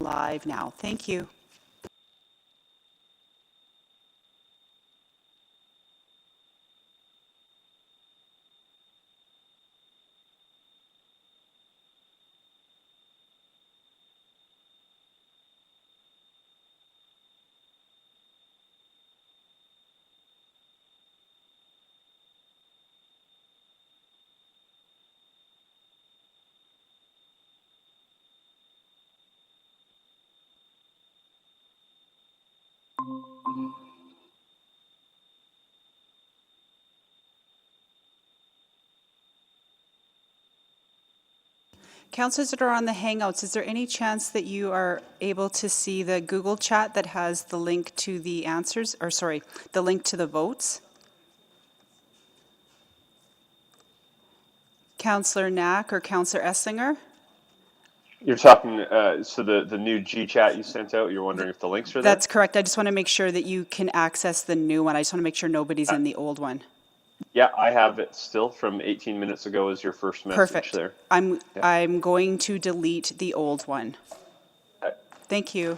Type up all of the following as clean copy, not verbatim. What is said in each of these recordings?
live now. Thank you. Councillors that are on the Hangouts, is there any chance that you are able to see the Google chat that has the link to the answers, or sorry, the link to the votes? Councillor Knack or Councillor Essinger? You're talking, so the new G chat you sent out, you're wondering if the links are there? That's correct. I just want to make sure that you can access the new one. I just want to make sure nobody's in the old one. Yeah, I have it still from 18 minutes ago as your first message Perfect. there. I'm going to delete the old one. Okay. Thank you.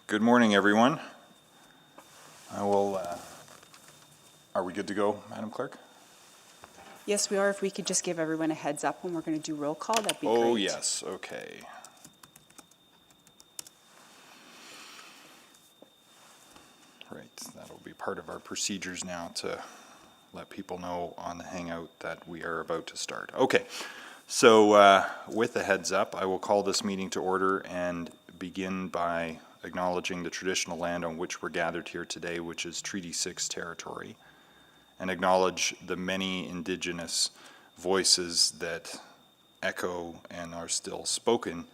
Good morning, everyone. I will, are we good to go, Madam Clerk? Yes, we are. If we could just give everyone a heads up when we're going to do roll call, that'd be great. Oh, yes, okay. Right, that'll be part of our procedures now to let people know on the Hangout that we are about to start. Okay, so with a heads up, I will call this meeting to order and begin by acknowledging the traditional land on which we're gathered here today, which is Treaty 6 territory, and acknowledge the many Indigenous voices that echo and are still spoken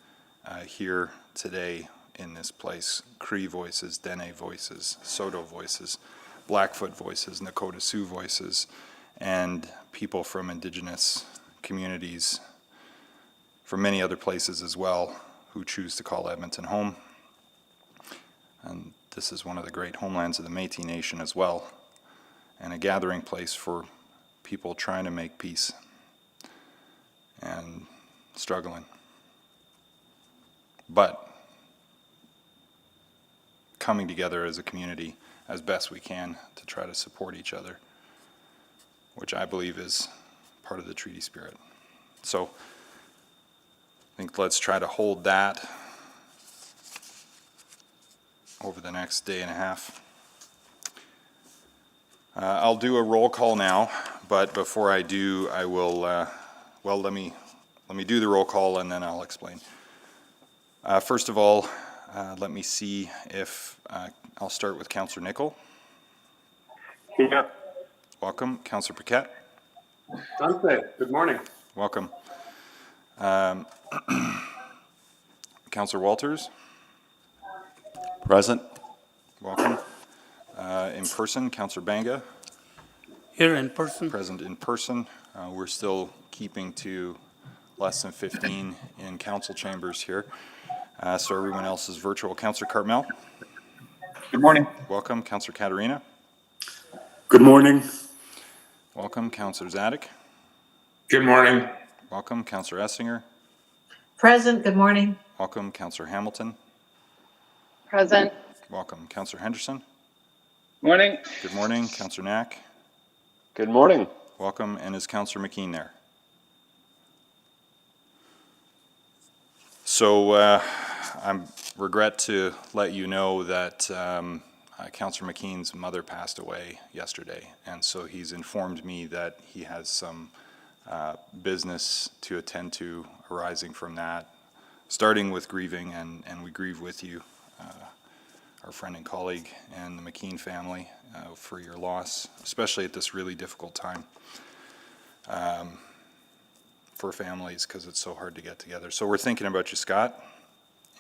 here today in this place. Cree voices, Dene voices, Saulteaux voices, Blackfoot voices, Nakota Sioux voices, and people from Indigenous communities from many other places as well who choose to call Edmonton home. And this is one of the great homelands of the Métis Nation as well, and a gathering place for people trying to make peace and struggling. But coming together as a community as best we can to try to support each other, which I believe is part of the treaty spirit. So I think let's try to hold that over the next day and a half. I'll do a roll call now, but before I do, I will, well, let me do the roll call and then I'll explain. First of all, let me see if, I'll start with Councillor Nicol. Yeah. Welcome. Councillor Paquette. Dante, good morning. Welcome. Councillor Walters. Present. Welcome. In person, Councillor Banga. Here in person. Present in person. We're still keeping to less than 15 in council chambers here. So everyone else is virtual. Councillor Cartmel. Good morning. Welcome. Councillor Katarina. Good morning. Welcome. Councillor Zadig. Good morning. Welcome. Councillor Essinger. Present, good morning. Welcome. Councillor Hamilton. Present. Welcome. Councillor Henderson. Morning. Good morning. Councillor Knack. Good morning. Welcome. And is Councillor McKean there? So I regret to let you know that Councillor McKean's mother passed away yesterday, and so he's informed me that he has some business to attend to arising from that, starting with grieving, and we grieve with you, our friend and colleague and the McKean family, for your loss, especially at this really difficult time for families, because it's so hard to get together. So we're thinking about you, Scott,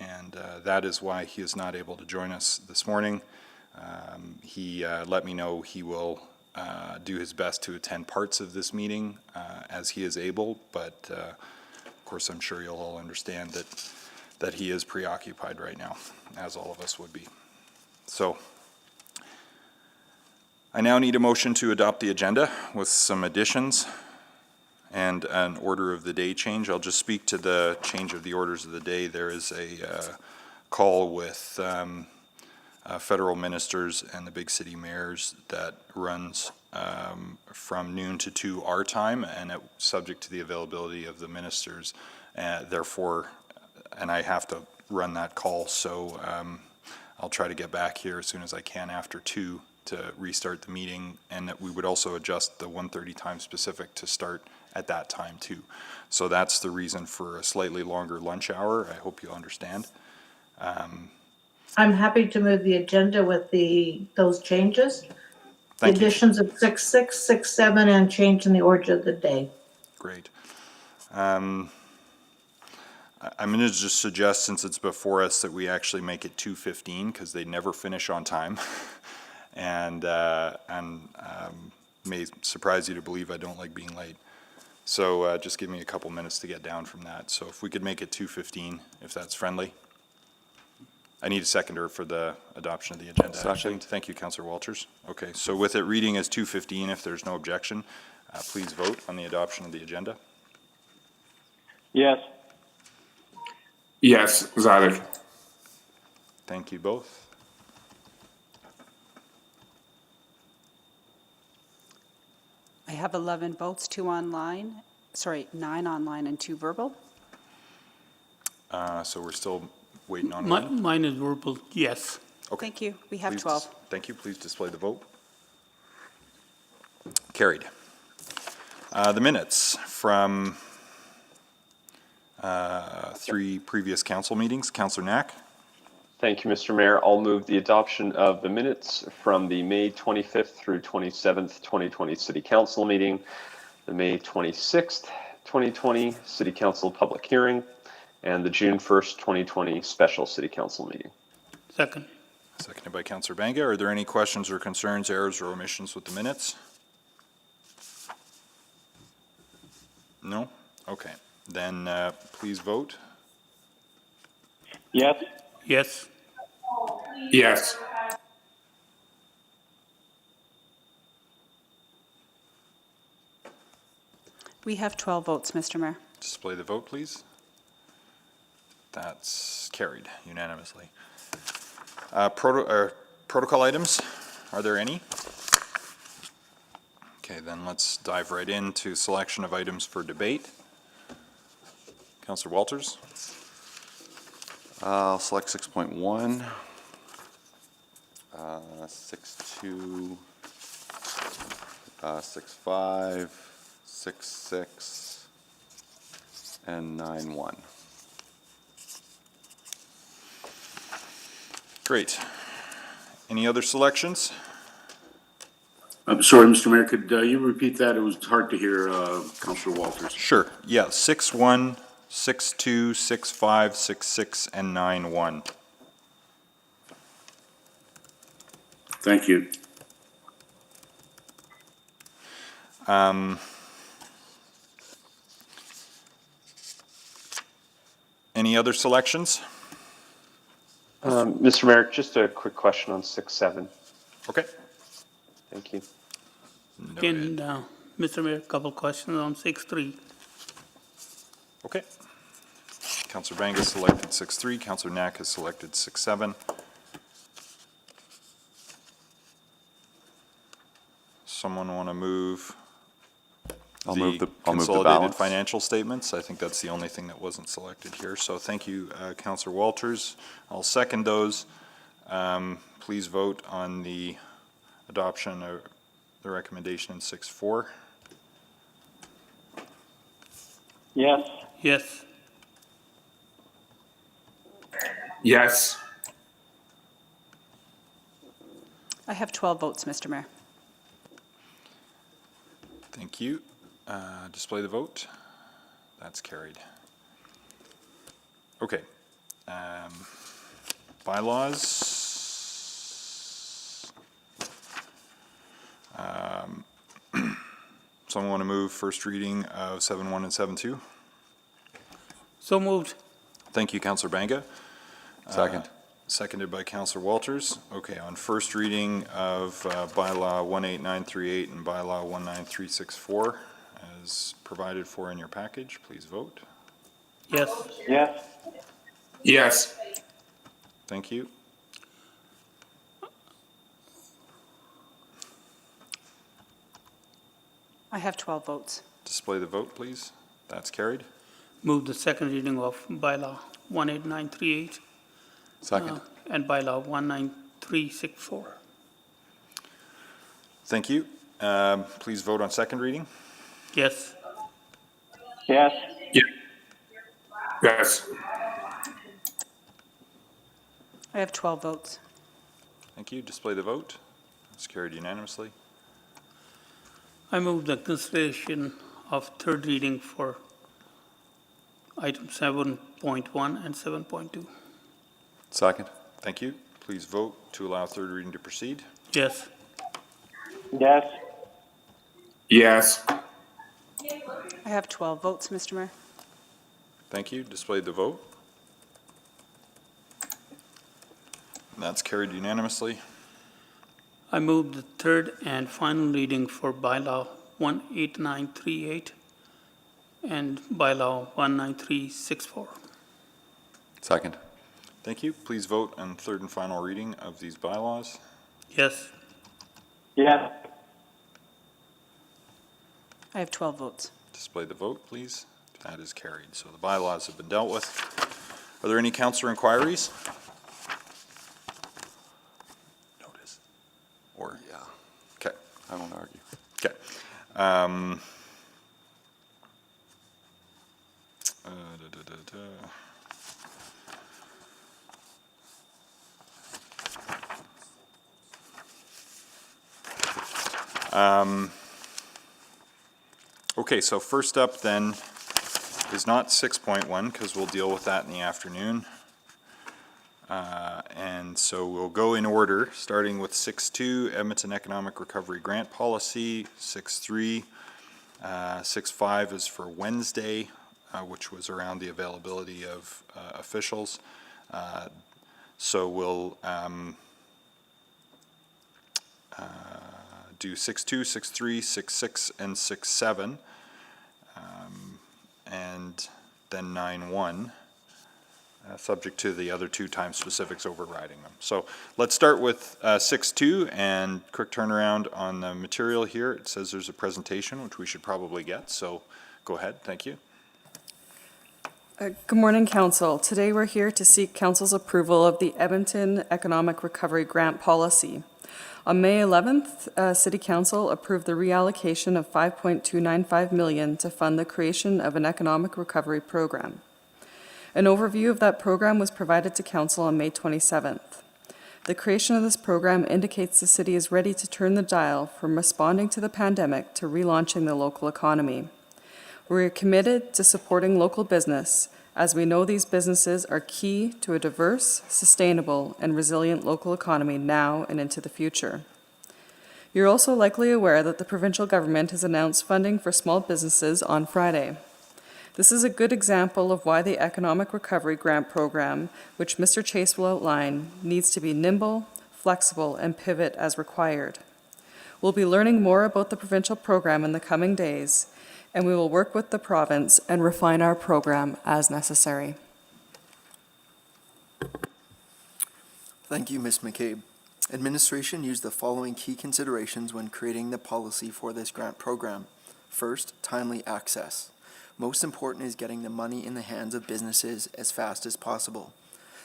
and that is why he is not able to join us this morning. He let me know he will do his best to attend parts of this meeting as he is able, but of course I'm sure you'll all understand that he is preoccupied right now, as all of us would be. So I now need a motion to adopt the agenda with some additions and an order of the day change. I'll just speak to the change of the orders of the day. There is a call with federal ministers and the big city mayors that runs from noon to 2 our time, and subject to the availability of the ministers. Therefore, and I have to run that call, so I'll try to get back here as soon as I can after 2 to restart the meeting, and that we would also adjust the 1:30 time specific to start at that time too. So that's the reason for a slightly longer lunch hour. I hope you understand. I'm happy to move the agenda with those changes. The Thank you. additions of 6.6, 6.7, and change in the order of the day. Great. I'm going to just suggest, since it's before us, that we actually make it 2:15, because they never finish on time. and may surprise you to believe I don't like being late. So just give me a couple minutes to get down from that. So if we could make it 2:15, if that's friendly. I need a seconder for the adoption of the agenda. Second. Thank you, Councillor Walters. Okay, so with it reading as 2:15, if there's no objection, please vote on the adoption of the agenda. Yes. Yes, Zadig. Thank you both. I have 11 votes, 9 online and 2 verbal. So we're still waiting on Mi- one. Mine is verbal, yes. Okay. Thank you. We have Please 12. Thank you. Please display the vote. Carried. The minutes from 3 previous council meetings. Councillor Knack, Thank you, Mr. Mayor. I'll move the adoption of the minutes from the May 25th through 27th, 2020 City Council meeting, the May 26th, 2020 City Council public hearing, and the June 1st, 2020 special City Council meeting. Second. seconded by Councillor Banga. Are there any questions or concerns, errors, or omissions with the minutes? No? Okay. Then please vote. Yes. Yes. Yes. We have 12 votes, Mr. Mayor. Display the vote, please. That's carried unanimously. Protocol items, are there any? Okay, then let's dive right into selection of items for debate. Councillor Walters? I'll select 6.1, 6.2, 6.5, 6.6, and 9.1. Great. Any other selections? I'm sorry, Mr. Mayor, could you repeat that? It was hard to hear, Councillor Walters. Sure, yeah, 6.1, 6.2, 6.5, 6.6, and 9.1. Thank you. Any other selections? Mr. Mayor, just a quick question on 6.7. Okay. Thank you. Again, Mr. Mayor, couple questions on 6.3. Okay. Councillor Banga selected 6.3, Councillor Knack has selected 6.7. Someone want to move I'll move the consolidated balance. financial statements? I think that's the only thing that wasn't selected here. So thank you, Councillor Walters. I'll second those. Please vote on the adoption of the recommendation in 6.4. Yes. Yes. Yes. I have 12 votes, Mr. Mayor. Thank you. Display the vote. That's carried. Okay. Bylaws. Someone want to move first reading of 7.1 and 7.2? So moved. Thank you, Councillor Banga. Second. Seconded by Councillor Walters. Okay, on first reading of bylaw 18938 and bylaw 19364, as provided for in your package, please vote. Yes. Yes. Yes. Thank you. I have 12 votes. Display the vote, please. That's carried. Move the second reading of bylaw 18938 Second. and bylaw 19364. Thank you. Please vote on second reading. Yes. Yes. Yes. I have 12 votes. Thank you. Display the vote. It's carried unanimously. I move the consideration of third reading for item 7.1 and 7.2. Second. Thank you. Please vote to allow third reading to proceed. Yes. Yes. Yes. I have 12 votes, Mr. Mayor. Thank you. Display the vote. That's carried unanimously. I move the third and final reading for bylaw 18938 and bylaw 19364. Second. Thank you. Please vote on third and final reading of these bylaws. Yes. Yes. I have 12 votes. Display the vote, please. That is carried. So the bylaws have been dealt with. Are there any councillor inquiries? Notice. Or, Yeah, okay, I won't argue. okay. Da, da, da, da. Okay, so first up then is not 6.1 because we'll deal with that in the afternoon. And so we'll go in order, starting with 6.2, Edmonton Economic Recovery Grant Policy, 6.3. 6.5 is for Wednesday, which was around the availability of officials. So we'll do 6.2, 6.3, 6.6, and 6.7, and then 9.1, subject to the other two time specifics overriding them. So let's start with 6.2, and quick turnaround on the material here. It says there's a presentation, which we should probably get, so go ahead, thank you. Good morning, Council. Today we're here to seek Council's approval of the Edmonton Economic Recovery Grant Policy. On May 11th, City Council approved the reallocation of $5.295 million to fund the creation of an economic recovery program. An overview of that program was provided to Council on May 27th. The creation of this program indicates the City is ready to turn the dial from responding to the pandemic to relaunching the local economy. We are committed to supporting local business, as we know these businesses are key to a diverse, sustainable, and resilient local economy now and into the future. You're also likely aware that the provincial government has announced funding for small businesses on Friday. This is a good example of why the Economic Recovery Grant Program, which Mr. Chase will outline, needs to be nimble, flexible, and pivot as required. We'll be learning more about the provincial program in the coming days, and we will work with the province and refine our program as necessary. Thank you, Ms. McCabe. Administration used the following key considerations when creating the policy for this grant program. First, timely access. Most important is getting the money in the hands of businesses as fast as possible.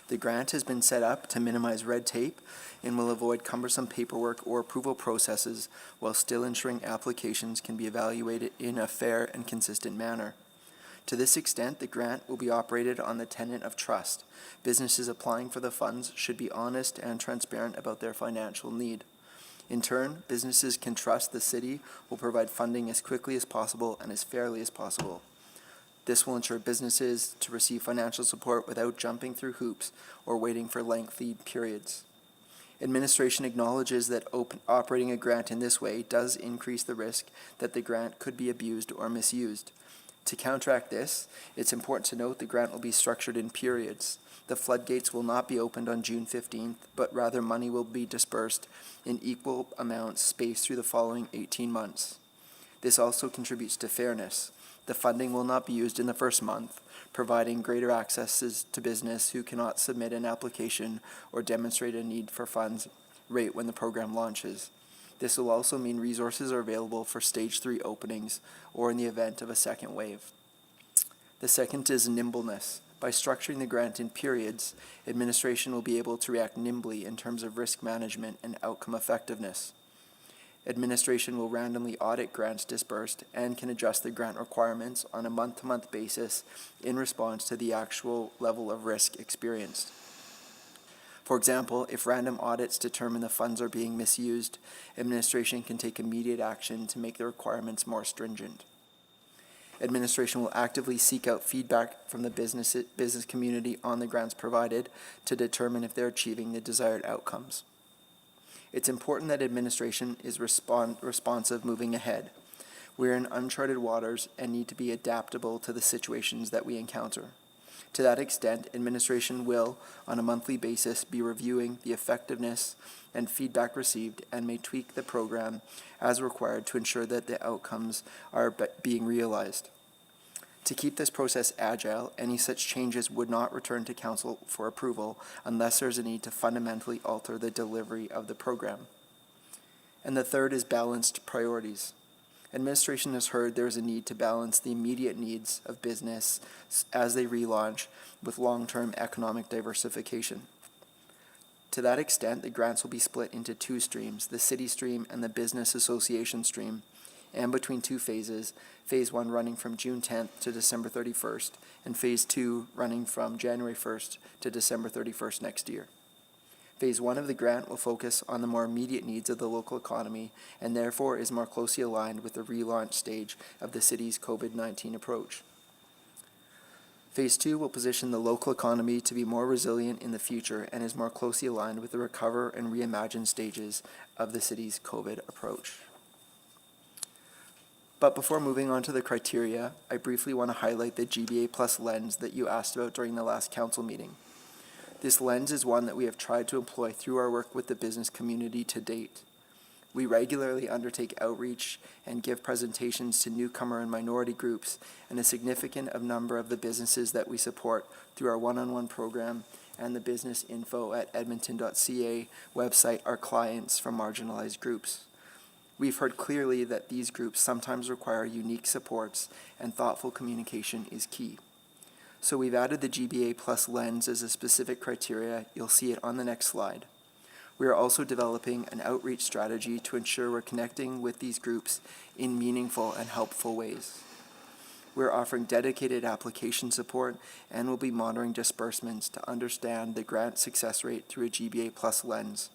The grant has been set up to minimize red tape and will avoid cumbersome paperwork or approval processes while still ensuring applications can be evaluated in a fair and consistent manner. To this extent, the grant will be operated on the tenet of trust. Businesses applying for the funds should be honest and transparent about their financial need. In turn, businesses can trust the City will provide funding as quickly as possible and as fairly as possible. This will ensure businesses to receive financial support without jumping through hoops or waiting for lengthy periods. Administration acknowledges that operating a grant in this way does increase the risk that the grant could be abused or misused. To counteract this, it's important to note the grant will be structured in periods. The floodgates will not be opened on June 15th, but rather money will be dispersed in equal amounts spaced through the following 18 months. This also contributes to fairness. The funding will not be used in the first month, providing greater access to business who cannot submit an application or demonstrate a need for funds right when the program launches. This will also mean resources are available for Stage 3 openings or in the event of a second wave. The second is nimbleness. By structuring the grant in periods, administration will be able to react nimbly in terms of risk management and outcome effectiveness. Administration will randomly audit grants disbursed and can adjust the grant requirements on a month-to-month basis in response to the actual level of risk experienced. For example, if random audits determine the funds are being misused, administration can take immediate action to make the requirements more stringent. Administration will actively seek out feedback from the business community on the grants provided to determine if they're achieving the desired outcomes. It's important that administration is responsive moving ahead. We're in uncharted waters and need to be adaptable to the situations that we encounter. To that extent, administration will, on a monthly basis, be reviewing the effectiveness and feedback received and may tweak the program as required to ensure that the outcomes are being realized. To keep this process agile, any such changes would not return to council for approval unless there's a need to fundamentally alter the delivery of the program. And the third is balanced priorities. Administration has heard there is a need to balance the immediate needs of business as they relaunch with long-term economic diversification. To that extent, the grants will be split into two streams, the city stream and the business association stream, and between two phases, phase 1 running from June 10th to December 31st, and phase 2 running from January 1st to December 31st next year. Phase 1 of the grant will focus on the more immediate needs of the local economy and therefore is more closely aligned with the relaunch stage of the city's COVID-19 approach. Phase 2 will position the local economy to be more resilient in the future and is more closely aligned with the recover and reimagine stages of the city's COVID approach. But before moving on to the criteria, I briefly want to highlight the GBA Plus lens that you asked about during the last council meeting. This lens is one that we have tried to employ through our work with the business community to date. We regularly undertake outreach and give presentations to newcomer and minority groups and a significant number of the businesses that we support through our one-on-one program and the business info at edmonton.ca website are clients from marginalized groups. We've heard clearly that these groups sometimes require unique supports and thoughtful communication is key. So we've added the GBA Plus lens as a specific criteria. You'll see it on the next slide. We are also developing an outreach strategy to ensure we're connecting with these groups in meaningful and helpful ways. We're offering dedicated application support and will be monitoring disbursements to understand the grant success rate through a GBA Plus lens.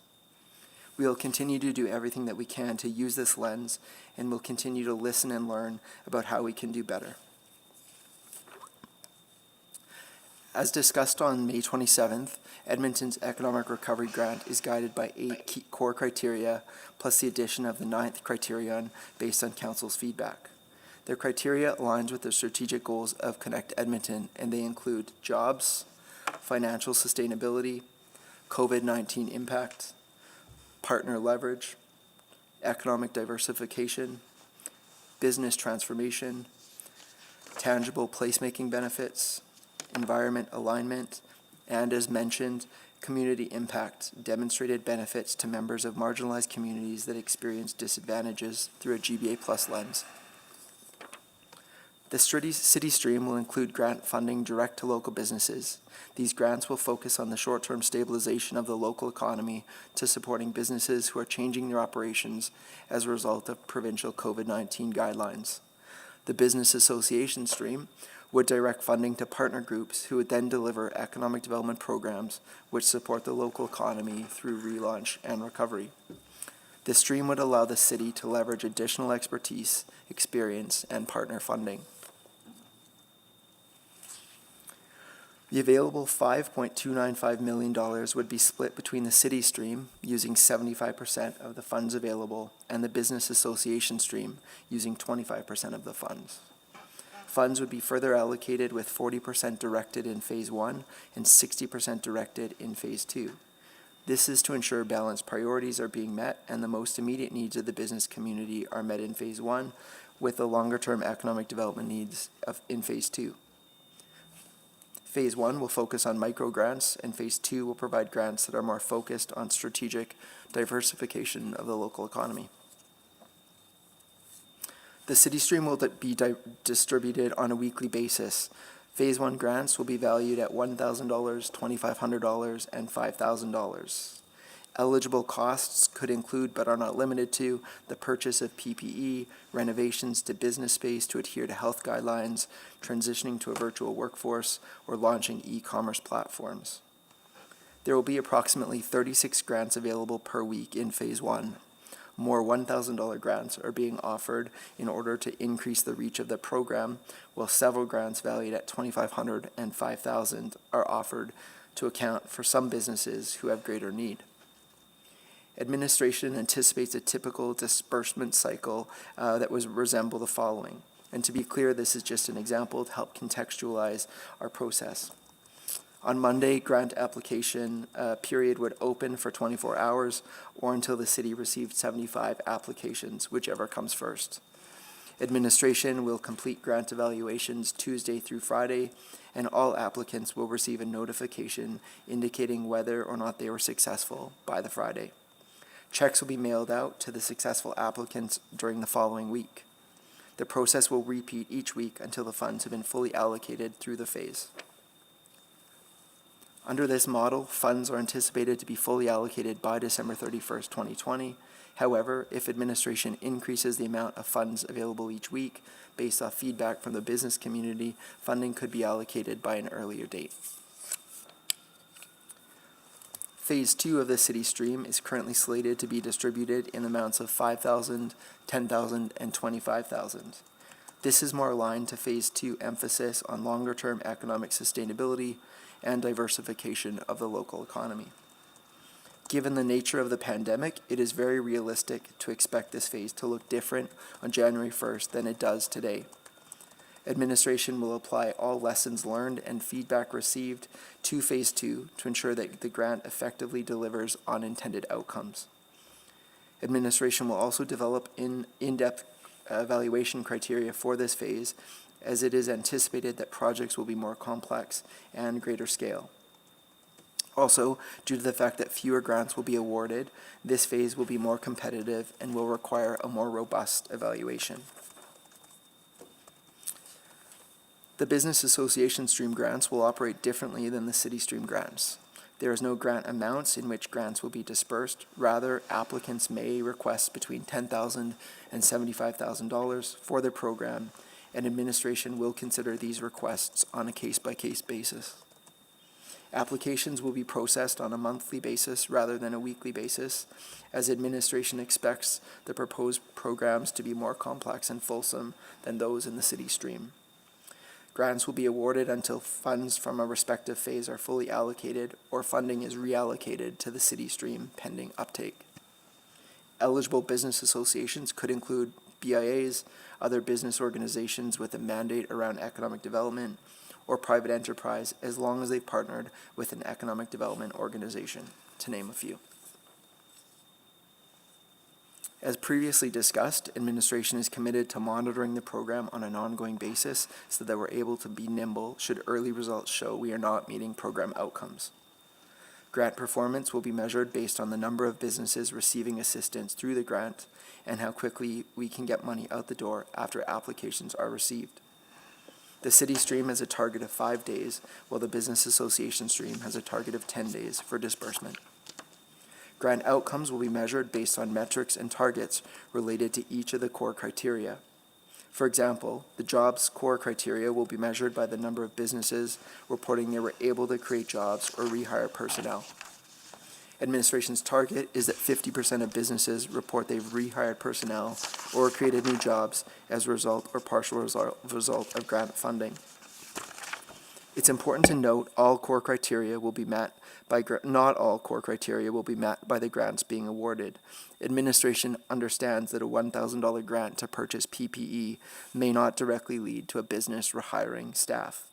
We will continue to do everything that we can to use this lens and will continue to listen and learn about how we can do better. As discussed on May 27th, Edmonton's Economic Recovery Grant is guided by 8 key core criteria, plus the addition of the 9th criterion based on Council's feedback. Their criteria aligns with the strategic goals of Connect Edmonton, and they include jobs, financial sustainability, COVID-19 impact, partner leverage, economic diversification, business transformation, tangible placemaking benefits, environment alignment, and as mentioned, community impact, demonstrated benefits to members of marginalized communities that experience disadvantages through a GBA Plus lens. The city stream will include grant funding direct to local businesses. These grants will focus on the short-term stabilization of the local economy to supporting businesses who are changing their operations as a result of provincial COVID-19 guidelines. The business association stream would direct funding to partner groups who would then deliver economic development programs which support the local economy through relaunch and recovery. This stream would allow the city to leverage additional expertise, experience, and partner funding. The available $5.295 million would be split between the city stream, using 75% of the funds available, and the business association stream, using 25% of the funds. Funds would be further allocated with 40% directed in Phase 1 and 60% directed in Phase 2. This is to ensure balanced priorities are being met and the most immediate needs of the business community are met in Phase 1, with the longer-term economic development needs in Phase 2. Phase 1 will focus on micro grants, and Phase 2 will provide grants that are more focused on strategic diversification of the local economy. The city stream will be distributed on a weekly basis. Phase 1 grants will be valued at $1,000, $2,500, and $5,000. Eligible costs could include, but are not limited to, the purchase of PPE, renovations to business space to adhere to health guidelines, transitioning to a virtual workforce, or launching e-commerce platforms. There will be approximately 36 grants available per week in Phase 1. More $1,000 grants are being offered in order to increase the reach of the program, while several grants valued at $2,500 and $5,000 are offered to account for some businesses who have greater need. Administration anticipates a typical disbursement cycle that would resemble the following. And to be clear, this is just an example to help contextualize our process. On Monday, grant application period would open for 24 hours or until the city received 75 applications, whichever comes first. Administration will complete grant evaluations Tuesday through Friday, and all applicants will receive a notification indicating whether or not they were successful by the Friday. Checks will be mailed out to the successful applicants during the following week. The process will repeat each week until the funds have been fully allocated through the phase. Under this model, funds are anticipated to be fully allocated by December 31st, 2020. However, if administration increases the amount of funds available each week based off feedback from the business community, funding could be allocated by an earlier date. Phase 2 of the city stream is currently slated to be distributed in amounts of $5,000, $10,000, and $25,000. This is more aligned to Phase 2 emphasis on longer-term economic sustainability and diversification of the local economy. Given the nature of the pandemic, it is very realistic to expect this phase to look different on January 1st than it does today. Administration will apply all lessons learned and feedback received to Phase 2 to ensure that the grant effectively delivers on intended outcomes. Administration will also develop in-depth evaluation criteria for this phase, as it is anticipated that projects will be more complex and greater scale. Also, due to the fact that fewer grants will be awarded, this phase will be more competitive and will require a more robust evaluation. The Business Association Stream grants will operate differently than the City Stream grants. There is no grant amounts in which grants will be dispersed. Rather, applicants may request between $10,000 and $75,000 for their program, and administration will consider these requests on a case-by-case basis. Applications will be processed on a monthly basis rather than a weekly basis, as administration expects the proposed programs to be more complex and fulsome than those in the City Stream. Grants will be awarded until funds from a respective phase are fully allocated or funding is reallocated to the City Stream pending uptake. Eligible business associations could include BIAs, other business organizations with a mandate around economic development, or private enterprise, as long as they've partnered with an economic development organization, to name a few. As previously discussed, administration is committed to monitoring the program on an ongoing basis so that we're able to be nimble should early results show we are not meeting program outcomes. Grant performance will be measured based on the number of businesses receiving assistance through the grant and how quickly we can get money out the door after applications are received. The City Stream has a target of 5 days, while the Business Association Stream has a target of 10 days for disbursement. Grant outcomes will be measured based on metrics and targets related to each of the core criteria. For example, the jobs core criteria will be measured by the number of businesses reporting they were able to create jobs or rehire personnel. Administration's target is that 50% of businesses report they've rehired personnel or created new jobs as a result or partial result of grant funding. It's important to note all core criteria will be met by not all core criteria will be met by the grants being awarded. Administration understands that a $1,000 grant to purchase PPE may not directly lead to a business rehiring staff.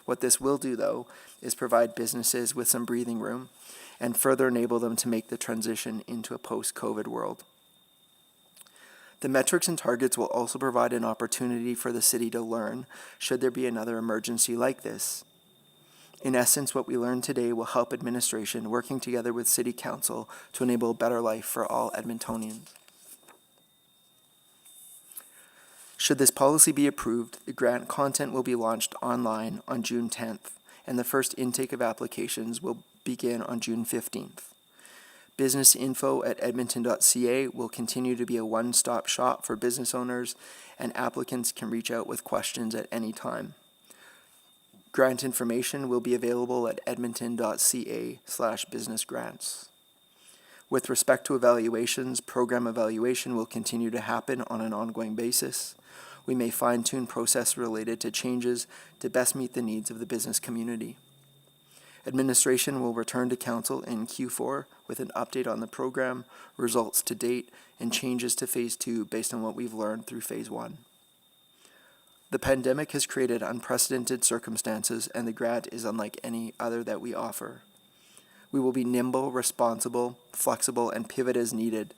What this will do, though, is provide businesses with some breathing room and further enable them to make the transition into a post-COVID world. The metrics and targets will also provide an opportunity for the city to learn should there be another emergency like this. In essence, what we learned today will help administration working together with City Council to enable a better life for all Edmontonians. Should this policy be approved, the grant content will be launched online on June 10th, and the first intake of applications will begin on June 15th. Business info at edmonton.ca will continue to be a one-stop shop for business owners, and applicants can reach out with questions at any time. Grant information will be available at edmonton.ca/businessgrants. With respect to evaluations, program evaluation will continue to happen on an ongoing basis. We may fine-tune process related to changes to best meet the needs of the business community. Administration will return to Council in Q4 with an update on the program, results to date, and changes to Phase 2 based on what we've learned through Phase 1. The pandemic has created unprecedented circumstances, and the grant is unlike any other that we offer. We will be nimble, responsible, flexible, and pivot as needed.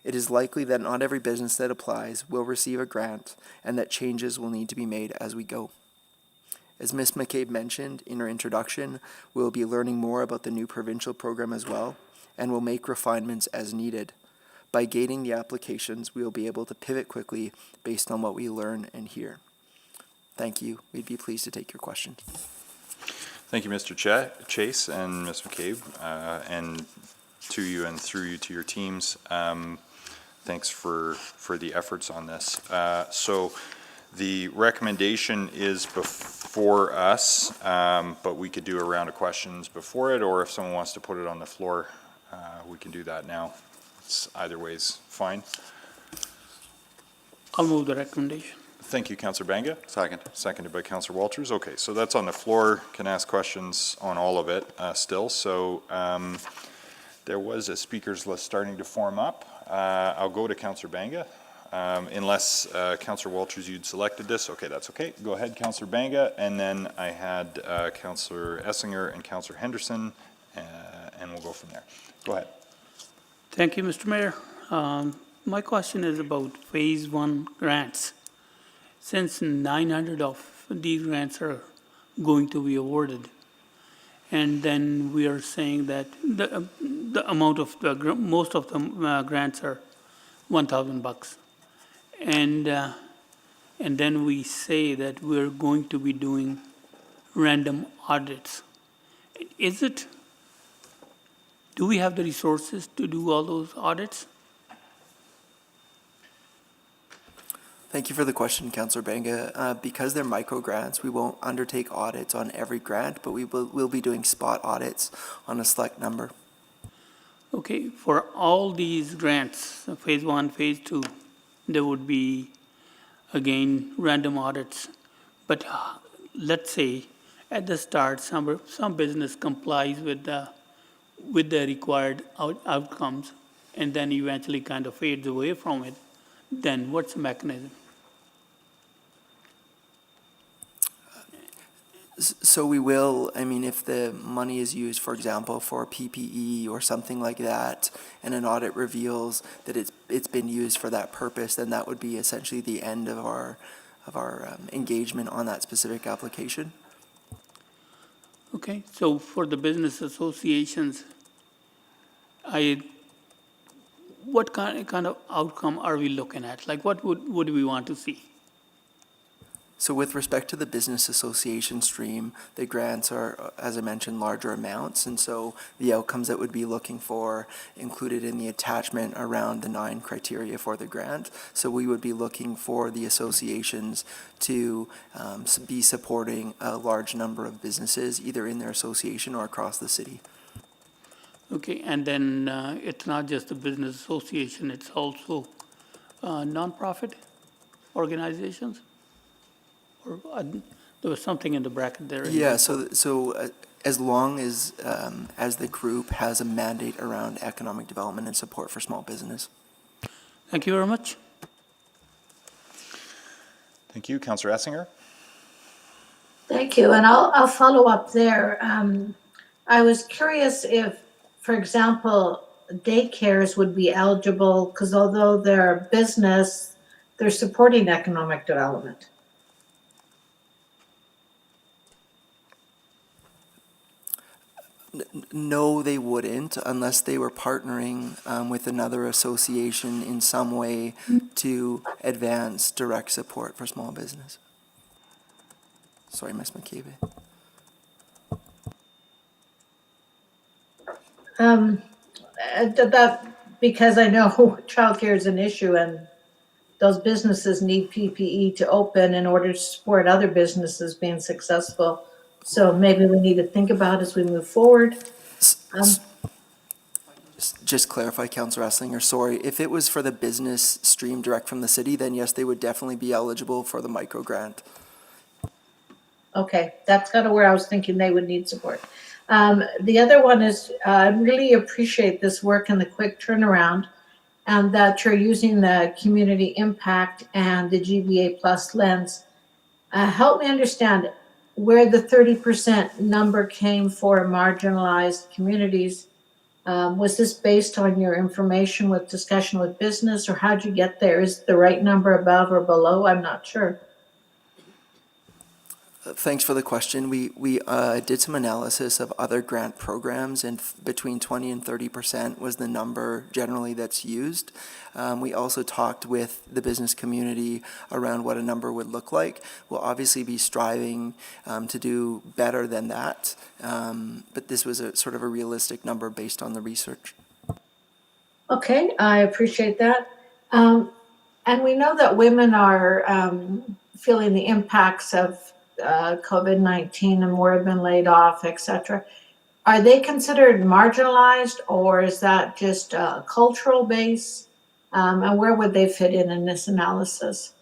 It is likely that not every business that applies will receive a grant and that changes will need to be made as we go. As Ms. McCabe mentioned in her introduction, we'll be learning more about the new provincial program as well, and will make refinements as needed. By gating the applications, we will be able to pivot quickly based on what we learn and hear. Thank you. We'd be pleased to take your questions. Thank you, Mr. Chase and Ms. McCabe, and to you and through you to your teams. Thanks for the efforts on this. So the recommendation is before us, but we could do a round of questions before it, or if someone wants to put it on the floor, we can do that now. It's either way's fine. I'll move the recommendation. Thank you, Councillor Banga. Second. Seconded by Councillor Walters. Okay, so that's on the floor. Can ask questions on all of it still. So there was a speakers list starting to form up. I'll go to Councillor Banga. Unless Councillor Walters, you'd selected this. Okay, that's okay. Go ahead, Councillor Banga. And then I had Councillor Essinger and Councillor Henderson, and we'll go from there. Go ahead. Thank you, Mr. Mayor. My question is about Phase 1 grants. Since 900 of these grants are going to be awarded, and then we are saying that the amount of most of the grants are $1,000, and then we say that we're going to be doing random audits. Do we have the resources to do all those audits? Thank you for the question, Councillor Banga. Because they're micro grants, we won't undertake audits on every grant, but we'll be doing spot audits on a select number. Okay, for all these grants, Phase 1, Phase 2, there would be, again, random audits. But let's say at the start, some business complies with the required outcomes, and then eventually kind of fades away from it. Then what's the mechanism? So we will, I mean, if the money is used, for example, for PPE or something like that, and an audit reveals that it's been used for that purpose, then that would be essentially the end of our engagement on that specific application. Okay, so for the business associations, what kind of outcome are we looking at? Like, what would we want to see? So with respect to the business association stream, the grants are, as I mentioned, larger amounts, and so the outcomes that we'd be looking for included in the attachment around the 9 criteria for the grant. So we would be looking for the associations to be supporting a large number of businesses, either in their association or across the city. Okay, and then it's not just a business association, it's also nonprofit organizations? Or there was something in the bracket there. Yeah, so as long as the group has a mandate around economic development and support for small business. Thank you very much. Thank you. Councillor Essinger? Thank you, and I'll follow up there. I was curious if, for example, daycares would be eligible, because although they're a business, they're supporting economic development. No, they wouldn't, unless they were partnering with another association in some way to advance direct support for small business. Sorry, Ms. McCabe. That because I know childcare is an issue, and those businesses need PPE to open in order to support other businesses being successful. So maybe we need to think about as we move forward. Just clarify, Councillor Esslinger, sorry, if it was for the business stream direct from the city, then yes, they would definitely be eligible for the micro grant. Okay, that's kind of where I was thinking they would need support. The other one is, I really appreciate this work and the quick turnaround, and that you're using the community impact and the GBA plus lens. Help me understand where the 30% number came for marginalized communities, Was this based on your information with discussion with business, or how'd you get there? Is the right number above or below? I'm not sure. Thanks for the question. We did some analysis of other grant programs, and between 20 and 30% was the number generally that's used. We also talked with the business community around what a number would look like. We'll obviously be striving to do better than that, but this was a sort of a realistic number based on the research. Okay, I appreciate that. And we know that women are feeling the impacts of COVID-19 and more have been laid off, et cetera. Are they considered marginalized, or is that just a cultural base? And where would they fit in this analysis?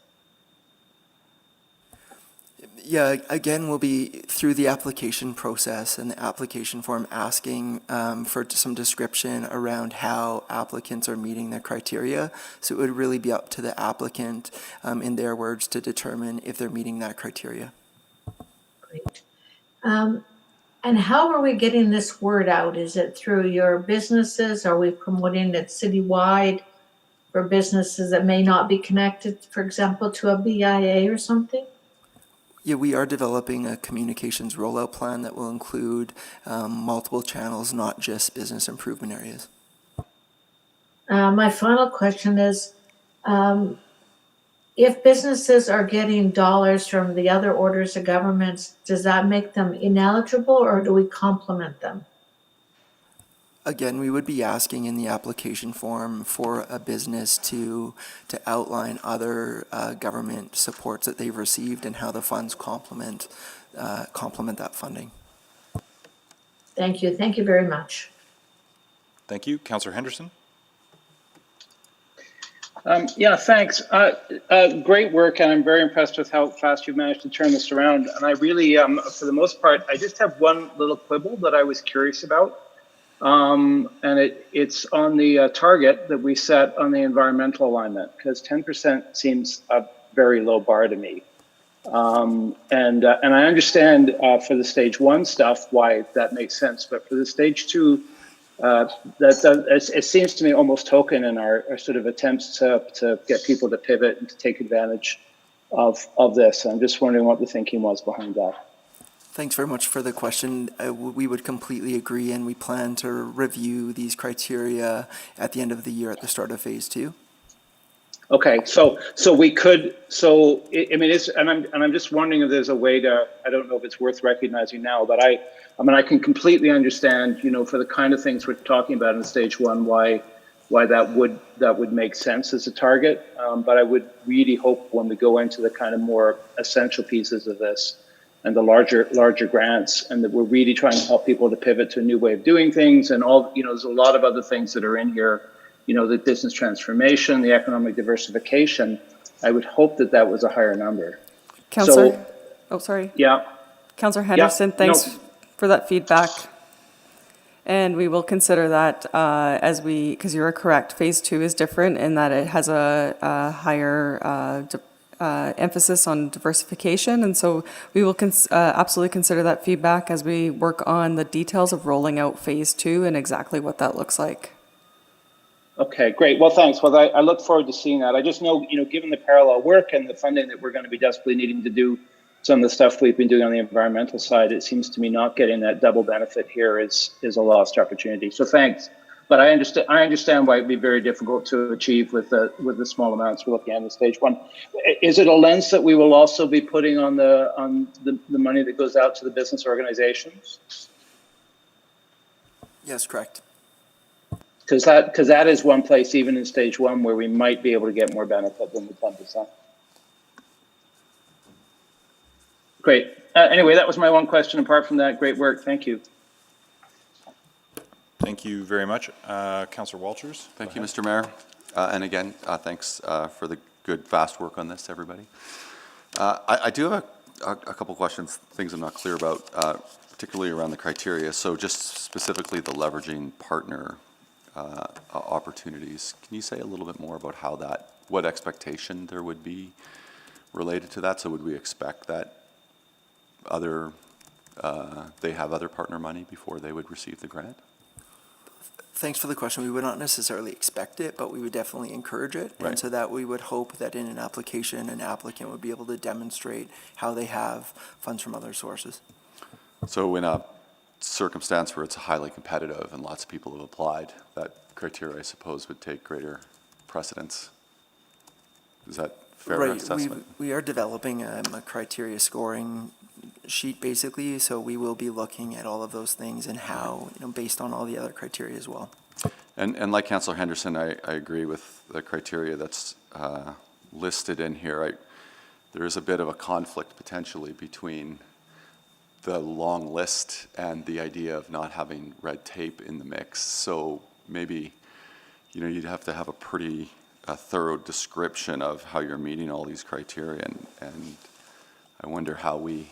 Yeah, again, we'll be through the application process and the application form asking for some description around how applicants are meeting their criteria. So it would really be up to the applicant, in their words, to determine if they're meeting that criteria. Great. And how are we getting this word out? Is it through your businesses? Are we promoting it citywide for businesses that may not be connected, for example, to a BIA or something? Yeah, we are developing a communications rollout plan that will include multiple channels, not just business improvement areas. My final question is, if businesses are getting dollars from the other orders of governments, does that make them ineligible, or do we complement them? Again, we would be asking in the application form for a business to outline other government supports that they've received and how the funds complement that funding. Thank you. Thank you very much. Thank you. Councillor Henderson? Yeah, thanks. Great work, and I'm very impressed with how fast you've managed to turn this around. And I really, for the most part, I just have one little quibble that I was curious about. And it's on the target that we set on the environmental alignment, because 10% seems a very low bar to me. And I understand for the stage 1 stuff why that makes sense, but for the stage 2, it seems to me almost token in our sort of attempts to get people to pivot and to take advantage of this. I'm just wondering what the thinking was behind that. Thanks very much for the question. We would completely agree, and we plan to review these criteria at the end of the year at the start of phase 2. Okay, so we could, I mean, I'm just wondering if there's a way to, I don't know if it's worth recognizing now, but I mean, I can completely understand, you know, for the kind of things we're talking about in stage 1, why that would make sense as a target. But I would really hope when we go into the kind of more essential pieces of this and the larger grants, and that we're really trying to help people to pivot to a new way of doing things, and all, you know, there's a lot of other things that are in here, you know, the business transformation, the economic diversification. I would hope that that was a higher number. Councillor, sorry. Yeah. Councillor Henderson, thanks for that feedback. And we will consider that because you're correct, phase 2 is different in that it has a higher emphasis on diversification. And so we will absolutely consider that feedback as we work on the details of rolling out phase 2 and exactly what that looks like. Okay, great. Well, thanks. Well, I look forward to seeing that. I just know, you know, given the parallel work and the funding that we're going to be desperately needing to do some of the stuff we've been doing on the environmental side, it seems to me not getting that double benefit here is a lost opportunity. So thanks. But I understand why it'd be very difficult to achieve with the small amounts we're looking at in stage 1. Is it a lens that we will also be putting on the money that goes out to the business organizations? Yes, correct. Because that is one place, even in stage 1, where we might be able to get more benefit than the 10%. Great. Anyway, that was my one question. Apart from that, great work. Thank you. Thank you very much. Councillor Walters. Thank you, Mr. Mayor. And again, thanks for the good, fast work on this, everybody. I do have a couple questions, things I'm not clear about, particularly around the criteria. So just specifically the leveraging partner opportunities. Can you say a little bit more about what expectation there would be related to that? So would we expect that they have other partner money before they would receive the grant? Thanks for the question. We would not necessarily expect it, but we would definitely encourage it. Right. And so that we would hope that in an application, an applicant would be able to demonstrate how they have funds from other sources. So in a circumstance where it's highly competitive and lots of people have applied, that criteria, I suppose, would take greater precedence. Is that fair Right. assessment? We are developing a criteria scoring sheet, basically, so we will be looking at all of those things and how, based on all the other criteria as well. And like Councillor Henderson, I agree with the criteria that's listed in here. There is a bit of a conflict potentially between the long list and the idea of not having red tape in the mix. So maybe, you'd have to have a pretty thorough description of how you're meeting all these criteria, and I wonder how we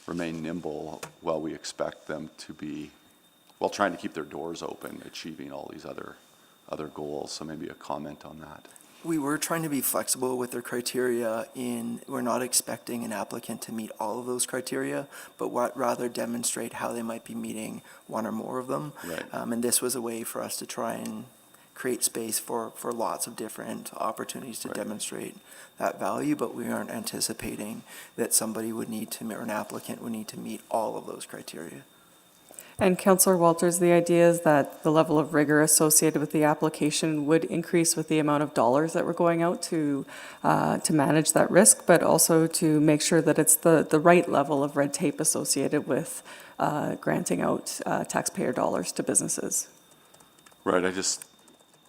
remain nimble while we expect them to be, while trying to keep their doors open, achieving all these other goals. So maybe a comment on that. We were trying to be flexible with their criteria we're not expecting an applicant to meet all of those criteria, but rather demonstrate how they might be meeting one or more of them. Right. And this was a way for us to try and create space for lots of different opportunities to Right. demonstrate that value, but we aren't anticipating that somebody would need to, or an applicant would need to meet all of those criteria. And Councillor Walters, the idea is that the level of rigor associated with the application would increase with the amount of dollars that we're going out to manage that risk, but also to make sure that it's the right level of red tape associated with granting out taxpayer dollars to businesses. Right, I just,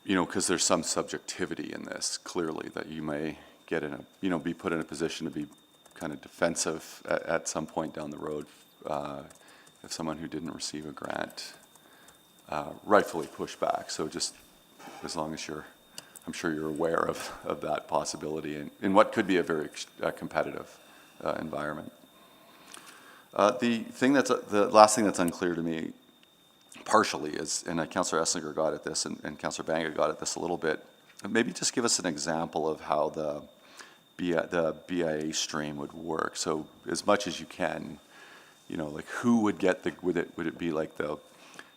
because there's some subjectivity in this, clearly, that you may get in a, be put in a position to be kind of defensive at some point down the road if someone who didn't receive a grant rightfully push back. So just as long as I'm sure you're aware of that possibility in what could be a very competitive environment. The last thing that's unclear to me partially is, and Councillor Esslinger got at this, and Councillor Banga got at this a little bit, maybe just give us an example of how the BIA stream would work. So as much as you can, like who would get would it be like the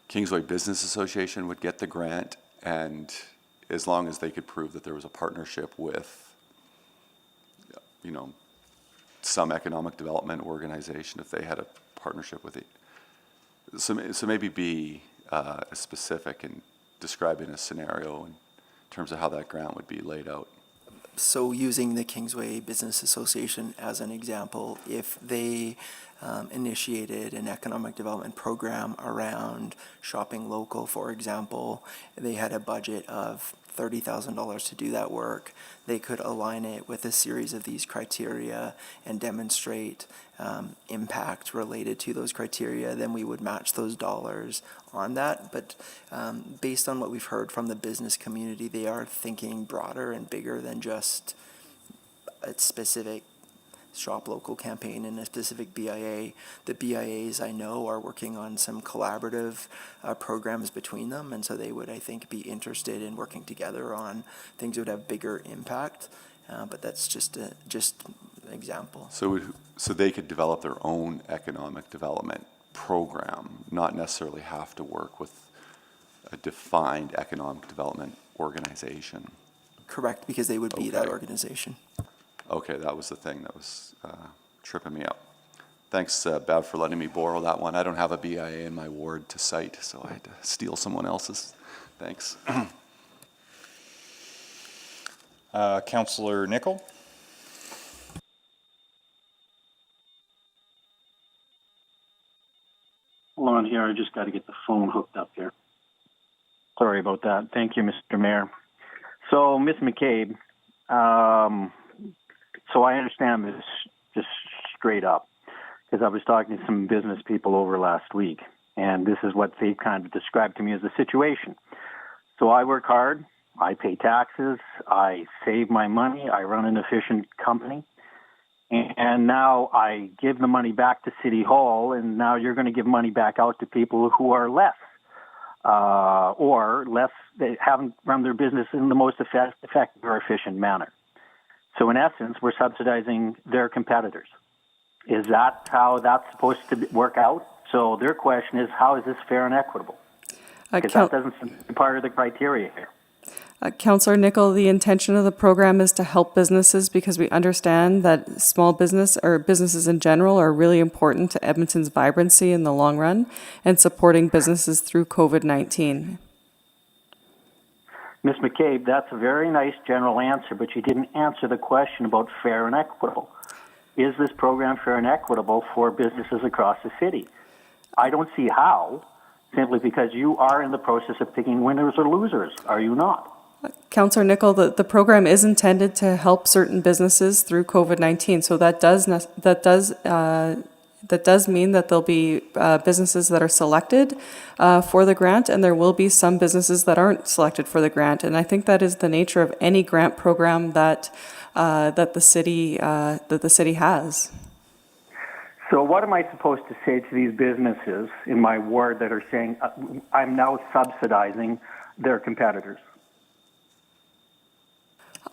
Kingsway Business Association would get the grant, and as long as they could prove that there was a partnership with, some economic development organization, if they had a partnership with it. So maybe be specific in describing a scenario in terms of how that grant would be laid out. So using the Kingsway Business Association as an example, if they initiated an economic development program around shopping local, for example, they had a budget of $30,000 to do that work, they could align it with a series of these criteria and demonstrate impact related to those criteria. Then we would match those dollars on that. But based on what we've heard from the business community, they are thinking broader and bigger than just a specific shop local campaign and a specific BIA. The BIAs I know are working on some collaborative programs between them, and so they would, I think, be interested in working together on things that would have bigger impact. But that's just an example. So they could develop their own economic development program, not necessarily have to work with a defined economic development organization. Correct, because they would be that organization. Okay, that was the thing that was tripping me up. Thanks, Bev, for letting me borrow that one. I don't have a BIA in my ward to cite, so I had to steal someone else's. Thanks. Councillor Nickel? Hold on here, I just got to get the phone hooked up here. Sorry about that. Thank you, Mr. Mayor. So, Ms. McCabe, so I understand this just straight up, because I was talking to some business people over last week, and this is what they kind of described to me as the situation. So I work hard, I pay taxes, I save my money, I run an efficient company, and now I give the money back to City Hall, and now you're going to give money back out to people who are less, they haven't run their business in the most effective or efficient manner. So in essence, we're subsidizing their competitors. Is that how that's supposed to work out? So their question is, how is this fair and equitable? Because that doesn't seem to be part of the criteria here. Councillor Nickel, the intention of the program is to help businesses because we understand that small business or businesses in general are really important to Edmonton's vibrancy in the long run and supporting businesses through COVID-19. Ms. McCabe, that's a very nice general answer, but you didn't answer the question about fair and equitable. Is this program fair and equitable for businesses across the city? I don't see how, simply because you are in the process of picking winners or losers, are you not? Councillor Nickel, the program is intended to help certain businesses through COVID-19, so that does mean that there'll be businesses that are selected for the grant, and there will be some businesses that aren't selected for the grant. And I think that is the nature of any grant program that the city has. So what am I supposed to say to these businesses in my ward that are saying, I'm now subsidizing their competitors?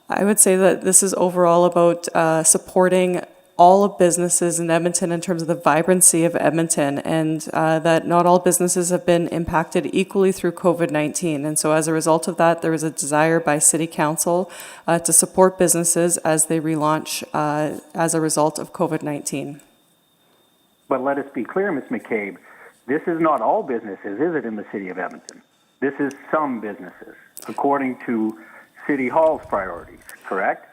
I would say that this is overall about supporting all of businesses in Edmonton in terms of the vibrancy of Edmonton, and that not all businesses have been impacted equally through COVID-19. And so as a result of that, there is a desire by City Council to support businesses as they relaunch as a result of COVID-19. But let us be clear, Ms. McCabe, this is not all businesses, is it, in the city of Edmonton? This is some businesses, according to City Hall's priorities, correct?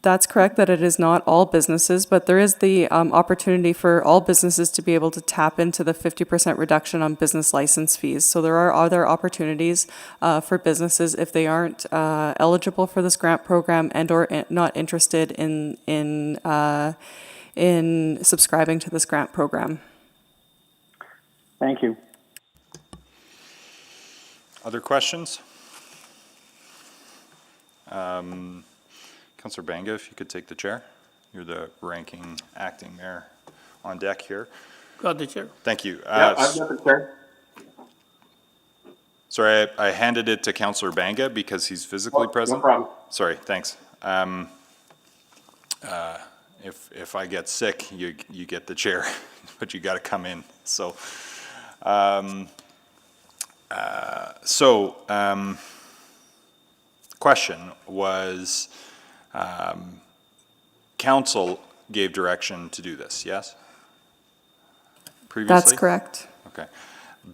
That's correct, that it is not all businesses, but there is the opportunity for all businesses to be able to tap into the 50% reduction on business license fees. So there are other opportunities for businesses if they aren't eligible for this grant program and or not interested in subscribing to this grant program. Thank you. Other questions? Councillor Banga, if you could take the chair. You're the ranking acting mayor on deck here. Got the chair. Thank you. I've got the chair. Sorry, I handed it to Councillor Banga because he's physically present. No problem. Sorry, thanks. If I get sick, you get the chair, but you got to come in. So, question was, council gave direction to do this, yes? Previously? That's correct. Okay.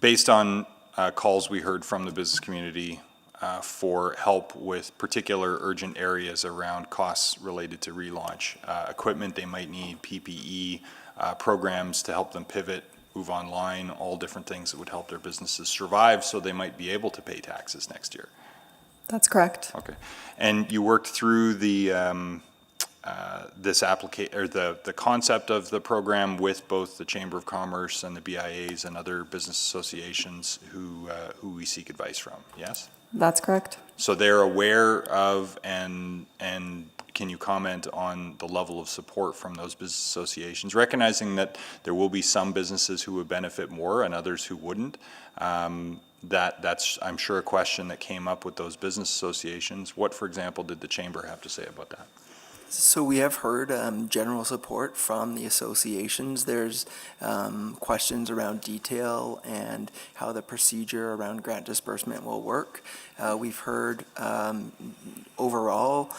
Based on calls we heard from the business community for help with particular urgent areas around costs related to relaunch, equipment they might need, PPE, programs to help them pivot, move online, all different things that would help their businesses survive so they might be able to pay taxes next year. That's correct. Okay. And you worked through the the concept of the program with both the Chamber of Commerce and the BIAs and other business associations who we seek advice from, yes? That's correct. So they're aware of and can you comment on the level of support from those business associations, recognizing that there will be some businesses who would benefit more and others who wouldn't? That's, I'm sure, a question that came up with those business associations. What, for example, did the Chamber have to say about that? So we have heard general support from the associations. There's questions around detail and how the procedure around grant disbursement will work. We've heard overall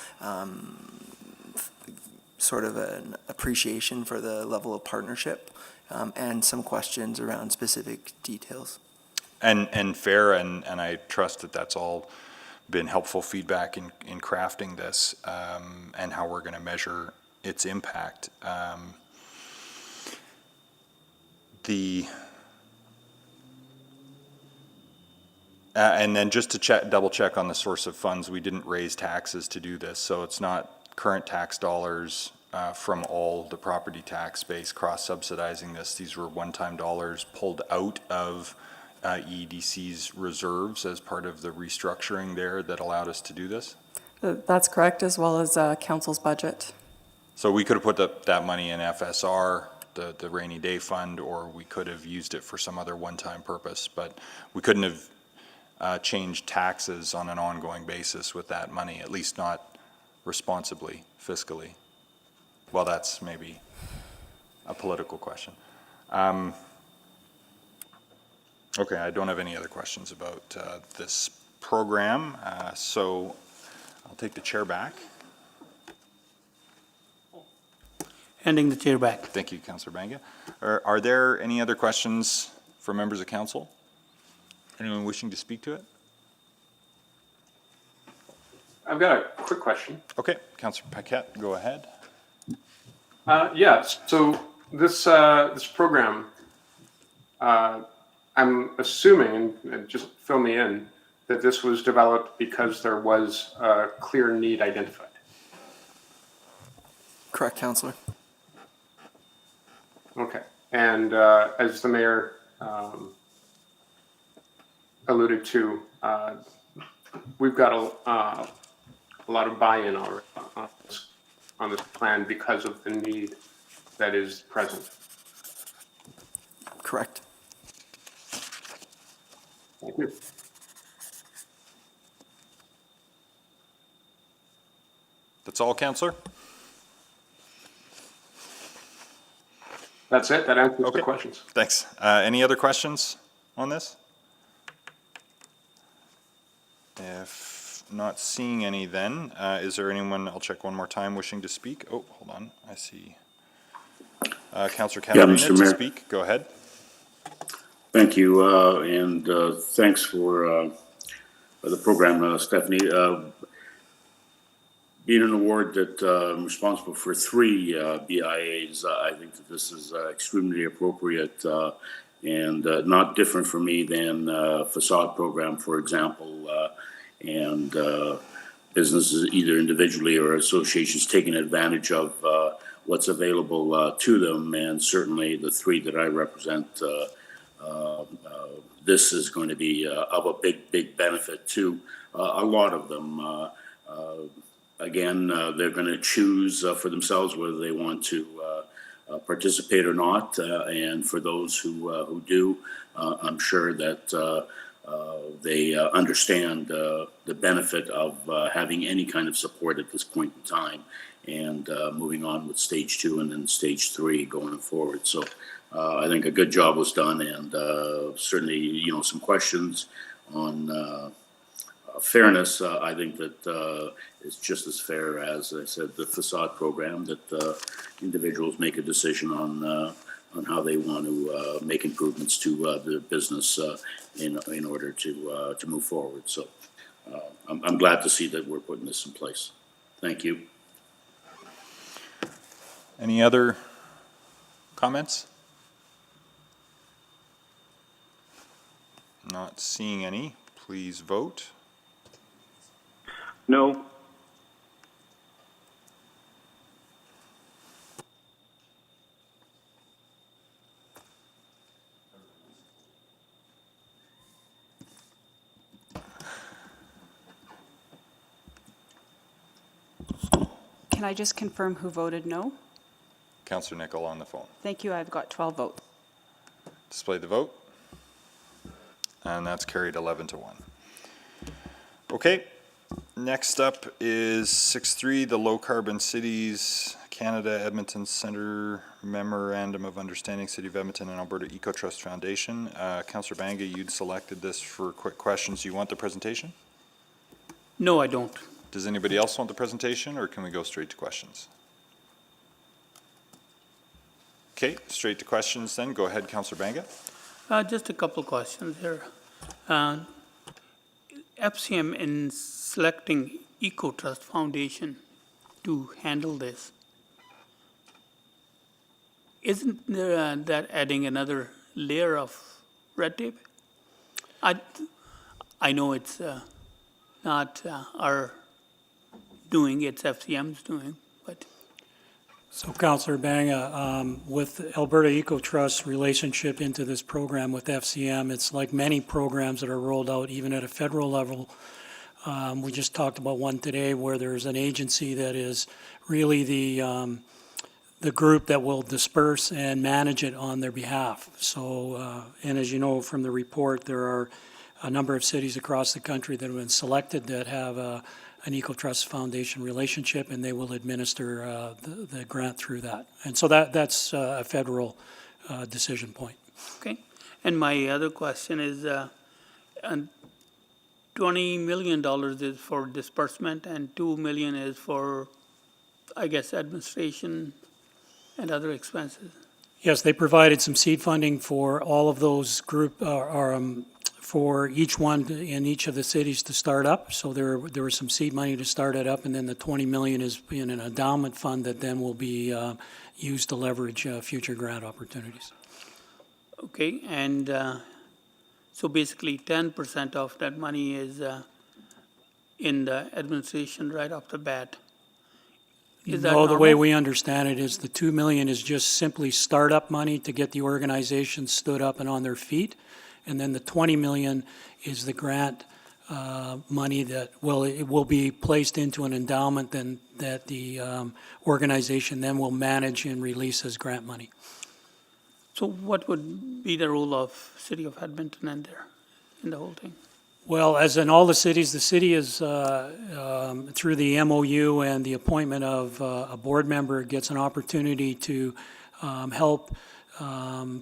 sort of an appreciation for the level of partnership and some questions around specific details. And fair, and I trust that that's all been helpful feedback in crafting this and how we're going to measure its impact. And then just to double check on the source of funds, we didn't raise taxes to do this, so it's not current tax dollars from all the property tax base cross-subsidizing this. These were one-time dollars pulled out of EDC's reserves as part of the restructuring there that allowed us to do this? That's correct, as well as council's budget. So we could have put that money in FSR, the rainy day fund, or we could have used it for some other one-time purpose, but we couldn't have changed taxes on an ongoing basis with that money, at least not responsibly, fiscally. Well, that's maybe a political question. Okay, I don't have any other questions about this program, so I'll take the chair back. Handing the chair back. Thank you, Councillor Banga. Are there any other questions from members of council? Anyone wishing to speak to it? I've got a quick question. Okay, Councillor Paquette, go ahead. Yes, so this program, I'm assuming, and just fill me in, that this was developed because there was a clear need identified. Correct, Councillor. Okay, and as the mayor alluded to, we've got a lot of buy-in already on this plan because of the need that is present. Correct. Thank you. That's all, Councillor? That's it. That answers Okay. the questions. Thanks. Any other questions on this? If not seeing any then, is there anyone, I'll check one more time, wishing to speak? Oh, hold on, I see. Councillor Catalina Mr. to Mayor. speak, go ahead. Thank you, and thanks for the program, Stephanie. Being an award that I'm responsible for 3 BIAs, I think that this is extremely appropriate and not different for me than facade program, for example, and businesses either individually or associations taking advantage of what's available to them, and certainly the 3 that I represent, this is going to be of a big benefit to a lot of them. Again, they're going to choose for themselves whether they want to participate or not, and for those who do, I'm sure that they understand the benefit of having any kind of support at this point in time, and moving on with stage 2 and then stage 3 going forward. So I think a good job was done, and certainly, some questions on fairness. I think that it's just as fair as I said, the facade program, that individuals make a decision on how they want to make improvements to the business in order to move forward. So I'm glad to see that we're putting this in place. Thank you. Any other comments? Not seeing any, please vote. No. Can I just confirm who voted no? Councillor Nicol on the phone. Thank you, I've got 12 votes. Display the vote. And that's carried 11-1. Okay, next up is 6.3, the Low Carbon Cities Canada Edmonton Centre Memorandum of Understanding, City of Edmonton and Alberta Eco Trust Foundation. Councillor Banga, you'd selected this for quick questions. You want the presentation? No, I don't. Does anybody else want the presentation, or can we go straight to questions? Okay, straight to questions then. Go ahead, Councillor Banga. Just a couple questions here. FCM in selecting Eco Trust Foundation to handle this, isn't there that adding another layer of red tape? I know it's not our doing, it's FCM's doing, but. So Councillor Banga, with Alberta Eco Trust's relationship into this program with FCM, it's like many programs that are rolled out even at a federal level. We just talked about one today where there's an agency that is really the group that will disperse and manage it on their behalf. So, and as you know from the report, there are a number of cities across the country that have been selected that have an Eco Trust Foundation relationship, and they will administer the grant through that. And so that's a federal decision point. Okay. And my other question is, and $20 million is for disbursement and $2 million is for, I guess, administration and other expenses. Yes, they provided some seed funding for all of those for each one in each of the cities to start up. So there was some seed money to start it up, and then the 20 million is in an endowment fund that then will be used to leverage future grant opportunities. Okay, and so basically 10% of that money is in the administration right off the bat. Is that No, the way normal? we understand it is the 2 million is just simply startup money to get the organization stood up and on their feet. And then the 20 million is the grant money that it will be placed into an endowment then that the organization then will manage and release as grant money. So what would be the role of City of Edmonton in there, in the whole thing? Well, as in all the cities, the city is, through the MOU and the appointment of a board member, gets an opportunity to help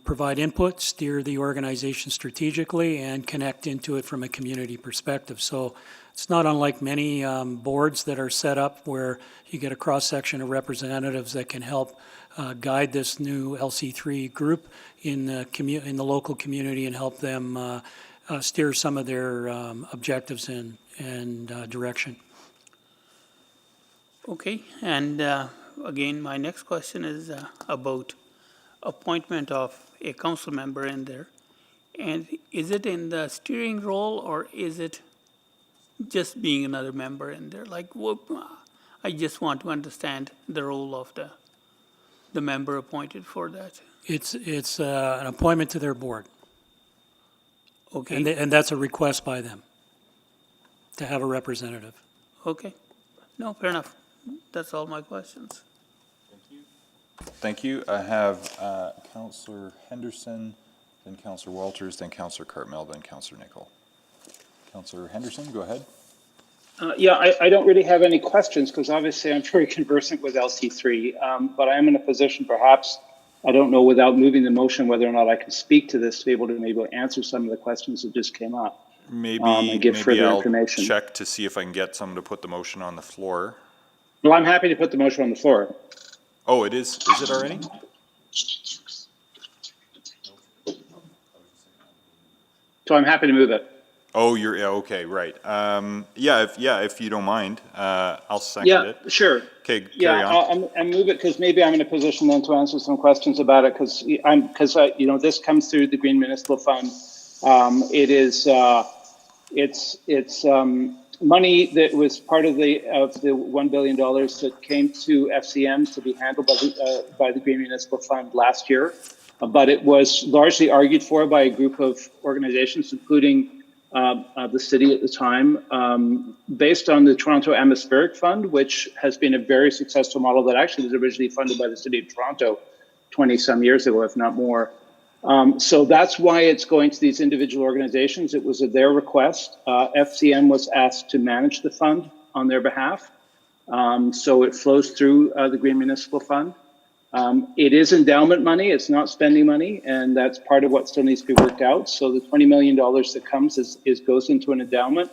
provide input, steer the organization strategically, and connect into it from a community perspective. So it's not unlike many boards that are set up where you get a cross-section of representatives that can help guide this new LC3 group in the local community and help them steer some of their objectives and direction. Okay, and again, my next question is about appointment of a council member in there. And is it in the steering role or is it just being another member in there? Like, I just want to understand the role of the member appointed for that. It's an appointment to their board. Okay. And that's a request by them to have a representative. Okay. No, fair enough. That's all my questions. Thank you. I have Councillor Henderson, then Councillor Walters, then Councillor Cartmel, then Councillor Nicol. Councillor Henderson, go ahead. Yeah, I don't really have any questions because obviously I'm very conversant with LC3, but I am in a position perhaps, I don't know without moving the motion whether or not I can speak to this to be able to maybe answer some of the questions that just came up. And give further I'll information. check to see if I can get someone to put the motion on the floor. Well, I'm happy to put the motion on the floor. Oh, it is it already? So I'm happy to move it. Oh, okay, right. If you don't mind, I'll second it. Yeah, sure. Okay, carry on. I'll move it because maybe I'm in a position then to answer some questions about it because this comes through the Green Municipal Fund. It's money that was part of the $1 billion that came to FCM to be handled by the Green Municipal Fund last year, but it was largely argued for by a group of organizations, including the city at the time, based on the Toronto Atmospheric Fund, which has been a very successful model that actually was originally funded by the city of Toronto 20 some years ago, if not more. So that's why it's going to these individual organizations. It was at their request. FCM was asked to manage the fund on their behalf. So it flows through the Green Municipal Fund. It is endowment money, it's not spending money, and that's part of what still needs to be worked out. So the $20 million that comes goes into an endowment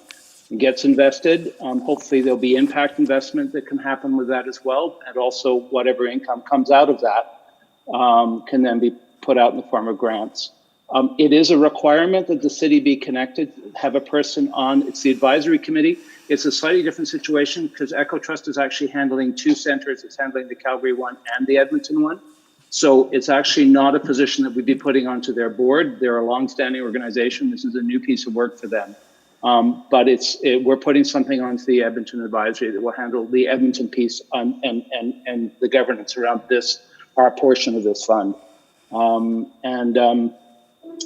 and gets invested. Hopefully there'll be impact investment that can happen with that as well. And also whatever income comes out of that can then be put out in the form of grants. It is a requirement that the city be connected, have a person on, it's the advisory committee. It's a slightly different situation because Echo Trust is actually handling two centers. It's handling the Calgary one and the Edmonton one. So it's actually not a position that we'd be putting onto their board. They're a longstanding organization. This is a new piece of work for them. But we're putting something onto the Edmonton advisory that will handle the Edmonton piece and the governance around our portion of this fund.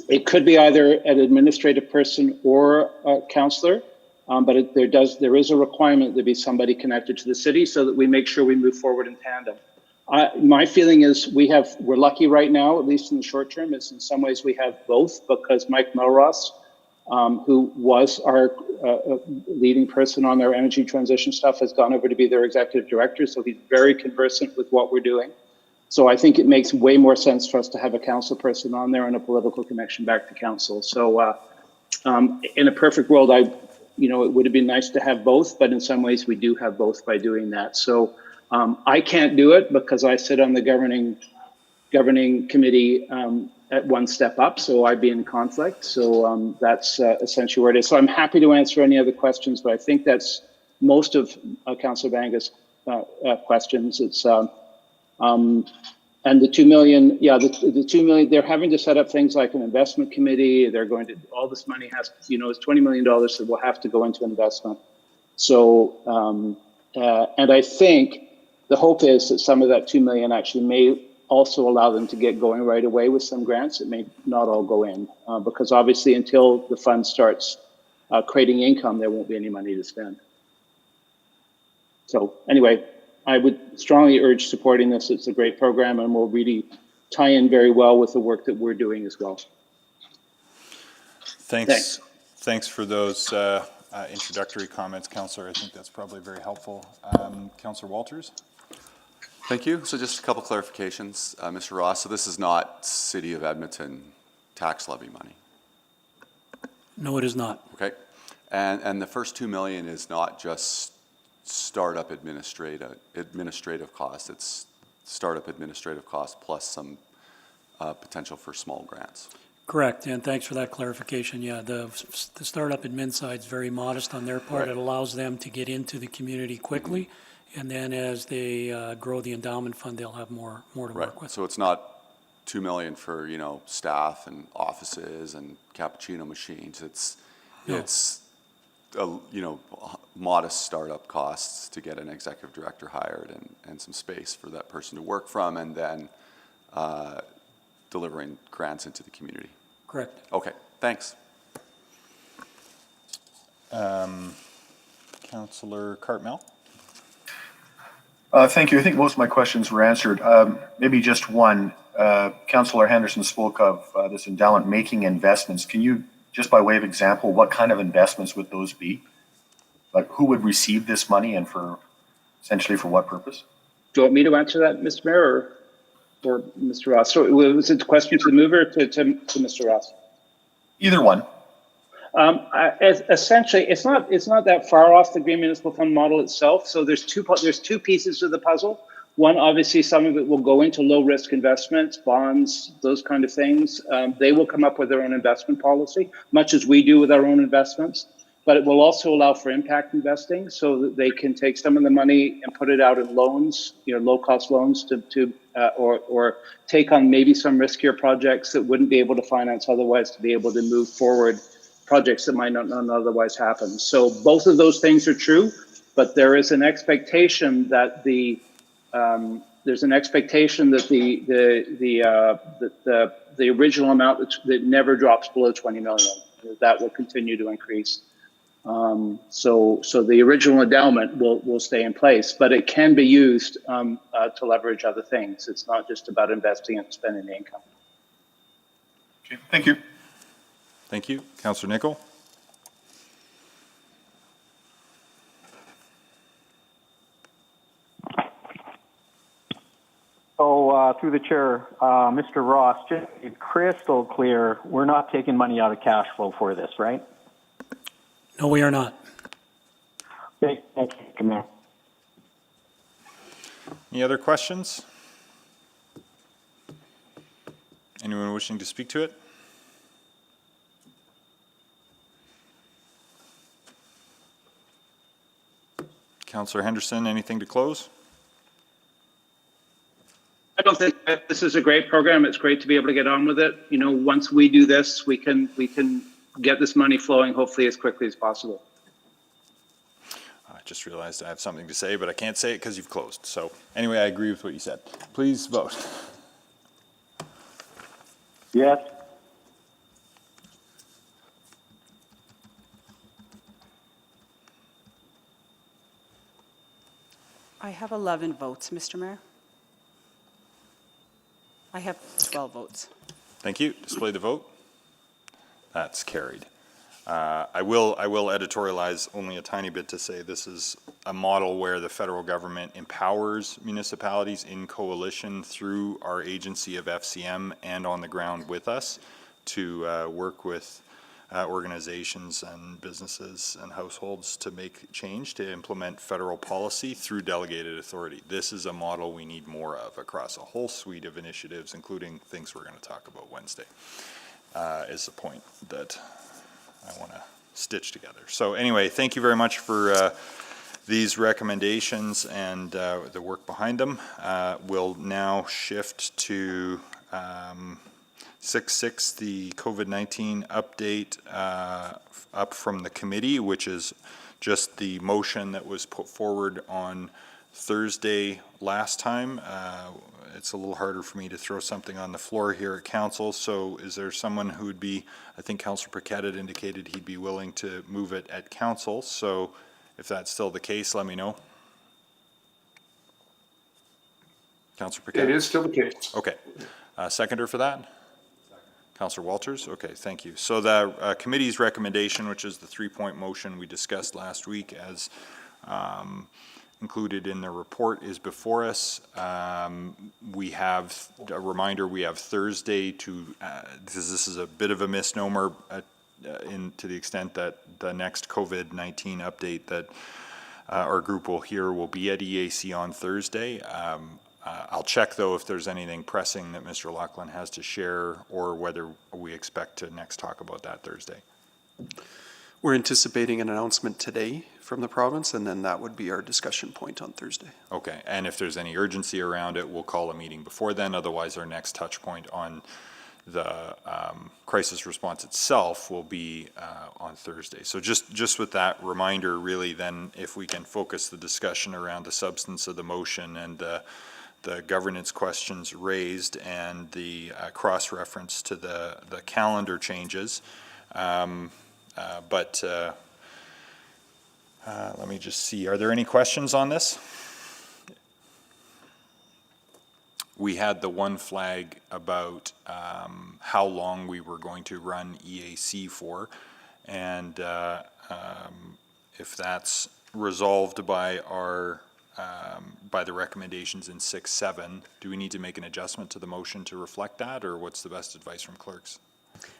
It could be either an administrative person or a councillor, but there is a requirement there be somebody connected to the city so that we make sure we move forward in tandem. My feeling is we're lucky right now, at least in the short term, is in some ways we have both because Mike Melross, who was our leading person on their energy transition stuff, has gone over to be their executive director, so he's very conversant with what we're doing. So I think it makes way more sense for us to have a council person on there and a political connection back to council. So in a perfect world, it would have been nice to have both, but in some ways we do have both by doing that. So I can't do it because I sit on the governing committee at one step up, so I'd be in conflict. So that's essentially where it is. So I'm happy to answer any other questions, but I think that's most of Councillor Banga's questions. It's and the 2 million, the 2 million, they're having to set up things like an investment committee. They're going to, all this money has, it's $20 million that will have to go into investment. So, and I think the hope is that some of that 2 million actually may also allow them to get going right away with some grants. It may not all go in because obviously until the fund starts creating income, there won't be any money to spend. So anyway, I would strongly urge supporting this. It's a great program and will really tie in very well with the work that we're doing as well. Thanks for those introductory comments, Councillor. I think that's probably very helpful. Councillor Walters? Thank you. So just a couple clarifications, Mr. Ross. So this is not City of Edmonton tax levy money? No, it is not. Okay. And the first 2 million is not just startup administrative costs. It's startup administrative costs plus some potential for small grants. Correct, and thanks for that clarification. Yeah, the startup admin side is very modest on their part. Right. It allows them to get into the community quickly, and then as they grow the endowment fund, they'll have more to work with. So it's not 2 million for staff and offices and cappuccino machines. It's modest startup costs to get an executive director hired and some space for that person to work from, and then delivering grants into the community. Correct. Okay, thanks. Councillor Cartmell? Thank you. I think most of my questions were answered. Maybe just one. Councillor Henderson spoke of this endowment making investments. Can you, just by way of example, what kind of investments would those be? Like who would receive this money and essentially for what purpose? Do you want me to answer that, Mr. Mayor, or Mr. Ross? So was it a question to the mover or to Mr. Ross? Either one. Essentially, it's not that far off the Green Municipal Fund model itself. So there's two pieces of the puzzle. One, obviously, some of it will go into low risk investments, bonds, those kind of things. They will come up with their own investment policy, much as we do with our own investments. But it will also allow for impact investing, so that they can take some of the money and put it out in loans, low cost loans or take on maybe some riskier projects that wouldn't be able to finance otherwise, to be able to move forward projects that might not otherwise happen. So both of those things are true, but there is an expectation that the original amount that never drops below 20 million, that will continue to increase. So the original endowment will stay in place, but it can be used to leverage other things. It's not just about investing and spending the income. Okay, thank you. Thank you. Councillor Nicol? So through the chair, Mr. Ross, just to be crystal clear, we're not taking money out of cash flow for this, right? No, we are not. Okay, thank you, Commander. Any other questions? Anyone wishing to speak to it? Councillor Henderson, anything to close? I don't think that this is a great program. It's great to be able to get on with it. Once we do this, we can get this money flowing hopefully as quickly as possible. I just realized I have something to say, but I can't say it because you've closed. So anyway, I agree with what you said. Please vote. Yes. I have 11 votes, Mr. Mayor. I have 12 votes. Thank you. Display the vote. That's carried. I will editorialize only a tiny bit to say this is a model where the federal government empowers municipalities in coalition through our agency of FCM and on the ground with us to work with organizations and businesses and households to make change, to implement federal policy through delegated authority. This is a model we need more of across a whole suite of initiatives, including things we're going to talk about Wednesday, is the point that I want to stitch together. So anyway, thank you very much for these recommendations and the work behind them. We'll now shift to 6.6, the COVID-19 update up from the committee, which is just the motion that was put forward on Thursday last time. It's a little harder for me to throw something on the floor here at council, so is there someone who would be, I think Councillor Paquette had indicated he'd be willing to move it at council, so if that's still the case, let me know. Councillor Paquette? It is still the case. Okay. Seconder for that? Councillor Walters? Okay, thank you. So the committee's recommendation, which is the 3-point motion we discussed last week as included in the report, is before us. We have a reminder, we have Thursday to, this is a bit of a misnomer to the extent that the next COVID-19 update that our group will hear will be at EAC on Thursday. I'll check, though, if there's anything pressing that Mr. Laughlin has to share or whether we expect to next talk about that Thursday. We're anticipating an announcement today from the province, and then that would be our discussion point on Thursday. Okay, and if there's any urgency around it, we'll call a meeting before then. Otherwise, our next touch point on the crisis response itself will be on Thursday. So just with that reminder, really, then if we can focus the discussion around the substance of the motion and the governance questions raised and the cross-reference to the calendar changes. Let me just see, are there any questions on this? We had the one flag about how long we were going to run EAC for, and if that's resolved by our by the recommendations in 6.7, do we need to make an adjustment to the motion to reflect that, or what's the best advice from clerks?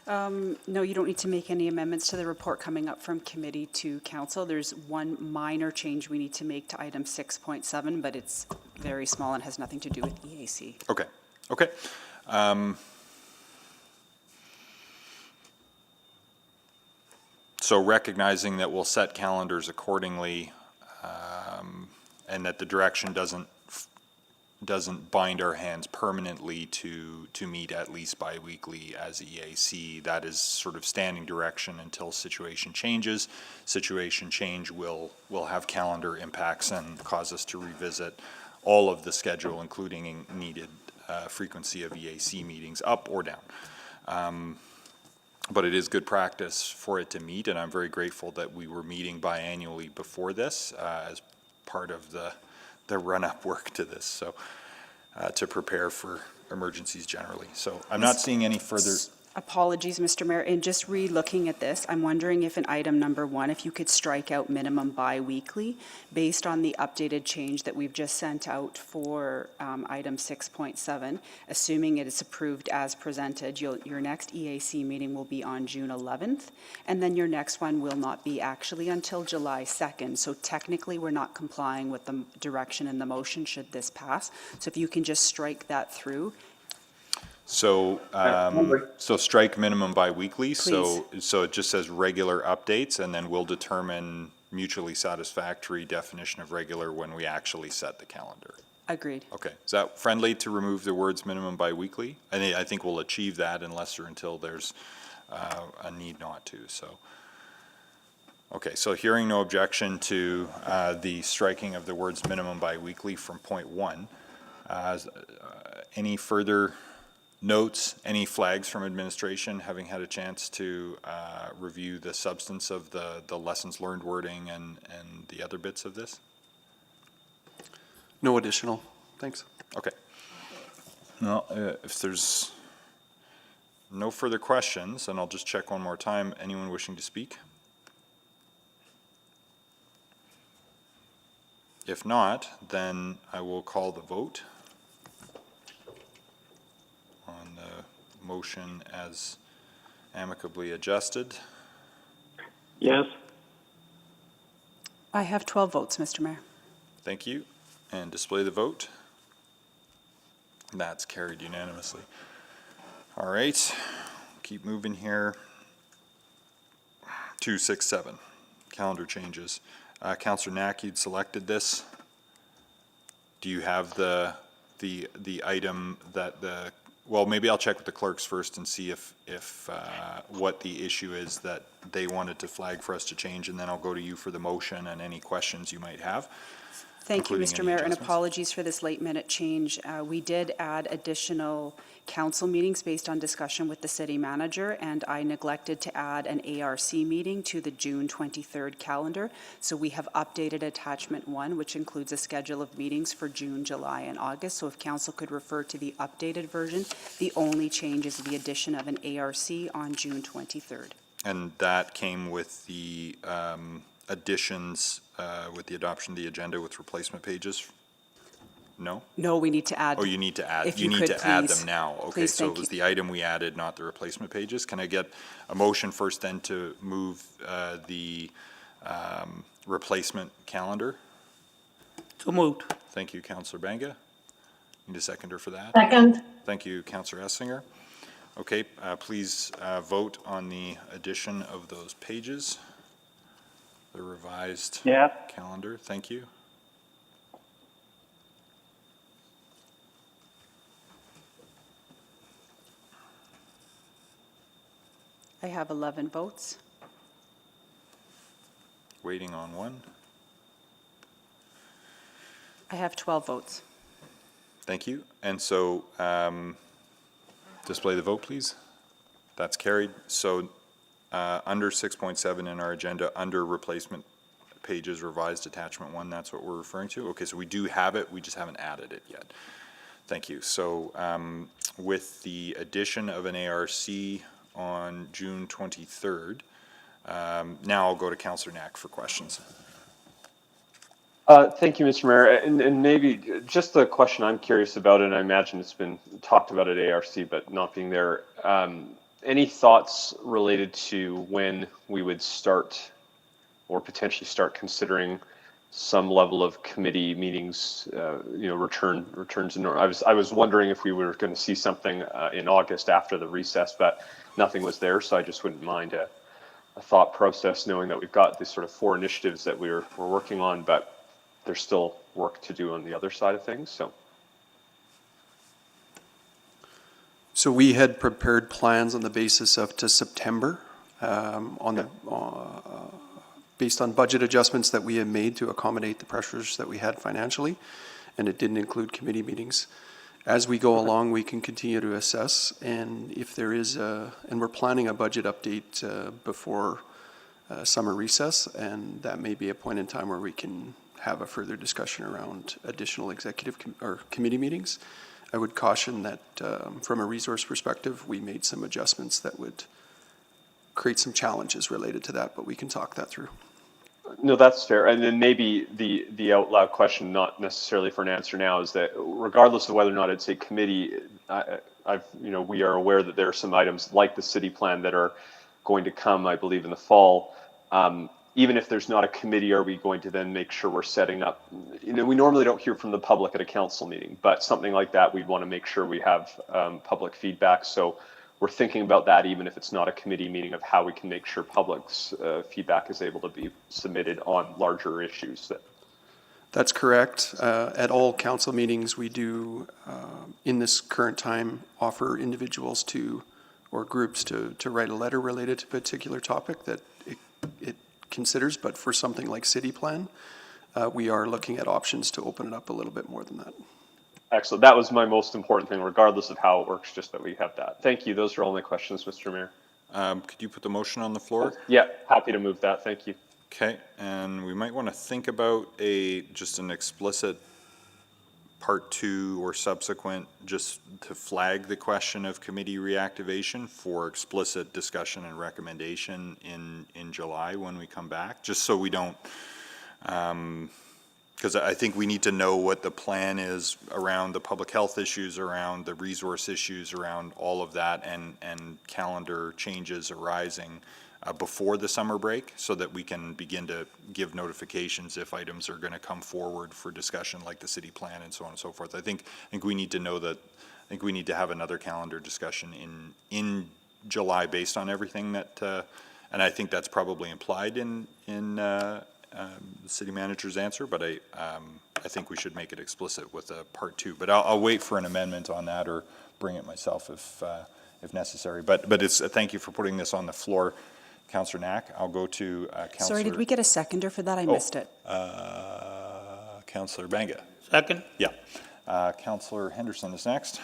No, you don't need to make any amendments to the report coming up from committee to council. There's one minor change we need to make to item 6.7, but it's very small and has nothing to do with EAC. Okay, okay. So recognizing that we'll set calendars accordingly, and that the direction doesn't bind our hands permanently to meet at least bi-weekly as EAC. That is sort of standing direction until situation changes. Situation change will have calendar impacts and cause us to revisit all of the schedule, including needed frequency of EAC meetings, up or down. But it is good practice for it to meet, and I'm very grateful that we were meeting biannually before this as part of the run-up work to this, so to prepare for emergencies generally. So I'm not seeing any further. Apologies, Mr. Mayor. In just re-looking at this, I'm wondering if in item number 1, if you could strike out minimum bi-weekly based on the updated change that we've just sent out for item 6.7, assuming it is approved as presented. Your next EAC meeting will be on June 11th, and then your next one will not be actually until July 2nd. So technically, we're not complying with the direction in the motion should this pass. So if you can just strike that through. So, so strike minimum bi-weekly, so it just says regular updates, and then we'll determine mutually satisfactory definition of regular when we actually set the calendar. Agreed. Okay, is that friendly to remove the words minimum bi-weekly? And I think we'll achieve that unless or until there's a need not to, so. Okay, so hearing no objection to the striking of the words minimum bi-weekly from point 1, any further notes, any flags from administration, having had a chance to review the substance of the lessons learned wording and the other bits of this? No additional, thanks. Okay. Well, if there's no further questions, and I'll just check one more time. Anyone wishing to speak? If not, then I will call the vote on the motion as amicably adjusted. Yes. I have 12 votes, Mr. Mayor. Thank you. And display the vote. That's carried unanimously. All right, keep moving here. 267, calendar changes. Councillor Knack, you'd selected this. Do you have the item that the, well, maybe I'll check with the clerks first and see if what the issue is that they wanted to flag for us to change, and then I'll go to you for the motion and any questions you might have. Thank you, including Mr. any Mayor, and adjustments. apologies for this late minute change. We did add additional council meetings based on discussion with the city manager, and I neglected to add an ARC meeting to the June 23rd calendar. So we have updated attachment 1, which includes a schedule of meetings for June, July, and August. So if council could refer to the updated version, the only change is the addition of an ARC on June 23rd. And that came with the additions with the adoption of the agenda with replacement pages? No? No, we need to add. Oh, you need to add, If you you need could, to add please. them now. Okay, Please, so it thank was you. the item we added, not the replacement pages. Can I get a motion first then to move the replacement calendar? So moved. Thank you, Councillor Banga. Need a seconder for that? Second. Thank you, Councillor Essinger. Okay, please vote on the addition of those pages, the revised calendar. Thank you. I have 11 votes. Waiting on one. I have 12 votes. Thank you. And so, display the vote, please. That's carried. So, under 6.7 in our agenda, under replacement pages, revised attachment 1, that's what we're referring to? Okay, so we do have it, we just haven't added it yet. Thank you. So, with the addition of an ARC on June 23rd, now I'll go to Councillor Knack for questions. Thank you, Mr. Mayor. And maybe just the question I'm curious about, and I imagine it's been talked about at ARC, but not being there. Any thoughts related to when we would start or potentially start considering some level of committee meetings, returns in, I was wondering if we were going to see something in August after the recess, but nothing was there. So I just wouldn't mind a thought process knowing that we've got these sort of 4 initiatives that we're working on, but there's still work to do on the other side of things. So we had prepared plans on the basis of to September, based on budget adjustments that we had made to accommodate the pressures that we had financially, and it didn't include committee meetings. As we go along, we can continue to assess, and if there is and we're planning a budget update before summer recess, and that may be a point in time where we can have a further discussion around additional executive or committee meetings. I would caution that from a resource perspective, we made some adjustments that would create some challenges related to that, but we can talk that through. No, that's fair. And then maybe the out loud question, not necessarily for an answer now, is that regardless of whether or not it's a committee, we are aware that there are some items like the city plan that are going to come, I believe, in the fall. Even if there's not a committee, are we going to then make sure we're setting up, we normally don't hear from the public at a council meeting, but something like that, we'd want to make sure we have public feedback. So we're thinking about that, even if it's not a committee meeting, of how we can make sure public's feedback is able to be submitted on larger issues. That's correct. At all council meetings, we do, in this current time, offer individuals or groups to write a letter related to a particular topic that it considers, but for something like city plan, we are looking at options to open it up a little bit more than that. Excellent. That was my most important thing, regardless of how it works, just that we have that. Thank you. Those are all my questions, Mr. Mayor. Could you put the motion on the floor? Yeah, happy to move that. Thank you. Okay, and we might want to think about just an explicit part 2 or subsequent, just to flag the question of committee reactivation for explicit discussion and recommendation in July when we come back, just so we don't, because I think we need to know what the plan is around the public health issues, around the resource issues, around all of that, and calendar changes arising before the summer break, so that we can begin to give notifications if items are going to come forward for discussion, like the city plan and so on and so forth. I think we need to know that. I think we need to have another calendar discussion in July based on everything that, and I think that's probably implied in the city manager's answer. But I think we should make it explicit with a part 2. But I'll wait for an amendment on that, or bring it myself if necessary. But it's thank you for putting this on the floor, Councillor Knack. I'll go to Councillor. Sorry, did we get a seconder for that? I missed it. Councillor Banga. Second? Yeah. Councillor Henderson is next.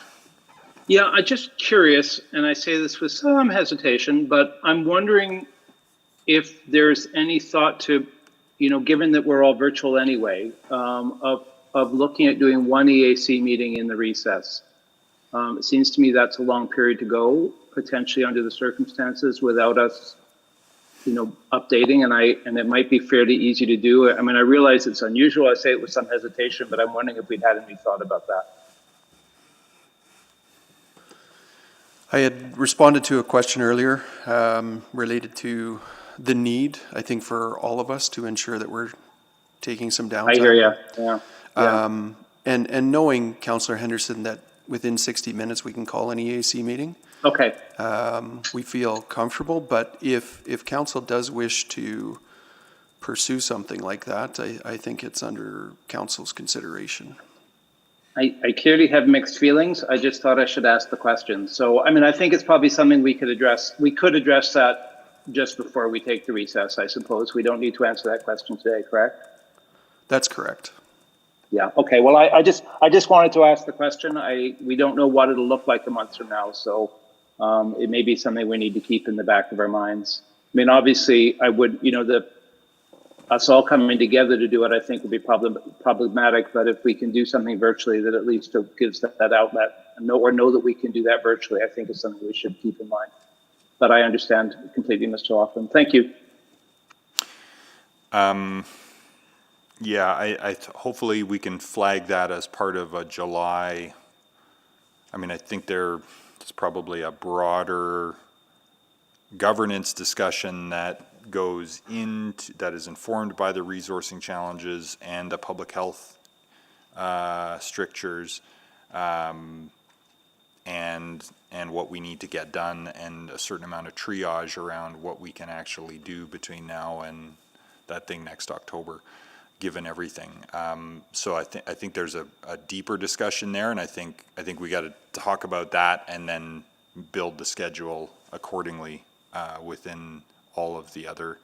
Yeah, I'm just curious, and I say this with some hesitation, but I'm wondering if there's any thought to, given that we're all virtual anyway, of looking at doing one EAC meeting in the recess. It seems to me that's a long period to go, potentially under the circumstances, without us updating, and it might be fairly easy to do. I mean, I realize it's unusual. I say it with some hesitation, but I'm wondering if we'd had any thought about that. I had responded to a question earlier related to the need, I think, for all of us to ensure that we're taking some downtime. I hear you. Yeah. And knowing, Councillor Henderson, that within 60 minutes we can call an EAC meeting. Okay. We feel comfortable, but if council does wish to pursue something like that, I think it's under council's consideration. I clearly have mixed feelings. I just thought I should ask the question. So, I mean, I think it's probably something we could address. We could address that just before we take the recess, I suppose. We don't need to answer that question today, correct? That's correct. Yeah. Okay. Well, I just wanted to ask the question. We don't know what it'll look like a month from now, so it may be something we need to keep in the back of our minds. I mean, obviously, I would, us all coming together to do it, I think would be problematic. But if we can do something virtually that at least gives that outlet, or know that we can do that virtually, I think is something we should keep in mind. But I understand completely, Mr. Laughlin. Thank you. Yeah, I hopefully we can flag that as part of a July. I mean, I think there's probably a broader governance discussion that goes into, that is informed by the resourcing challenges and the public health strictures, and what we need to get done, and a certain amount of triage around what we can actually do between now and that thing next October, given everything. So I think there's a deeper discussion there, and I think we got to talk about that and then build the schedule accordingly within all of the other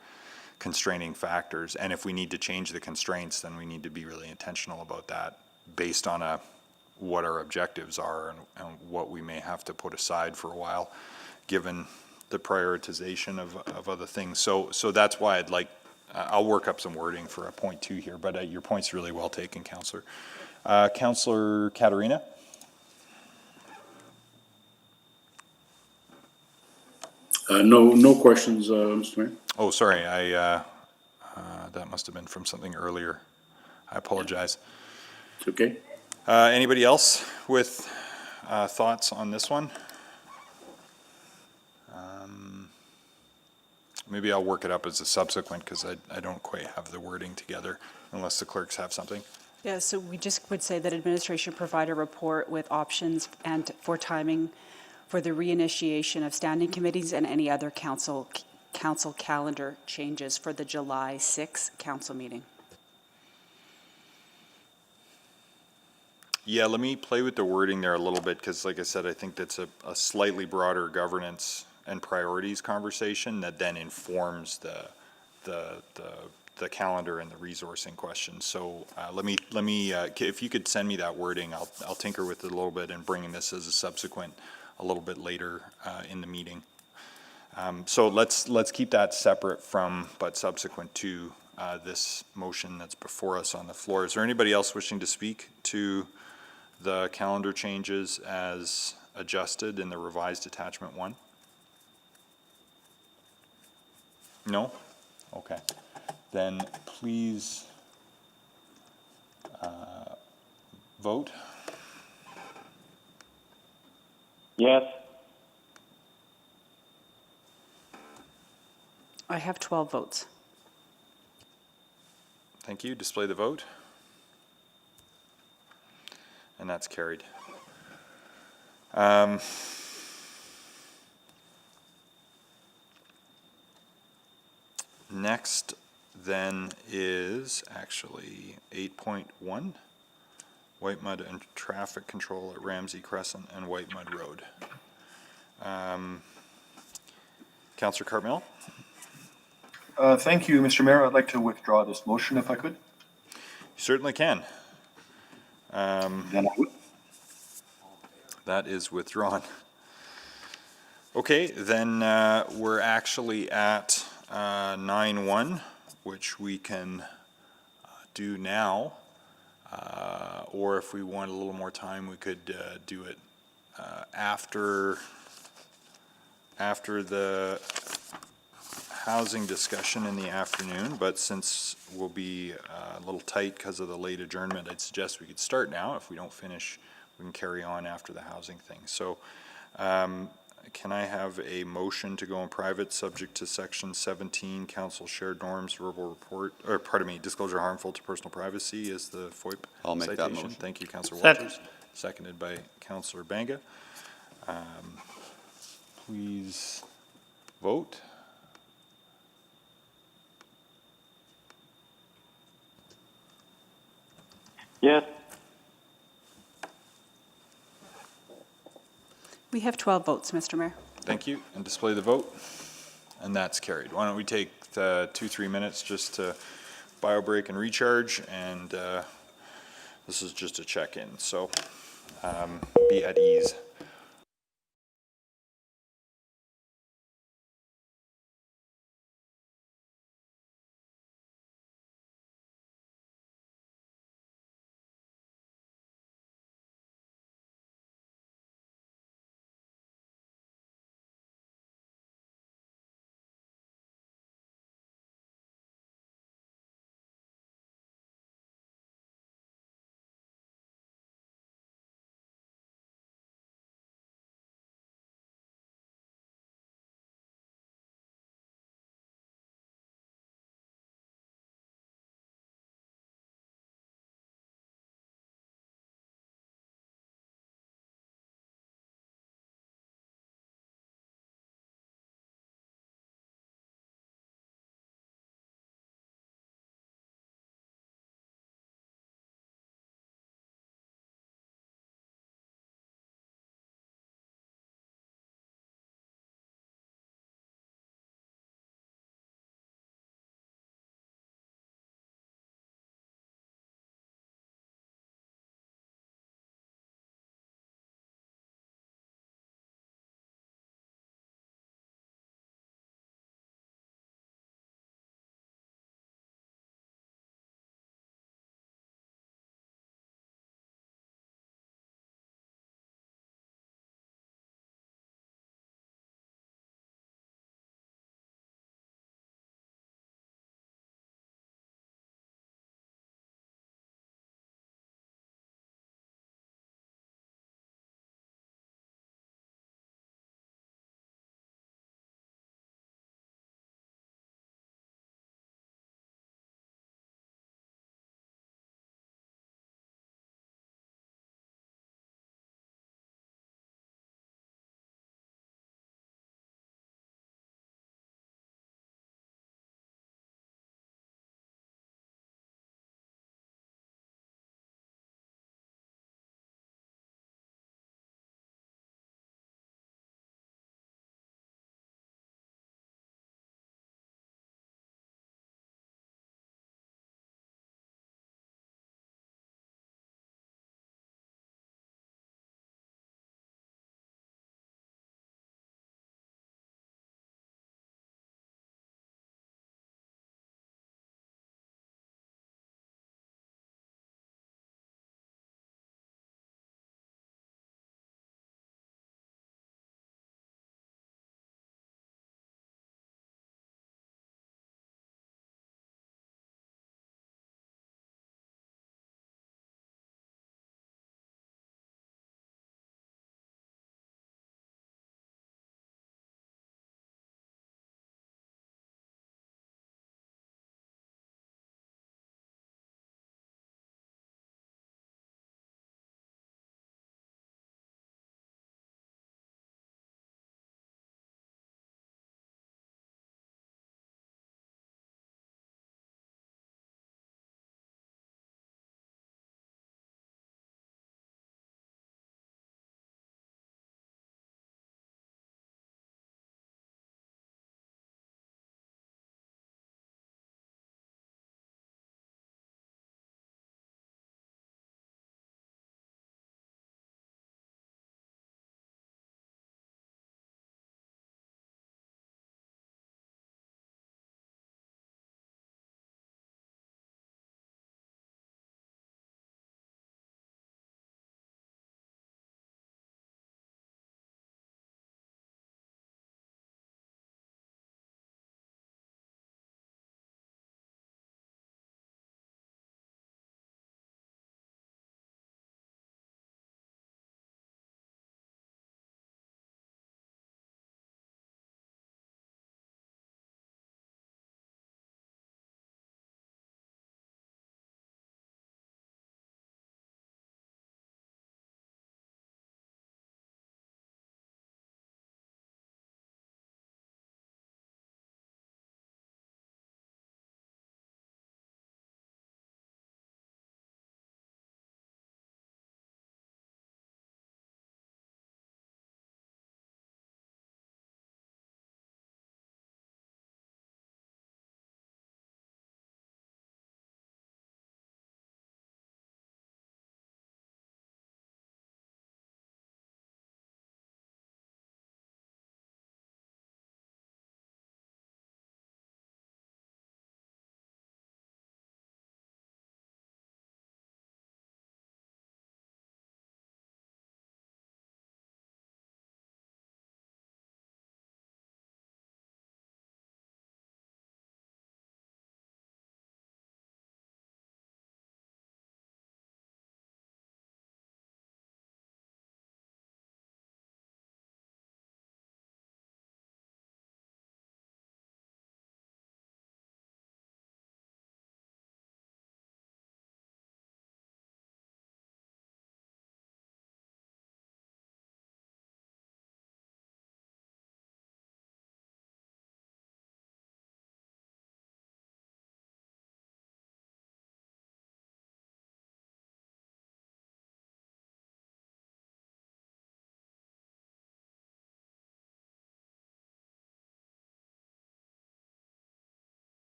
constraining factors. And if we need to change the constraints, then we need to be really intentional about that, based on what our objectives are and what we may have to put aside for a while, given the prioritization of other things. So that's why I'd like. I'll work up some wording for a point 2 here, but your point's really well taken, Councillor. Councillor Katarina? No questions, Mr. Mayor. Oh, sorry, that must have been from something earlier. I apologize. It's okay. Anybody else with thoughts on this one? Maybe I'll work it up as a subsequent, because I don't quite have the wording together, unless the clerks have something. Yeah, so we just would say that administration provide a report with options and for timing for the reinitiation of standing committees and any other council calendar changes for the July 6th council meeting. Yeah, let me play with the wording there a little bit, because like I said, I think that's a slightly broader governance and priorities conversation that then informs the calendar and the resourcing question. So let me if you could send me that wording, I'll tinker with it a little bit and bring this as a subsequent a little bit later in the meeting. So let's keep that separate from, but subsequent to this motion that's before us on the floor. Is there anybody else wishing to speak to the calendar changes as adjusted in the revised attachment 1? No? Okay. Then please vote. Yes. I have 12 votes. Thank you. Display the vote. And that's carried. Next then is actually 8.1, White Mud and Traffic Control at Ramsey Crescent and White Mud Road. Councillor Cartmell? Thank you, Mr. Mayor. I'd like to withdraw this motion if I could. You certainly can. Then I would. That is withdrawn. Okay, then we're actually at 9.1, which we can do now. Or if we want a little more time, we could do it after the housing discussion in the afternoon. But since we'll be a little tight because of the late adjournment, I'd suggest we could start now. If we don't finish, we can carry on after the housing thing. So can I have a motion to go in private subject to section 17, council shared norms, verbal report, or pardon me, disclosure harmful to personal privacy is the FOIP I'll make citation. that motion. Thank you, Councillor Second. Walters. Seconded by Councillor Banga. Please vote. Yes. We have 12 votes, Mr. Mayor. Thank you, and display the vote. And that's carried. Why don't we take 2-3 minutes just to bio break and recharge, and this is just a check-in, so be at ease.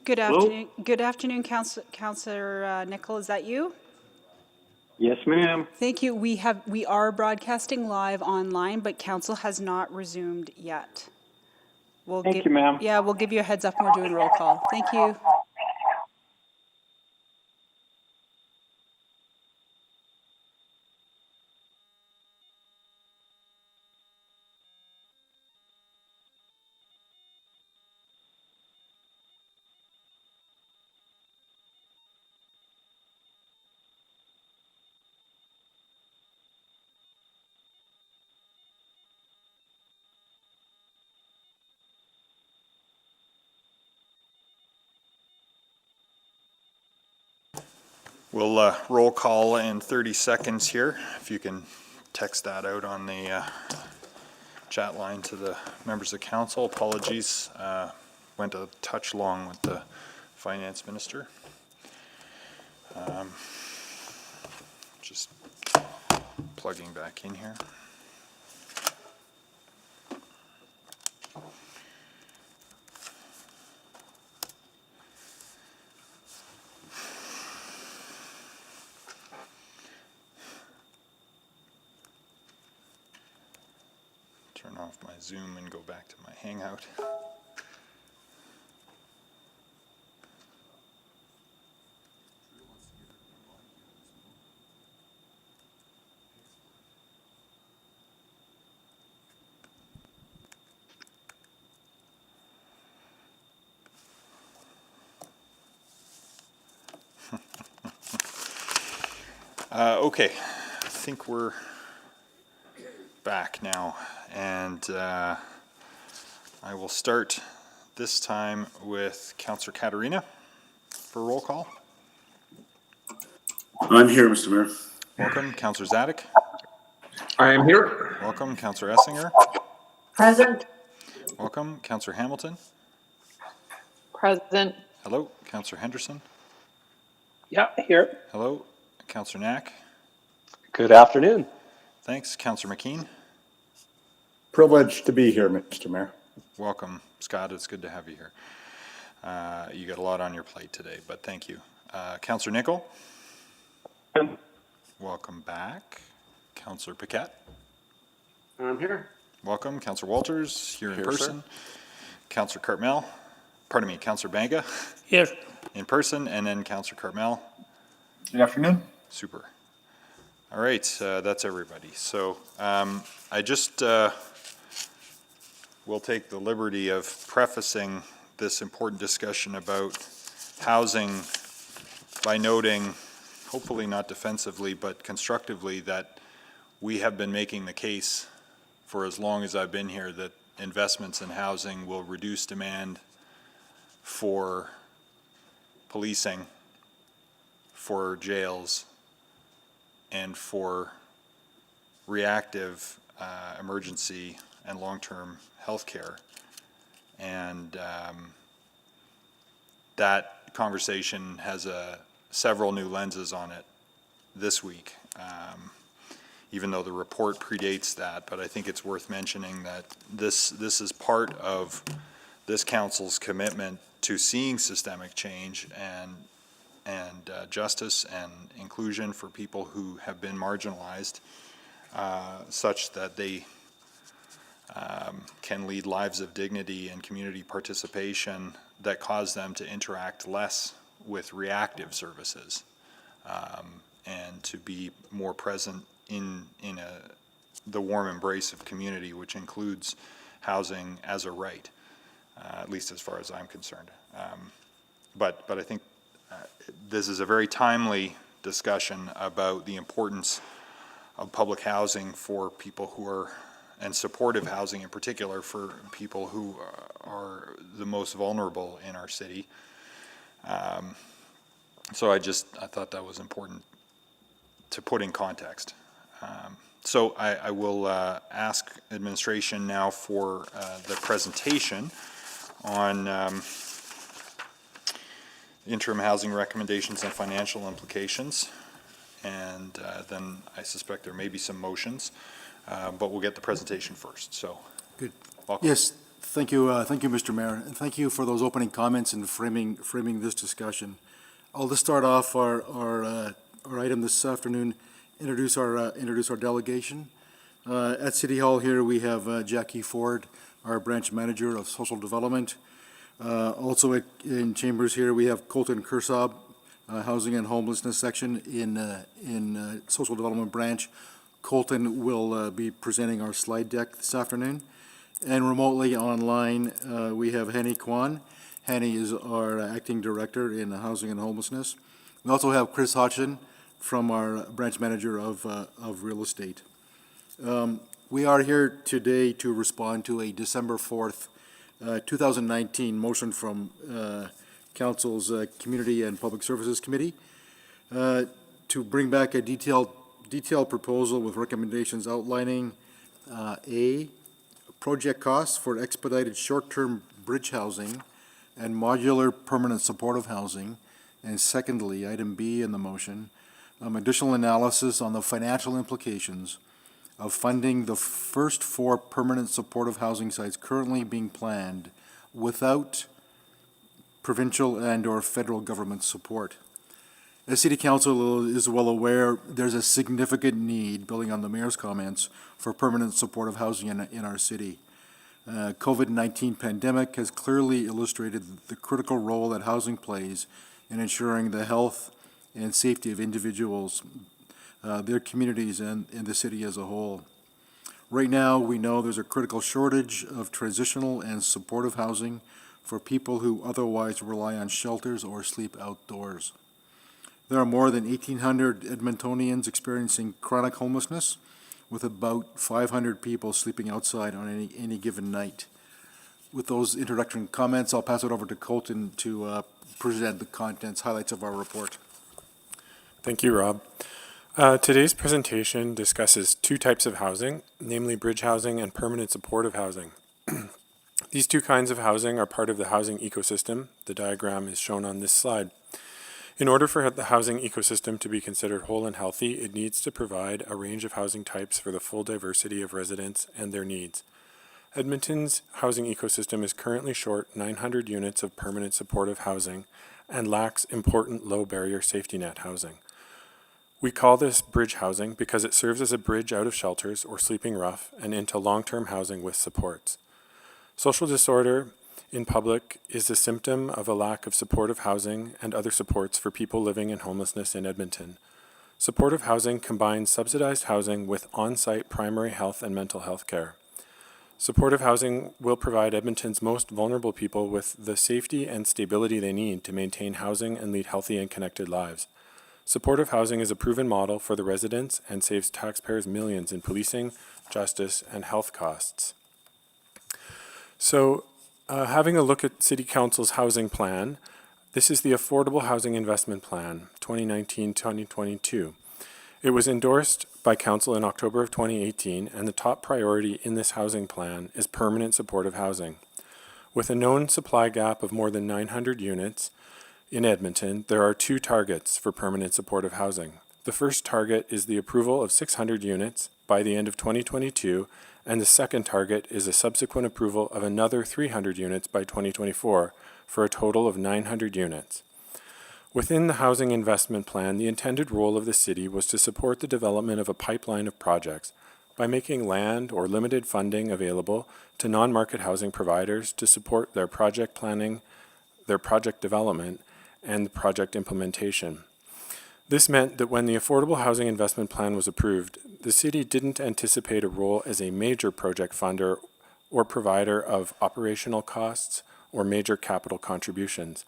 Good Hello? afternoon. Good afternoon, Councillor Nicol. Is that you? Yes, ma'am. Thank you. We are broadcasting live online, but council has not resumed yet. Thank you, ma'am. Yeah, we'll give you a heads up when we're doing roll call. Thank you. We'll roll call in 30 seconds here. If you can text that out on the chat line to the members of council. Apologies, went a touch long with the finance minister. Just plugging back in here. Turn off my Zoom and go back to my Hangout. Okay, I think we're back now, and I will start this time with Councillor Katarina for roll call. I'm here, Mr. Mayor. Welcome, Councillor Zadek. I am here. Welcome, Councillor Essinger. Present. Welcome, Councillor Hamilton. Present. Hello, Councillor Henderson. Yeah, here. Hello, Councillor Knack. Good afternoon. Thanks, Councillor McKean. Privileged to be here, Mr. Mayor. Welcome, Scott. It's good to have you here. You got a lot on your plate today, but thank you. Councillor Nicol. Welcome back. Councillor Paquette. I'm here. Welcome, Councillor Walters, here in person. Sir. Councillor Cartmel, pardon me, Councillor Banga. Here. In person, and then Councillor Cartmel. Good afternoon. Super. All right, that's everybody. So I just will take the liberty of prefacing this important discussion about housing by noting, hopefully not defensively, but constructively, that we have been making the case for as long as I've been here that investments in housing will reduce demand for policing, for jails, and for reactive emergency and long-term health care. And that conversation has several new lenses on it this week, even though the report predates that. But I think it's worth mentioning that this is part of this council's commitment to seeing systemic change and justice and inclusion for people who have been marginalized, such that they can lead lives of dignity and community participation that cause them to interact less with reactive services, and to be more present in the warm embrace of community, which includes housing as a right, at least as far as I'm concerned. But I think this is a very timely discussion about the importance of public housing for people who are, and supportive housing in particular, for people who are the most vulnerable in our city. So I thought that was important to put in context. So I will ask administration now for the presentation on interim housing recommendations and financial implications. And then I suspect there may be some motions, but we'll get the presentation first. So, Good. Welcome. Yes, Thank you, Mr. Mayor, and thank you for those opening comments and framing this discussion. I'll just start off our item this afternoon, introduce our delegation. At City Hall here, we have Jackie Ford, our branch manager of social development. Also in chambers here, we have Colton Kersab, housing and homelessness section in social development branch. Colton will be presenting our slide deck this afternoon. And remotely online, we have Henny Kwan. Henny is our acting director in housing and homelessness. We also have Chris Hodgson from our branch manager of real estate. We are here today to respond to a December 4th, 2019 motion from Council's Community and Public Services Committee to bring back a detailed proposal with recommendations outlining A, project costs for expedited short-term bridge housing and modular permanent supportive housing, and secondly, item B in the motion, additional analysis on the financial implications of funding the first 4 permanent supportive housing sites currently being planned without provincial and/or federal government support. As City Council is well aware, there's a significant need, building on the Mayor's comments, for permanent supportive housing in our city. COVID-19 pandemic has clearly illustrated the critical role that housing plays in ensuring the health and safety of individuals, their communities, and the city as a whole. Right now, we know there's a critical shortage of transitional and supportive housing for people who otherwise rely on shelters or sleep outdoors. There are more than 1,800 Edmontonians experiencing chronic homelessness, with about 500 people sleeping outside on any given night. With those introductory comments, I'll pass it over to Colton to present the contents, highlights of our report. Thank you, Rob. Today's presentation discusses 2 types of housing, namely bridge housing and permanent supportive housing. These 2 kinds of housing are part of the housing ecosystem. The diagram is shown on this slide. In order for the housing ecosystem to be considered whole and healthy, it needs to provide a range of housing types for the full diversity of residents and their needs. Edmonton's housing ecosystem is currently short 900 units of permanent supportive housing and lacks important low-barrier safety net housing. We call this bridge housing because it serves as a bridge out of shelters or sleeping rough and into long-term housing with supports. Social disorder in public is a symptom of a lack of supportive housing and other supports for people living in homelessness in Edmonton. Supportive housing combines subsidized housing with on-site primary health and mental health care. Supportive housing will provide Edmonton's most vulnerable people with the safety and stability they need to maintain housing and lead healthy and connected lives. Supportive housing is a proven model for the residents and saves taxpayers millions in policing, justice, and health costs. So, having a look at City Council's housing plan, this is the Affordable Housing Investment Plan, 2019-2022. It was endorsed by Council in October of 2018, and the top priority in this housing plan is permanent supportive housing. With a known supply gap of more than 900 units in Edmonton, there are 2 targets for permanent supportive housing. The first target is the approval of 600 units by the end of 2022, and the second target is a subsequent approval of another 300 units by 2024, for a total of 900 units. Within the housing investment plan, the intended role of the city was to support the development of a pipeline of projects by making land or limited funding available to non-market housing providers to support their project planning, their project development, and project implementation. This meant that when the Affordable Housing Investment Plan was approved, the city didn't anticipate a role as a major project funder or provider of operational costs or major capital contributions.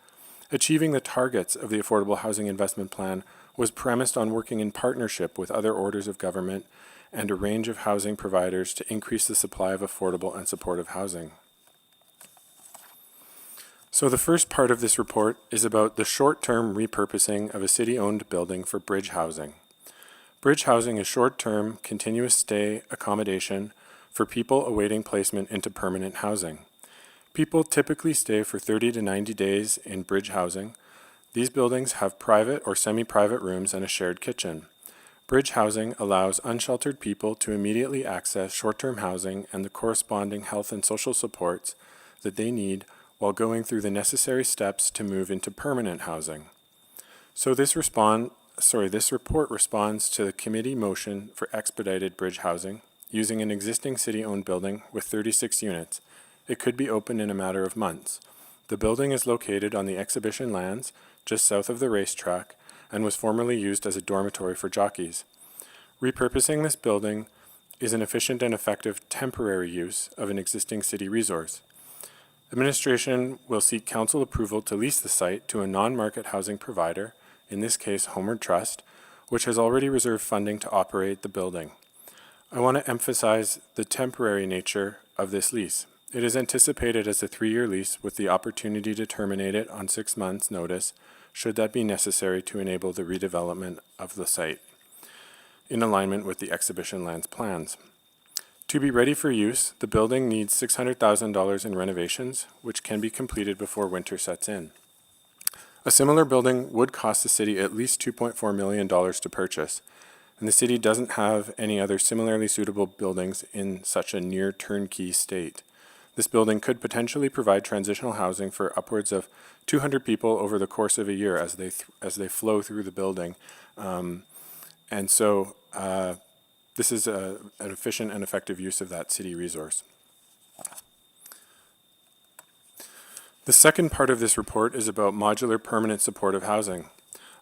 Achieving the targets of the Affordable Housing Investment Plan was premised on working in partnership with other orders of government and a range of housing providers to increase the supply of affordable and supportive housing. So the first part of this report is about the short-term repurposing of a city-owned building for bridge housing. Bridge housing is short-term, continuous stay accommodation for people awaiting placement into permanent housing. People typically stay for 30 to 90 days in bridge housing. These buildings have private or semi-private rooms and a shared kitchen. Bridge housing allows unsheltered people to immediately access short-term housing and the corresponding health and social supports that they need while going through the necessary steps to move into permanent housing. So this report responds to the committee motion for expedited bridge housing using an existing city-owned building with 36 units. It could be opened in a matter of months. The building is located on the exhibition lands just south of the racetrack and was formerly used as a dormitory for jockeys. Repurposing this building is an efficient and effective temporary use of an existing city resource. Administration will seek council approval to lease the site to a non-market housing provider, in this case Homeward Trust, which has already reserved funding to operate the building. I want to emphasize the temporary nature of this lease. It is anticipated as a 3-year lease with the opportunity to terminate it on 6 months' notice, should that be necessary to enable the redevelopment of the site, in alignment with the exhibition lands plans. To be ready for use, the building needs $600,000 in renovations, which can be completed before winter sets in. A similar building would cost the city at least $2.4 million to purchase, and the city doesn't have any other similarly suitable buildings in such a near turnkey state. This building could potentially provide transitional housing for upwards of 200 people over the course of a year as they flow through the building. This is an efficient and effective use of that city resource. The second part of this report is about modular permanent supportive housing.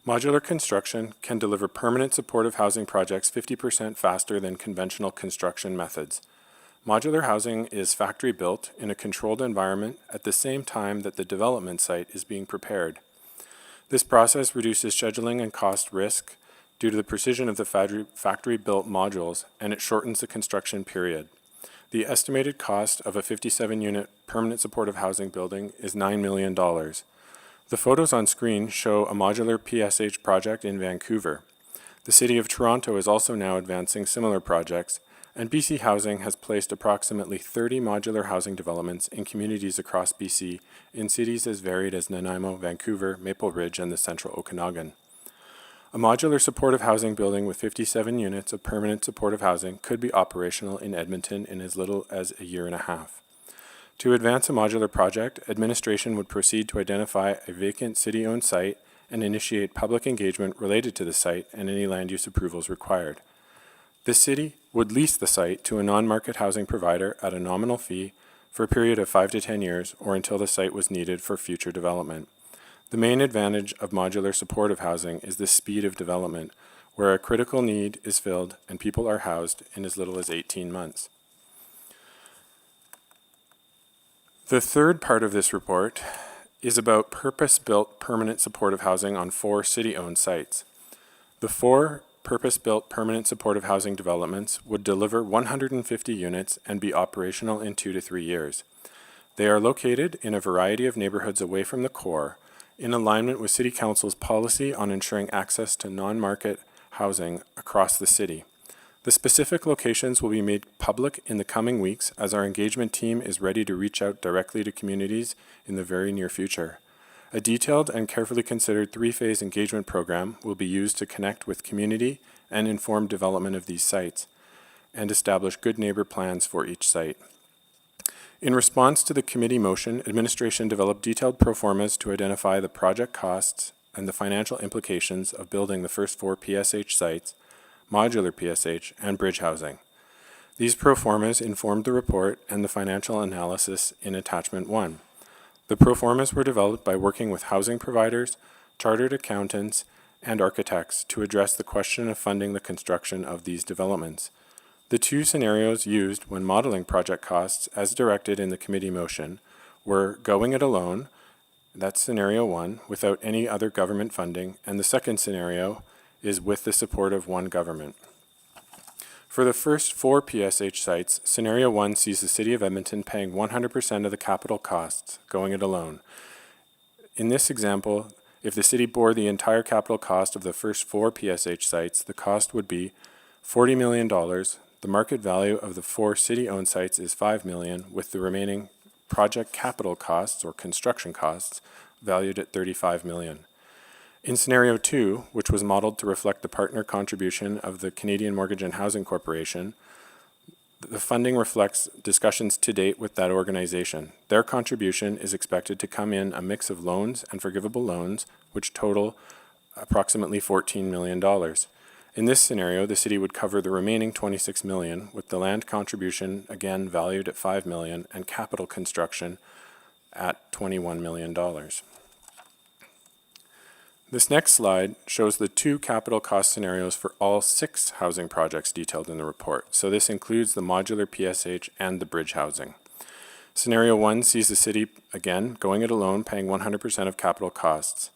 Modular construction can deliver permanent supportive housing projects 50% faster than conventional construction methods. Modular housing is factory built in a controlled environment at the same time that the development site is being prepared. This process reduces scheduling and cost risk due to the precision of the factory-built modules, and it shortens the construction period. The estimated cost of a 57-unit permanent supportive housing building is $9 million. The photos on screen show a modular PSH project in Vancouver. The City of Toronto is also now advancing similar projects, and BC Housing has placed approximately 30 modular housing developments in communities across BC in cities as varied as Nanaimo, Vancouver, Maple Ridge, and the Central Okanagan. A modular supportive housing building with 57 units of permanent supportive housing could be operational in Edmonton in as little as a year and a half. To advance a modular project, administration would proceed to identify a vacant city-owned site and initiate public engagement related to the site and any land use approvals required. The city would lease the site to a non-market housing provider at a nominal fee for a period of 5 to 10 years or until the site was needed for future development. The main advantage of modular supportive housing is the speed of development, where a critical need is filled and people are housed in as little as 18 months. The third part of this report is about purpose-built permanent supportive housing on 4 city-owned sites. The 4 purpose-built permanent supportive housing developments would deliver 150 units and be operational in 2 to 3 years. They are located in a variety of neighborhoods away from the core, in alignment with City Council's policy on ensuring access to non-market housing across the city. The specific locations will be made public in the coming weeks as our engagement team is ready to reach out directly to communities in the very near future. A detailed and carefully considered 3-phase engagement program will be used to connect with community and inform development of these sites and establish good neighbor plans for each site. In response to the committee motion, administration developed detailed proformas to identify the project costs and the financial implications of building the first 4 PSH sites, modular PSH, and bridge housing. These proformas informed the report and the financial analysis in Attachment 1. The proformas were developed by working with housing providers, chartered accountants, and architects to address the question of funding the construction of these developments. The 2 scenarios used when modeling project costs as directed in the committee motion were going it alone, that's scenario 1, without any other government funding, and the second scenario is with the support of one government. For the first 4 PSH sites, scenario 1 sees the City of Edmonton paying 100% of the capital costs, going it alone. In this example, if the city bore the entire capital cost of the first 4 PSH sites, the cost would be $40 million. The market value of the 4 city-owned sites is $5 million, with the remaining project capital costs or construction costs valued at $35 million. In scenario 2, which was modeled to reflect the partner contribution of the Canadian Mortgage and Housing Corporation, The funding reflects discussions to date with that organization. Their contribution is expected to come in a mix of loans and forgivable loans, which total approximately $14 million. In this scenario, the city would cover the remaining $26 million, with the land contribution again valued at $5 million and capital construction at $21 million. This next slide shows the 2 capital cost scenarios for all 6 housing projects detailed in the report. So this includes the modular PSH and the bridge housing. Scenario 1 sees the city, again, going it alone, paying 100% of capital costs.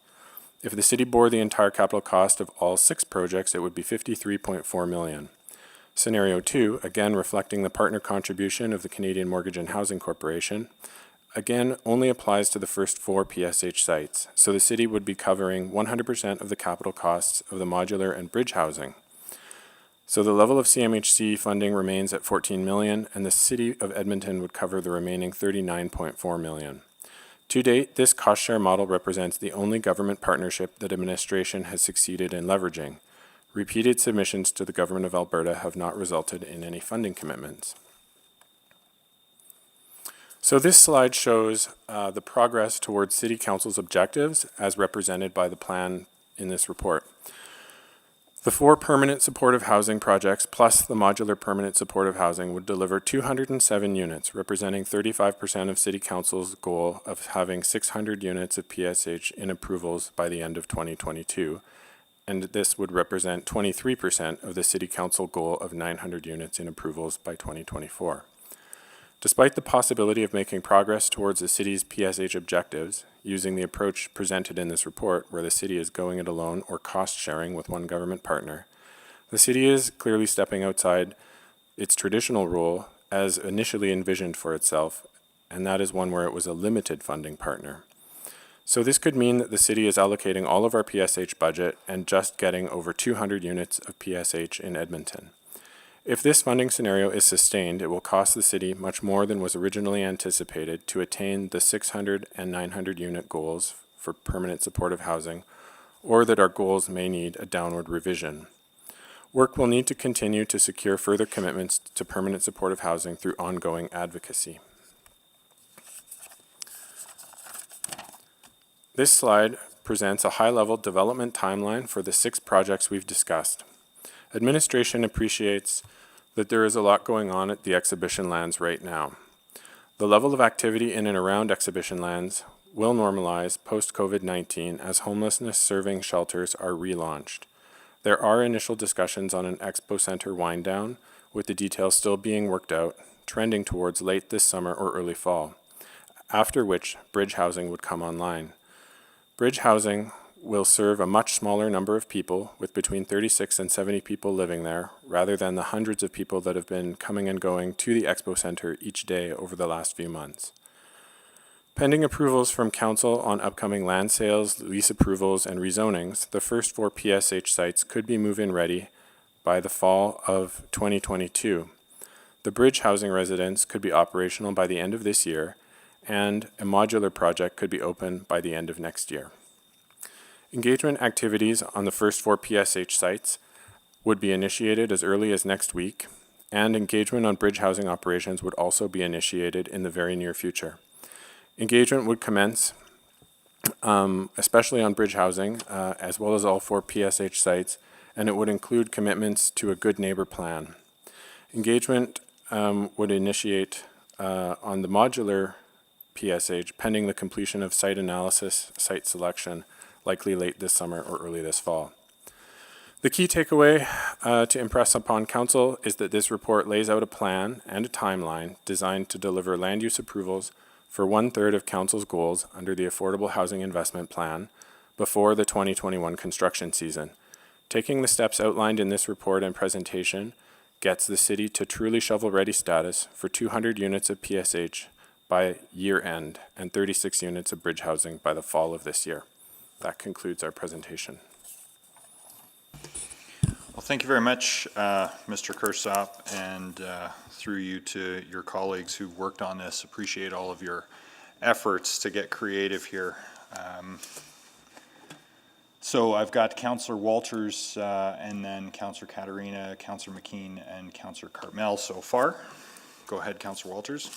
If the city bore the entire capital cost of all 6 projects, it would be $53.4 million. Scenario 2, again reflecting the partner contribution of the Canadian Mortgage and Housing Corporation, again only applies to the first 4 PSH sites, so the city would be covering 100% of the capital costs of the modular and bridge housing. So the level of CMHC funding remains at $14 million, and the City of Edmonton would cover the remaining $39.4 million. To date, this cost-share model represents the only government partnership that administration has succeeded in leveraging. Repeated submissions to the Government of Alberta have not resulted in any funding commitments. So this slide shows the progress towards City Council's objectives as represented by the plan in this report. The 4 permanent supportive housing projects plus the modular permanent supportive housing would deliver 207 units, representing 35% of City Council's goal of having 600 units of PSH in approvals by the end of 2022, and this would represent 23% of the City Council goal of 900 units in approvals by 2024. Despite the possibility of making progress towards the city's PSH objectives, using the approach presented in this report, where the city is going it alone or cost-sharing with one government partner, the city is clearly stepping outside its traditional role as initially envisioned for itself, and that is one where it was a limited funding partner. So this could mean that the city is allocating all of our PSH budget and just getting over 200 units of PSH in Edmonton. If this funding scenario is sustained, it will cost the city much more than was originally anticipated to attain the 600 and 900 unit goals for permanent supportive housing, or that our goals may need a downward revision. Work will need to continue to secure further commitments to permanent supportive housing through ongoing advocacy. This slide presents a high-level development timeline for the 6 projects we've discussed. Administration appreciates that there is a lot going on at the exhibition lands right now. The level of activity in and around exhibition lands will normalize post-COVID-19 as homelessness serving shelters are relaunched. There are initial discussions on an expo center wind down, with the details still being worked out, trending towards late this summer or early fall, after which bridge housing would come online. Bridge housing will serve a much smaller number of people, with between 36 and 70 people living there, rather than the hundreds of people that have been coming and going to the Expo Center each day over the last few months. Pending approvals from Council on upcoming land sales, lease approvals, and rezonings, the first 4 PSH sites could be move-in ready by the fall of 2022. The bridge housing residence could be operational by the end of this year, and a modular project could be open by the end of next year. Engagement activities on the first 4 PSH sites would be initiated as early as next week, and engagement on bridge housing operations would also be initiated in the very near future. Engagement would commence, especially on bridge housing, as well as all 4 PSH sites, and it would include commitments to a good neighbor plan. Engagement would initiate on the modular PSH pending the completion of site analysis, site selection, likely late this summer or early this fall. The key takeaway to impress upon Council is that this report lays out a plan and a timeline designed to deliver land use approvals for 1/3 of Council's goals under the Affordable Housing Investment Plan before the 2021 construction season. Taking the steps outlined in this report and presentation gets the city to truly shovel-ready status for 200 units of PSH by year end and 36 units of bridge housing by the fall of this year. That concludes our presentation. Well, thank you very much, Mr. Kersop, and through you to your colleagues who worked on this. Appreciate all of your efforts to get creative here. So I've got Councillor Walters and then Councillor Katarina, Councillor McKean, and Councillor Cartmel so far. Go ahead, Councillor Walters.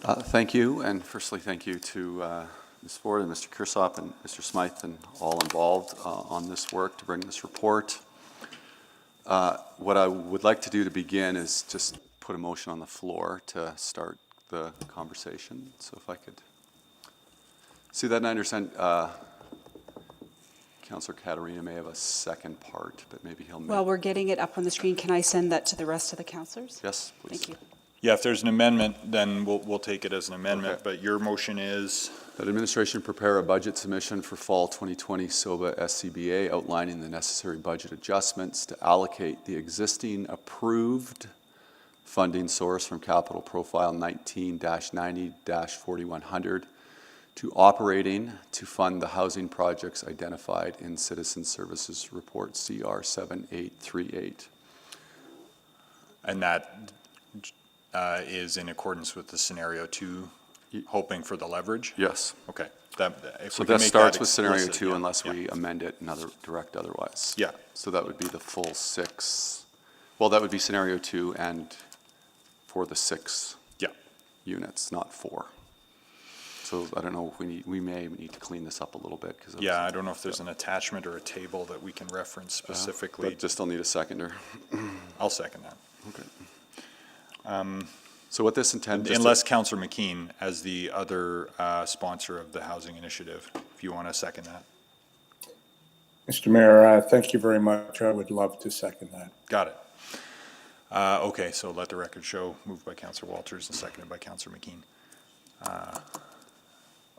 Thank you, and firstly, thank you to Ms. Ford and Mr. Kirsop and Mr. Smythe and all involved on this work to bring this report. What I would like to do to begin is just put a motion on the floor to start the conversation. So if I could see that, and I understand Councillor Katarina may have a second part, but maybe he'll make... While we're getting it up on the screen, can I send that to the rest of the councillors? Yes, please. Thank you. Yeah, if there's an amendment, then we'll take it as an amendment, Okay. but your motion is? That administration prepare a budget submission for fall 2020 SOBA SCBA outlining the necessary budget adjustments to allocate the existing approved funding source from capital profile 19-90-4100 to operating to fund the housing projects identified in Citizen Services Report CR 7838. And that is in accordance with the scenario 2, hoping for the leverage? Yes. Okay. So that starts with scenario 2 unless we amend it and direct otherwise. Yeah. So that would be the full 6. Well, that would be scenario 2 and for the 6 units, not 4. So I don't know if we may need to clean this up a little bit. Yeah, I don't know if there's an attachment or a table that we can reference specifically. But just I'll need a seconder. I'll second that. Okay. So what this intends... Unless Councillor McKean, as the other sponsor of the housing initiative, if you want to second that. Mr. Mayor, thank you very much. I would love to second that. Got it. Okay, so let the record show, moved by Councillor Walters and seconded by Councillor McKean.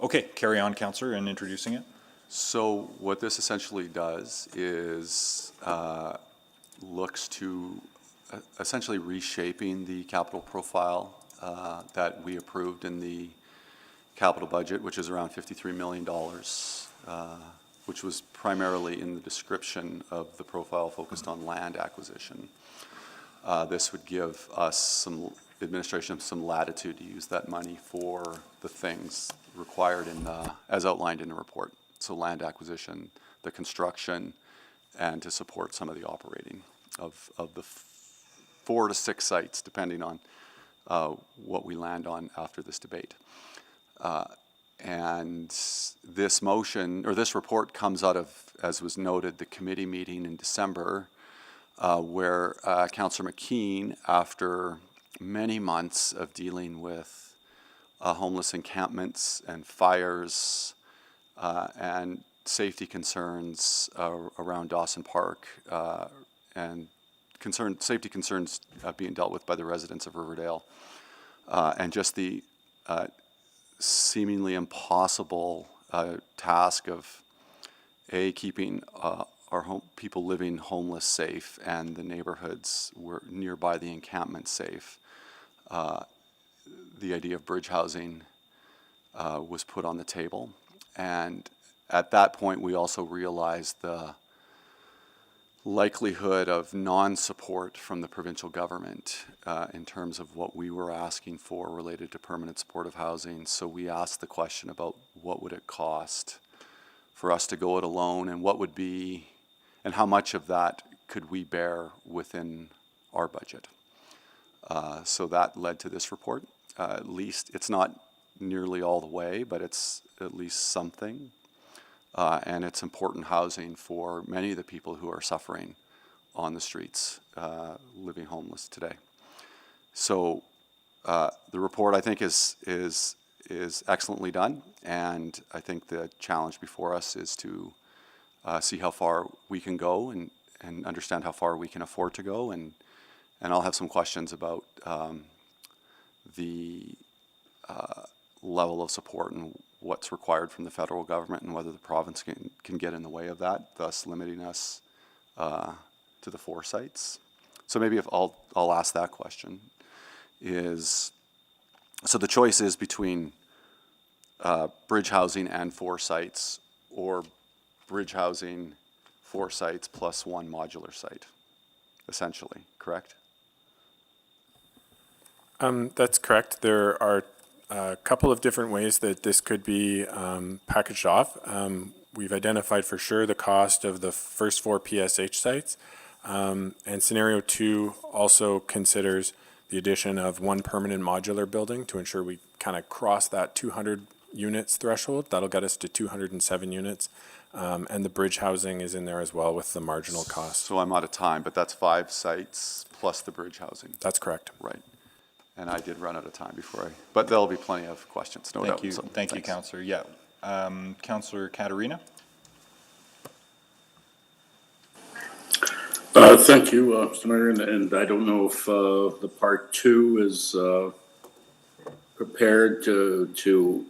Okay, carry on, Councillor, in introducing it. So what this essentially does is looks to essentially reshaping the capital profile that we approved in the capital budget, which is around $53 million, which was primarily in the description of the profile focused on land acquisition. This would give us some administration some latitude to use that money for the things required in as outlined in the report. So land acquisition, the construction, and to support some of the operating of the 4 to 6 sites, depending on what we land on after this debate. And this motion, or this report comes out of, as was noted, the committee meeting in December, where Councillor McKean, after many months of dealing with homeless encampments and fires and safety concerns around Dawson Park and safety concerns being dealt with by the residents of Riverdale, and just the seemingly impossible task of keeping our people living homeless safe and the neighborhoods were nearby the encampment safe. The idea of bridge housing was put on the table, and at that point we also realized the likelihood of non-support from the provincial government in terms of what we were asking for related to permanent supportive housing. So we asked the question about what would it cost for us to go it alone, and what would be, and how much of that could we bear within our budget. So that led to this report. At least it's not nearly all the way, but it's at least something. And it's important housing for many of the people who are suffering on the streets, living homeless today. So the report, I think, is excellently done, and I think the challenge before us is to see how far we can go and understand how far we can afford to go, and I'll have some questions about the level of support and what's required from the federal government and whether the province can get in the way of that, thus limiting us to the 4 sites. So maybe if I'll ask that question is, so the choice is between bridge housing and 4 sites, or bridge housing, 4 sites plus 1 modular site, essentially, correct? That's correct. There are a couple of different ways that this could be packaged off. we've identified for sure the cost of the first 4 PSH sites. And scenario 2 also considers the addition of 1 permanent modular building to ensure we kind of cross that 200 units threshold. That'll get us to 207 units. And the bridge housing is in there as well with the marginal cost. So I'm out of time, but that's 5 sites plus the bridge housing. That's correct. Right. And I did run out of time before but there'll be plenty of questions, no doubt. Thank you, So, thank you, thanks. Councillor. Yeah. Councillor Katarina? Thank you, Mr. Mayor, and I don't know if the part 2 is prepared to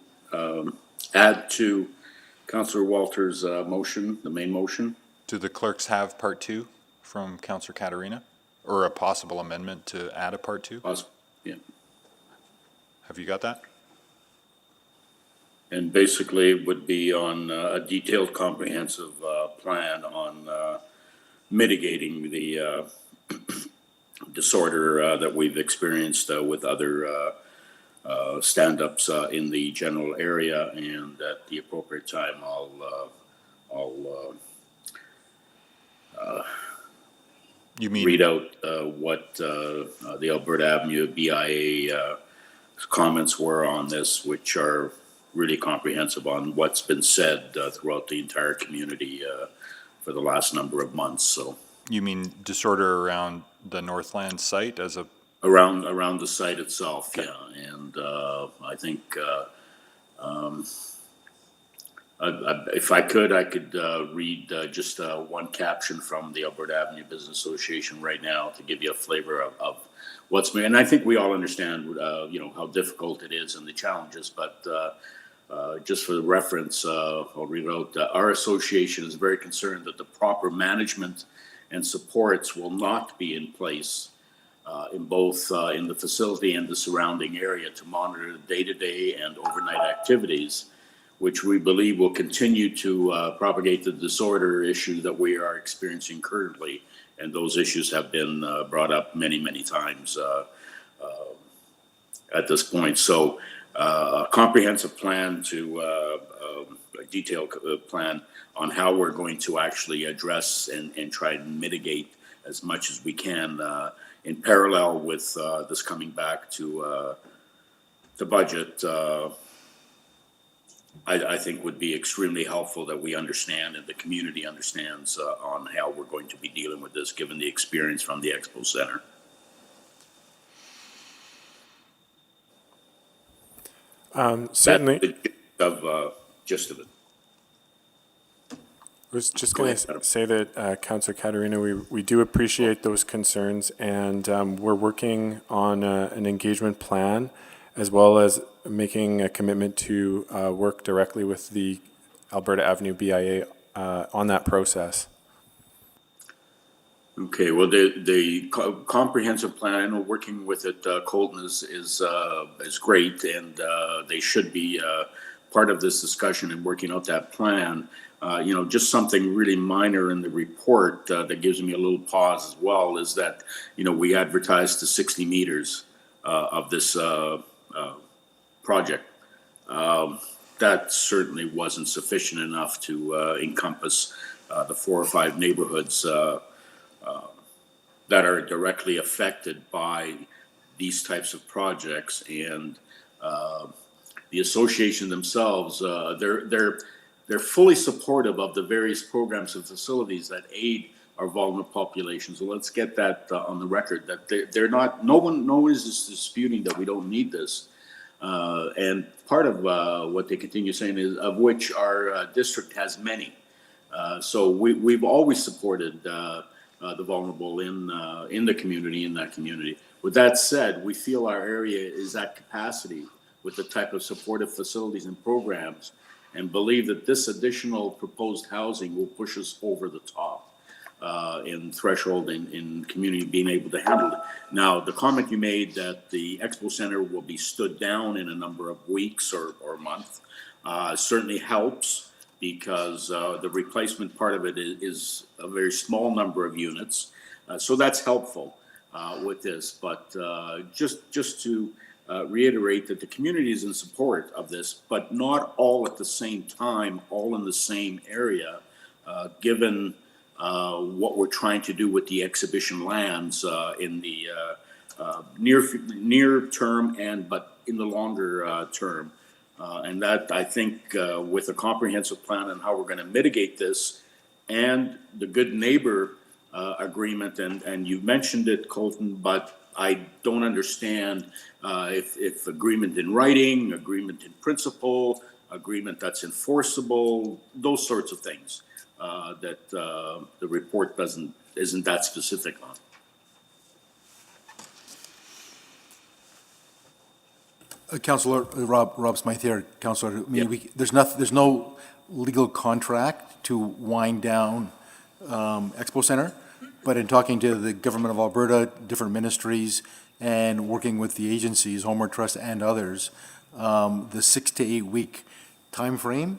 add to Councillor Walter's motion, the main motion. Do the clerks have part 2 from Councillor Katarina? Or a possible amendment to add a part 2? Yeah. Have you got that? And basically it would be on a detailed, comprehensive plan on mitigating the disorder that we've experienced with other stand-ups in the general area, and at the appropriate time, I'll You mean read out what the Alberta Avenue BIA comments were on this, which are really comprehensive on what's been said throughout the entire community for the last number of months. So you mean disorder around the Northland site as a around the site itself, okay. Yeah, and I think if I could read just one caption from the Alberta Avenue Business Association right now to give you a flavor of what's made. And I think we all understand, how difficult it is and the challenges. But just for the reference, I'll read out. Our association is very concerned that the proper management and supports will not be in place in both in the facility and the surrounding area to monitor day-to-day and overnight activities, which we believe will continue to propagate the disorder issue that we are experiencing currently. And those issues have been brought up many, many times at this point. So a comprehensive plan a detailed plan on how we're going to actually address and try and mitigate as much as we can in parallel with this coming back to the budget. I think would be extremely helpful that we understand and the community understands on how we're going to be dealing with this, given the experience from the Expo Center. Certainly. That's the gist of it. I was just going to say that, Councillor Katarina, we do appreciate those concerns, and we're working on an engagement plan, as well as making a commitment to work directly with the Alberta Avenue BIA on that process. Okay, well, the comprehensive plan, I know working with it, Colton, is great, and they should be part of this discussion and working out that plan. Just something really minor in the report that gives me a little pause as well is that, we advertised to 60 meters of this project. That certainly wasn't sufficient enough to encompass the 4 or 5 neighborhoods that are directly affected by these types of projects. And the association themselves, they're fully supportive of the various programs and facilities that aid our vulnerable population. So let's get that on the record, that they're not, no one is disputing that we don't need this. And part of what they continue saying is, of which our district has many. So we've always supported the vulnerable in the community, in that community. With that said, we feel our area is at capacity with the type of supportive facilities and programs, and believe that this additional proposed housing will push us over the top in threshold in community being able to handle it. Now, the comment you made that the Expo Center will be stood down in a number of weeks or month certainly helps, because the replacement part of it is a very small number of units. So that's helpful with this. But just to reiterate that the community is in support of this, but not all at the same time, all in the same area, given what we're trying to do with the exhibition lands in the near term but in the longer term. And that, I think, with a comprehensive plan and how we're going to mitigate this, and the good neighbor agreement, and you mentioned it, Colton, but I don't understand if agreement in writing, agreement in principle, agreement that's enforceable, those sorts of things that the report isn't that specific on. Councillor Rob Smythe here, Councillor. I mean, there's no legal contract to wind down Expo Centre, but in talking to the Government of Alberta, different ministries, and working with the agencies, Homeward Trust and others, the 6 to 8 week timeframe,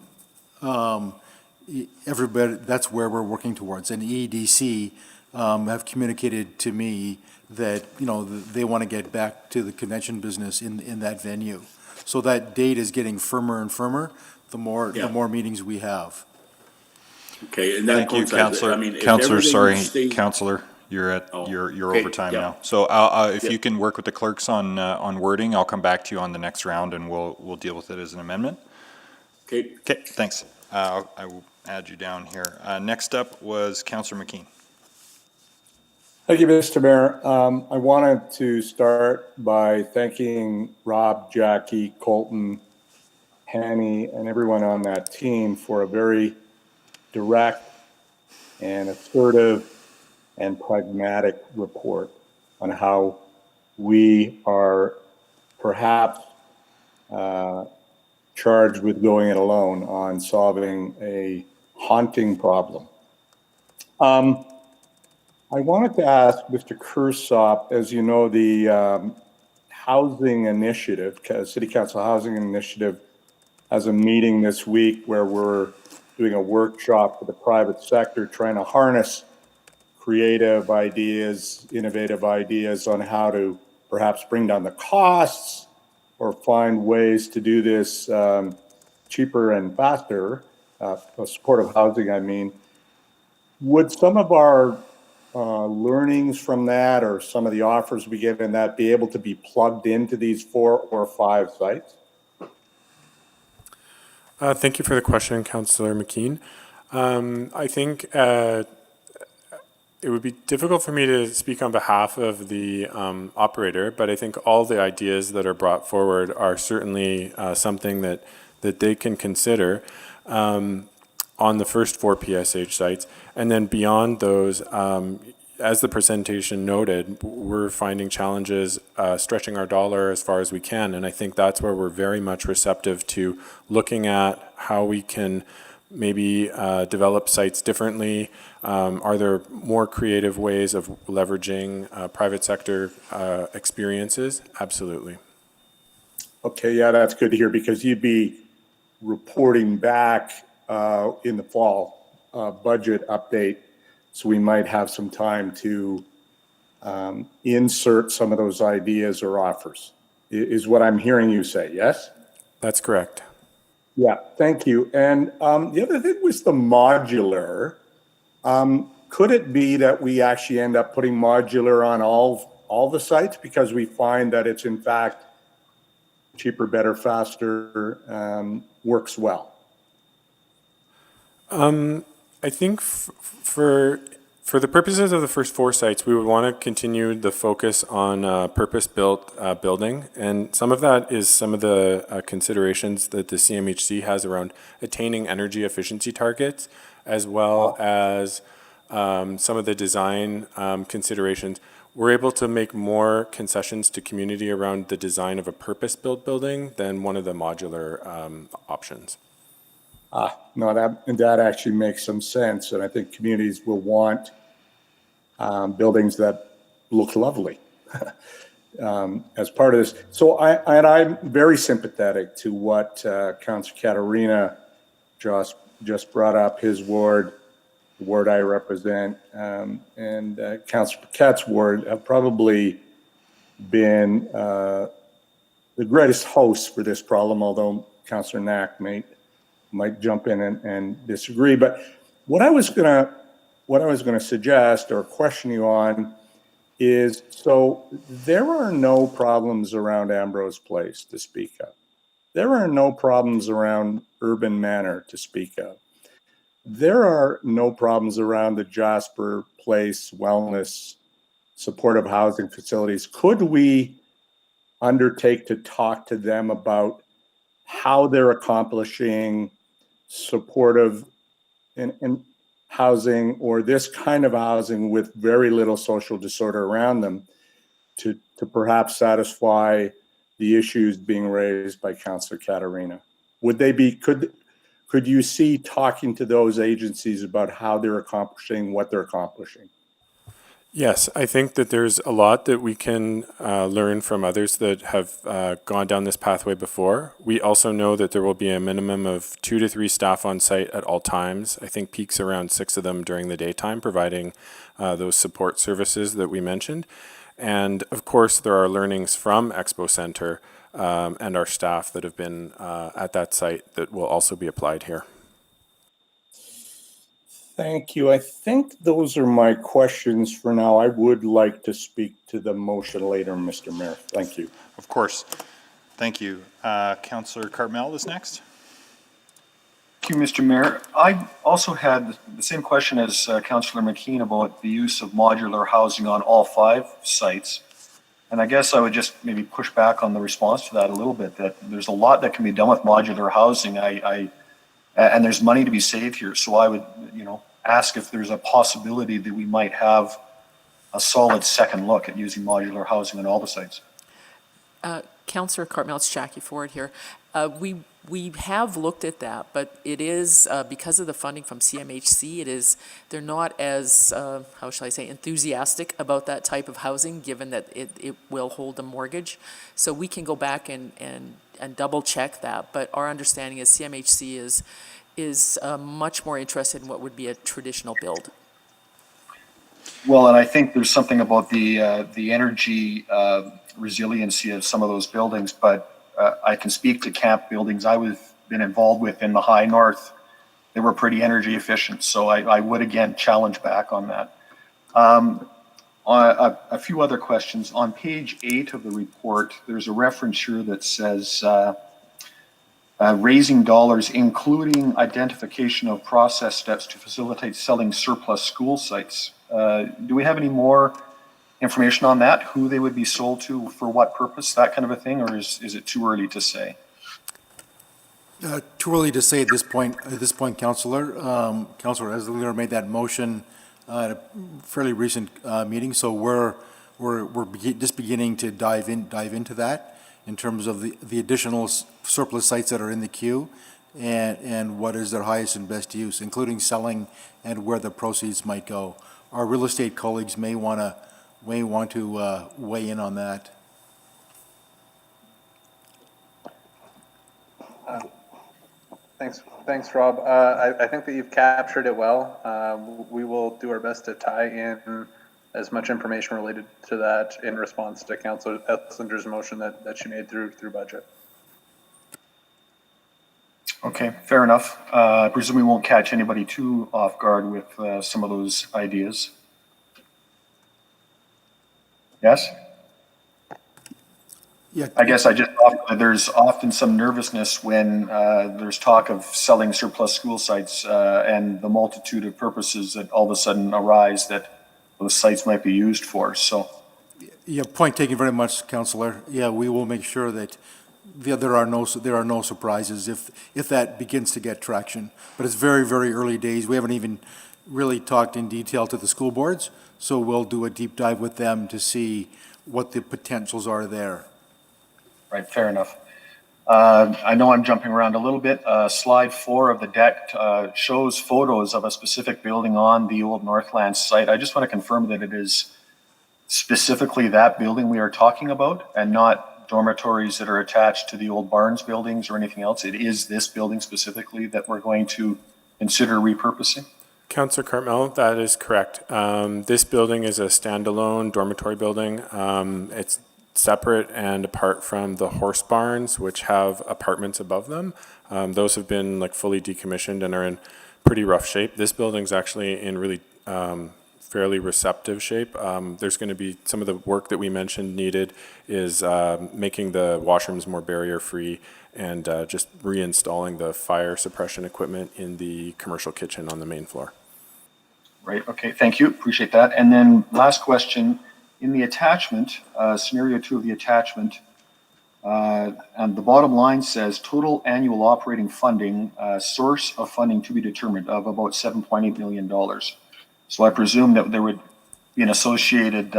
everybody, that's where we're working towards. And EEDC have communicated to me that, you know, they want to get back to the convention business in that venue. So that date is getting firmer and firmer the more meetings we have. Okay, and that Thank you, Councillor. I mean, Councillor, sorry, Councillor, you're at you're okay, over time yeah. now. So if you can work with the clerks on wording, I'll come back to you on the next round, and we'll deal with it as an amendment. Okay. Okay. Thanks. I will add you down here. Next up was Councillor McKean. Thank you, Mr. Mayor. I wanted to start by thanking Rob, Jackie, Colton, Hanny, and everyone on that team for a very direct and assertive and pragmatic report on how we are perhaps charged with going it alone on solving a haunting problem. I wanted to ask Mr. Kursop, as you know, the housing initiative, City Council Housing Initiative, has a meeting this week where we're doing a workshop for the private sector, trying to harness creative ideas, innovative ideas on how to perhaps bring down the costs or find ways to do this cheaper and faster, supportive housing, I mean. Would some of our learnings from that, or some of the offers we get in that, be able to be plugged into these 4 or 5 sites? Thank you for the question, Councillor McKean. I think it would be difficult for me to speak on behalf of the operator, but I think all the ideas that are brought forward are certainly something that they can consider on the first 4 PSH sites. And then beyond those, as the presentation noted, we're finding challenges stretching our dollar as far as we can. And I think that's where we're very much receptive to looking at how we can maybe develop sites differently. Are there more creative ways of leveraging private sector experiences? Absolutely. Okay, yeah, that's good to hear, because you'd be reporting back in the fall budget update, so we might have some time to insert some of those ideas or offers, is what I'm hearing you say, yes? That's correct. Yeah, thank you. And the other thing was the modular. Could it be that we actually end up putting modular on all the sites because we find that it's in fact cheaper, better, faster, works well? I think for the purposes of the first 4 sites, we would want to continue the focus on purpose-built building, and some of that is some of the considerations that the CMHC has around attaining energy efficiency targets, as well as some of the design considerations. We're able to make more concessions to community around the design of a purpose-built building than one of the modular options. No, that actually makes some sense, and I think communities will want buildings that look lovely as part of this. So I'm very sympathetic to what Councillor Katarina just brought up, his ward, the ward I represent, and Councillor Paquette's ward have probably been the greatest host for this problem, although Councillor Knack might jump in and disagree. But what I was gonna suggest or question you on is, so there are no problems around Ambrose Place to speak of. There are no problems around Urban Manor to speak of. There are no problems around the Jasper Place Wellness Supportive Housing Facilities. Could we undertake to talk to them about how they're accomplishing supportive and housing, or this kind of housing with very little social disorder around them, to perhaps satisfy the issues being raised by Councillor Katarina? Would they be, could you see talking to those agencies about how they're accomplishing what they're accomplishing? Yes, I think that there's a lot that we can learn from others that have gone down this pathway before. We also know that there will be a minimum of 2 to 3 staff on site at all times. I think peaks around 6 of them during the daytime, providing those support services that we mentioned. And of course, there are learnings from Expo Center and our staff that have been at that site that will also be applied here. Thank you. I think those are my questions for now. I would like to speak to the motion later, Mr. Mayor. Thank you. Of course. Thank you. Councillor Cartmel is next. Thank you, Mr. Mayor. I also had the same question as Councillor McKean about the use of modular housing on all 5 sites. And I guess I would just maybe push back on the response to that a little bit, that there's a lot that can be done with modular housing. And there's money to be saved here. So I would, ask if there's a possibility that we might have a solid second look at using modular housing on all the sites. Councillor Cartmel, it's Jackie Ford here. We have looked at that, but it is, because of the funding from CMHC, they're not as, how shall I say, enthusiastic about that type of housing, given that it will hold a mortgage. So we can go back and double check that, but our understanding is CMHC is much more interested in what would be a traditional build. Well, and I think there's something about the energy resiliency of some of those buildings, but I can speak to camp buildings I've been involved with in the high north. They were pretty energy efficient, so I would again challenge back on that. A few other questions. On page 8 of the report, there's a reference here that says raising dollars, including identification of process steps to facilitate selling surplus school sites. Do we have any more information on that? Who they would be sold to, for what purpose, that kind of a thing, or is it too early to say? Too early to say at this point, Councillor. Councillor Eslinger made that motion at a fairly recent meeting, so we're just beginning to dive into that in terms of the additional surplus sites that are in the queue and what is their highest and best use, including selling and where the proceeds might go. Our real estate colleagues may want to weigh in on that. Thanks, Rob. I think that you've captured it well. We will do our best to tie in as much information related to that in response to Councillor Eslinger's motion that she made through budget. Okay, fair enough. I presume we won't catch anybody too off guard with some of those ideas. Yes? Yeah. I guess there's often some nervousness when there's talk of selling surplus school sites and the multitude of purposes that all of a sudden arise that those sites might be used for, so. Yeah, point taken very much, Councillor. Yeah, we will make sure that there are no surprises if that begins to get traction. But it's very, very early days. We haven't even really talked in detail to the school boards, so we'll do a deep dive with them to see what the potentials are there. Right, fair enough. I know I'm jumping around a little bit. Slide 4 of the deck shows photos of a specific building on the old Northland site. I just want to confirm that it is specifically that building we are talking about and not dormitories that are attached to the old Barnes buildings or anything else. It is this building specifically that we're going to consider repurposing? Councillor Cartmel, that is correct. This building is a standalone dormitory building. It's separate and apart from the horse barns, which have apartments above them. Those have been like fully decommissioned and are in pretty rough shape. This building's actually in really fairly receptive shape. There's going to be some of the work that we mentioned needed is making the washrooms more barrier-free and just reinstalling the fire suppression equipment in the commercial kitchen on the main floor. Right, okay, thank you, appreciate that. And then last question, in the attachment, scenario 2 of the attachment, and the bottom line says total annual operating funding, source of funding to be determined of about $7.8 million. So I presume that there would be an associated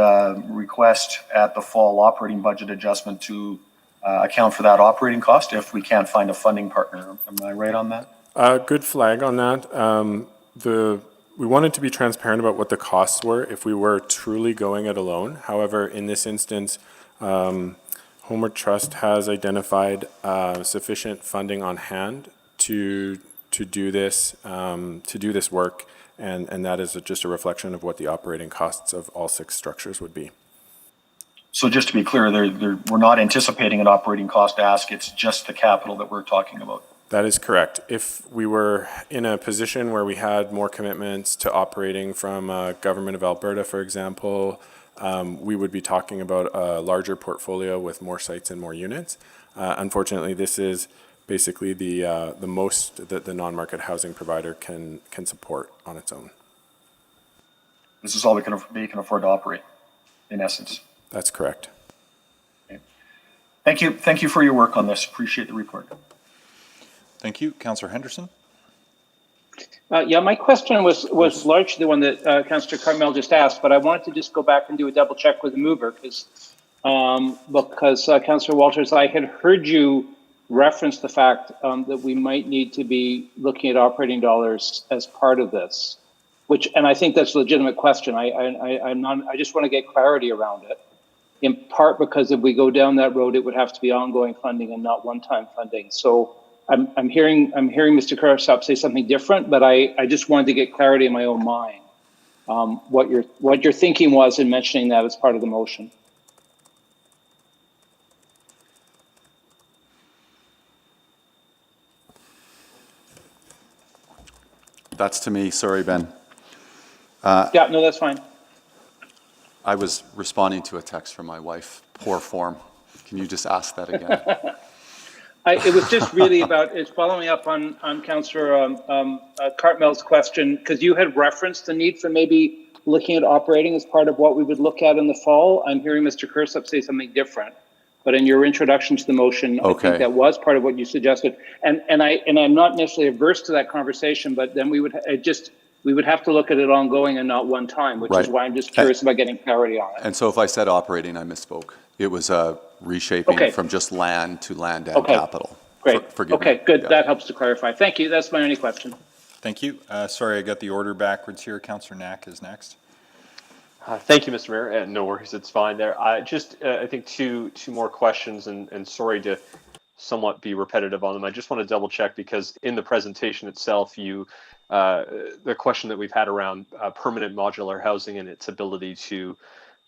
request at the fall operating budget adjustment to account for that operating cost if we can't find a funding partner. Am I right on that? Good flag on that. We wanted to be transparent about what the costs were if we were truly going it alone. However, in this instance, Homeward Trust has identified sufficient funding on hand to do this work, and that is just a reflection of what the operating costs of all 6 structures would be. So just to be clear, we're not anticipating an operating cost ask, it's just the capital that we're talking about. That is correct. If we were in a position where we had more commitments to operating from Government of Alberta, for example, we would be talking about a larger portfolio with more sites and more units. Unfortunately, this is basically the most that the non-market housing provider can support on its own. This is all they can afford to operate, in essence. That's correct. Okay. Thank you for your work on this. Appreciate the report. Thank you. Councillor Henderson? Yeah, my question was largely the one that Councillor Carmel just asked, but I wanted to just go back and do a double check with the mover because Councillor Walters, I had heard you reference the fact that we might need to be looking at operating dollars as part of this, and I think that's a legitimate question. I just want to get clarity around it. In part because if we go down that road, it would have to be ongoing funding and not one-time funding. So I'm hearing Mr. Kursop say something different, but I just wanted to get clarity in my own mind what your thinking was in mentioning that as part of the motion. That's to me, sorry, Ben. Yeah, no, that's fine. I was responding to a text from my wife, poor form. Can you just ask that again? It was just really it's following up on Councillor Cartmel's question, because you had referenced the need for maybe looking at operating as part of what we would look at in the fall. I'm hearing Mr. Kursop say something different, but in your introduction to the motion, I think that was part of what you suggested. And I'm not necessarily averse to that conversation, but then we would have to look at it ongoing and not one time, which is why I'm just curious about getting clarity on it. And so if I said operating, I misspoke. It was reshaping from just land to land and capital. Great. Forgive okay, me. good. Yeah. That helps to clarify. Thank you. That's my only question. Thank you. Sorry, I got the order backwards here. Councillor Knack is next. Thank you, Mr. Mayor. No worries, it's fine there. I think two more questions, and sorry to somewhat be repetitive on them. I just want to double check because in the presentation itself, the question that we've had around permanent modular housing and its ability to,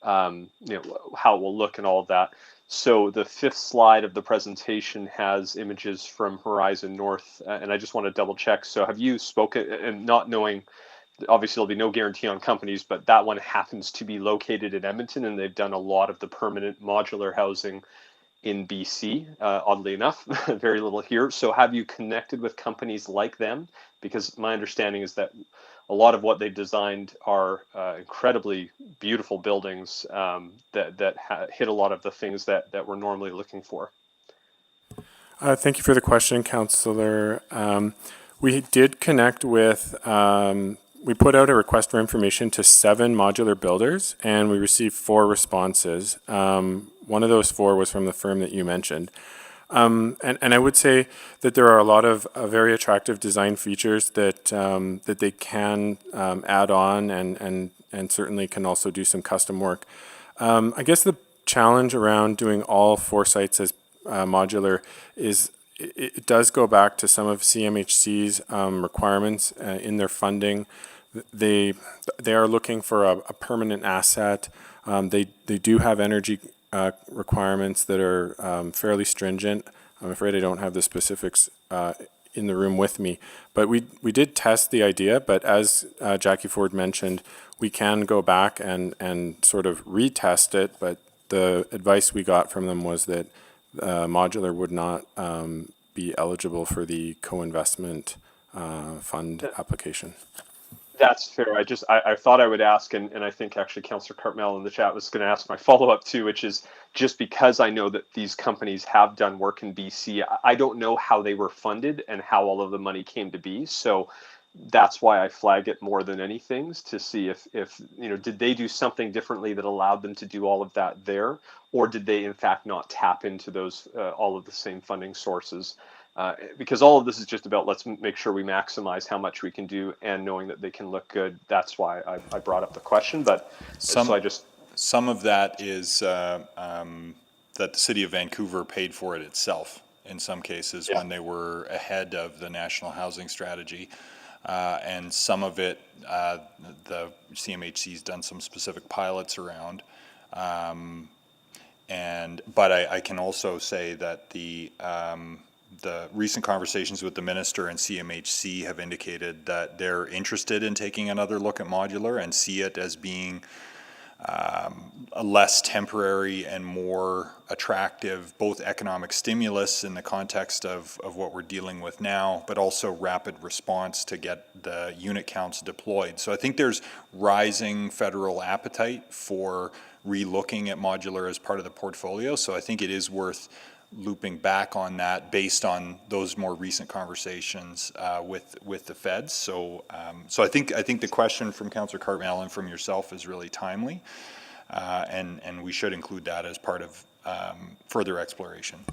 how it will look and all of that. So the 5th slide of the presentation has images from Horizon North, and I just want to double check. So have you spoken, and not knowing, obviously there'll be no guarantee on companies, but that one happens to be located in Edmonton, and they've done a lot of the permanent modular housing in BC, oddly enough, very little here. So have you connected with companies like them? Because my understanding is that a lot of what they've designed are incredibly beautiful buildings that hit a lot of the things that we're normally looking for. Thank you for the question, Councillor. We did connect with, we put out a request for information to 7 modular builders, and we received 4 responses. One of those 4 was from the firm that you mentioned. And I would say that there are a lot of very attractive design features that they can add on and certainly can also do some custom work. I guess the challenge around doing all 4 sites as modular is it does go back to some of CMHC's requirements in their funding. They are looking for a permanent asset. They do have energy requirements that are fairly stringent. I'm afraid I don't have the specifics in the room with me, but we did test the idea, but as Jackie Ford mentioned, we can go back and sort of retest it, but the advice we got from them was that modular would not be eligible for the co-investment fund application. That's fair. I thought I would ask, and I think actually Councillor Cartmel in the chat was going to ask my follow-up too, which is just because I know that these companies have done work in BC, I don't know how they were funded and how all of the money came to be. So that's why I flag it more than anything, to see if did they do something differently that allowed them to do all of that there, or did they in fact not tap into those all of the same funding sources? Because all of this is just about let's make sure we maximize how much we can do, and knowing that they can look good. That's why I brought up the question. But some of that is that the City of Vancouver paid for it itself in some cases when they were ahead of the National Housing Strategy. And some of it, the CMHC's done some specific pilots around. But I can also say that the recent conversations with the minister and CMHC have indicated that they're interested in taking another look at modular and see it as being a less temporary and more attractive, both economic stimulus in the context of what we're dealing with now, but also rapid response to get the unit counts deployed. So I think there's rising federal appetite for re-looking at modular as part of the portfolio. So I think it is worth looping back on that based on those more recent conversations with the feds. So I think the question from Councillor Cartmel and from yourself is really timely, and we should include that as part of further exploration.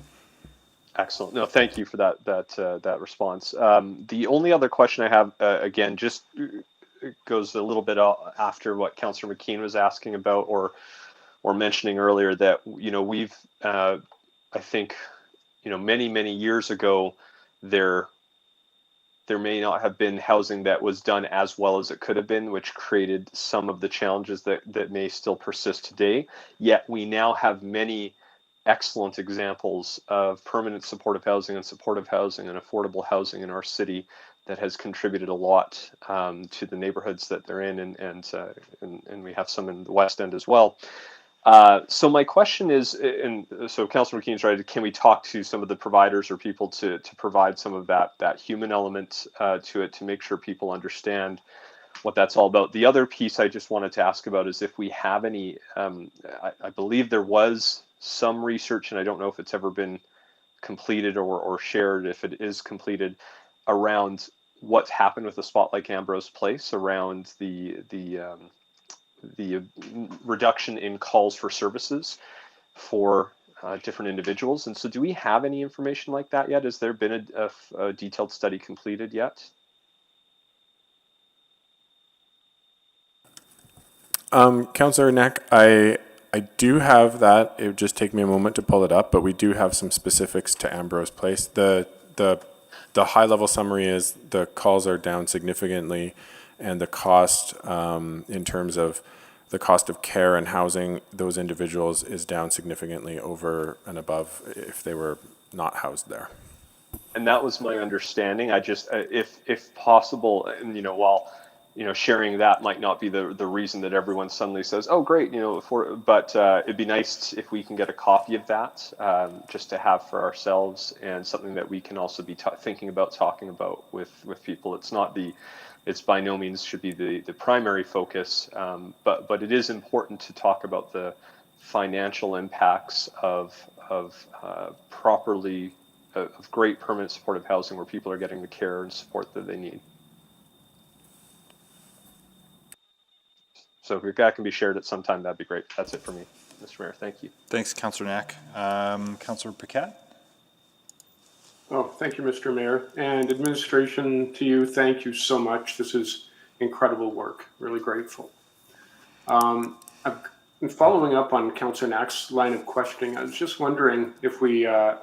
Excellent. No, thank you for that response. The only other question I have, again, just goes a little bit after what Councillor McKeon was asking about or mentioning earlier, that we've I think, many years ago, there may not have been housing that was done as well as it could have been, which created some of the challenges that may still persist today. Yet we now have many excellent examples of permanent supportive housing and affordable housing in our city that has contributed a lot to the neighborhoods that they're in, and we have some in the West End as well. So my question is, and so Councillor McKeon's right, can we talk to some of the providers or people to provide some of that human element to it, to make sure people understand what that's all about? The other piece I just wanted to ask about is if we have any, I believe there was some research, and I don't know if it's ever been completed or shared, if it is completed, around what's happened with a spot like Ambrose Place, around the reduction in calls for services for different individuals. And so do we have any information like that yet? Has there been a detailed study completed yet? Councillor Neck, I do have that. It would just take me a moment to pull it up, but we do have some specifics to Ambrose Place. The high level summary is the calls are down significantly, and the cost in terms of the cost of care and housing those individuals is down significantly over and above if they were not housed there. And that was my understanding. I just, if possible, and while sharing that might not be the reason that everyone suddenly says, oh great, but it'd be nice if we can get a copy of that, just to have for ourselves, and something that we can also be thinking about talking about with people. It's by no means should be the primary focus, but it is important to talk about the financial impacts of great permanent supportive housing where people are getting the care and support that they need. So if that can be shared at some time, that'd be great. That's it for me, Mr. Mayor. Thank you. Thanks, Councillor Knack. Councillor Paquette? Oh, thank you, Mr. Mayor. And administration, to you, thank you so much. This is incredible work. Really grateful. I've been following up on Councillor Knack's line of questioning. I was just wondering if we are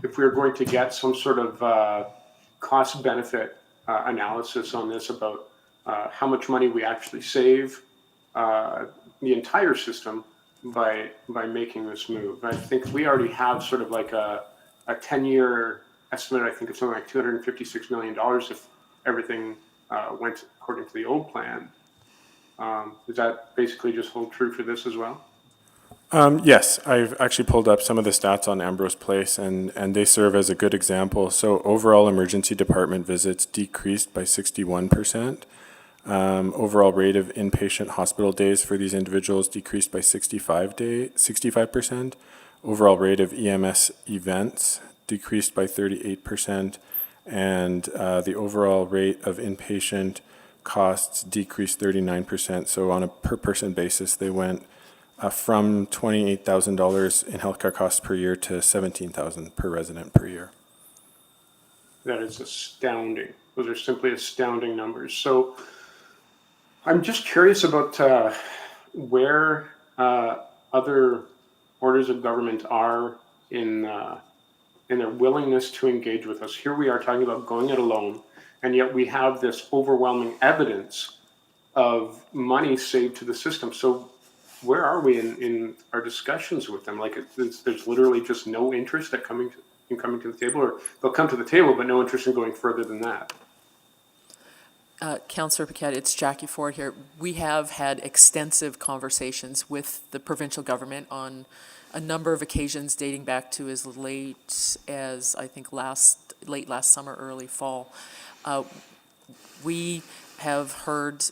going to get some sort of cost-benefit analysis on this, about how much money we actually save, the entire system, by making this move. I think we already have sort of like a 10-year estimate. I think it's something like $256 million if everything went according to the old plan. Does that basically just hold true for this as well? Yes, I've actually pulled up some of the stats on Ambrose Place, and they serve as a good example. So overall emergency department visits decreased by 61%. Overall rate of inpatient hospital days for these individuals decreased by 65%. Overall rate of EMS events decreased by 38%. And the overall rate of inpatient costs decreased 39%. So on a per person basis, they went from $28,000 in healthcare costs per year to $17,000 per resident per year. That is astounding. Those are simply astounding numbers. So I'm just curious about where other orders of government are in their willingness to engage with us. Here we are talking about going it alone, and yet we have this overwhelming evidence of money saved to the system. So where are we in our discussions with them? Like there's literally just no interest in coming to the table, or they'll come to the table, but no interest in going further than that. Councillor Paquette, it's Jackie Ford here. We have had extensive conversations with the provincial government on a number of occasions dating back to as late as, I think, late last summer, early fall. We have heard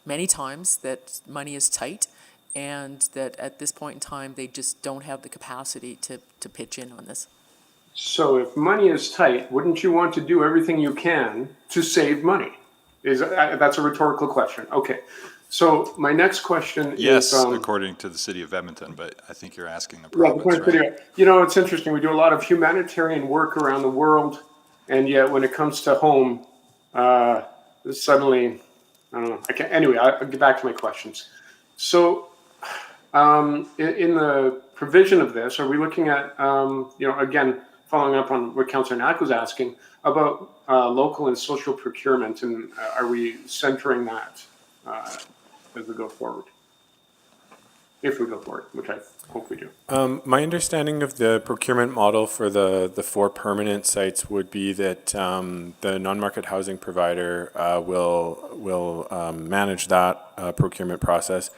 many times that money is tight and that at this point in time, they just don't have the capacity to pitch in on this. So if money is tight, wouldn't you want to do everything you can to save money? That's a rhetorical question. Okay. So my next question yes, is... according to the city of Edmonton, but I think you're asking the province, right? You know, it's interesting. We do a lot of humanitarian work around the world, and yet when it comes to home, suddenly, I don't know. Anyway, I'll get back to my questions. So in the provision of this, are we looking at, again, following up on what Councillor Knack was asking about local and social procurement, and are we centering that as we go forward? If we go forward, which I hope we do. My understanding of the procurement model for the 4 permanent sites would be that the non-market housing provider will manage that procurement process.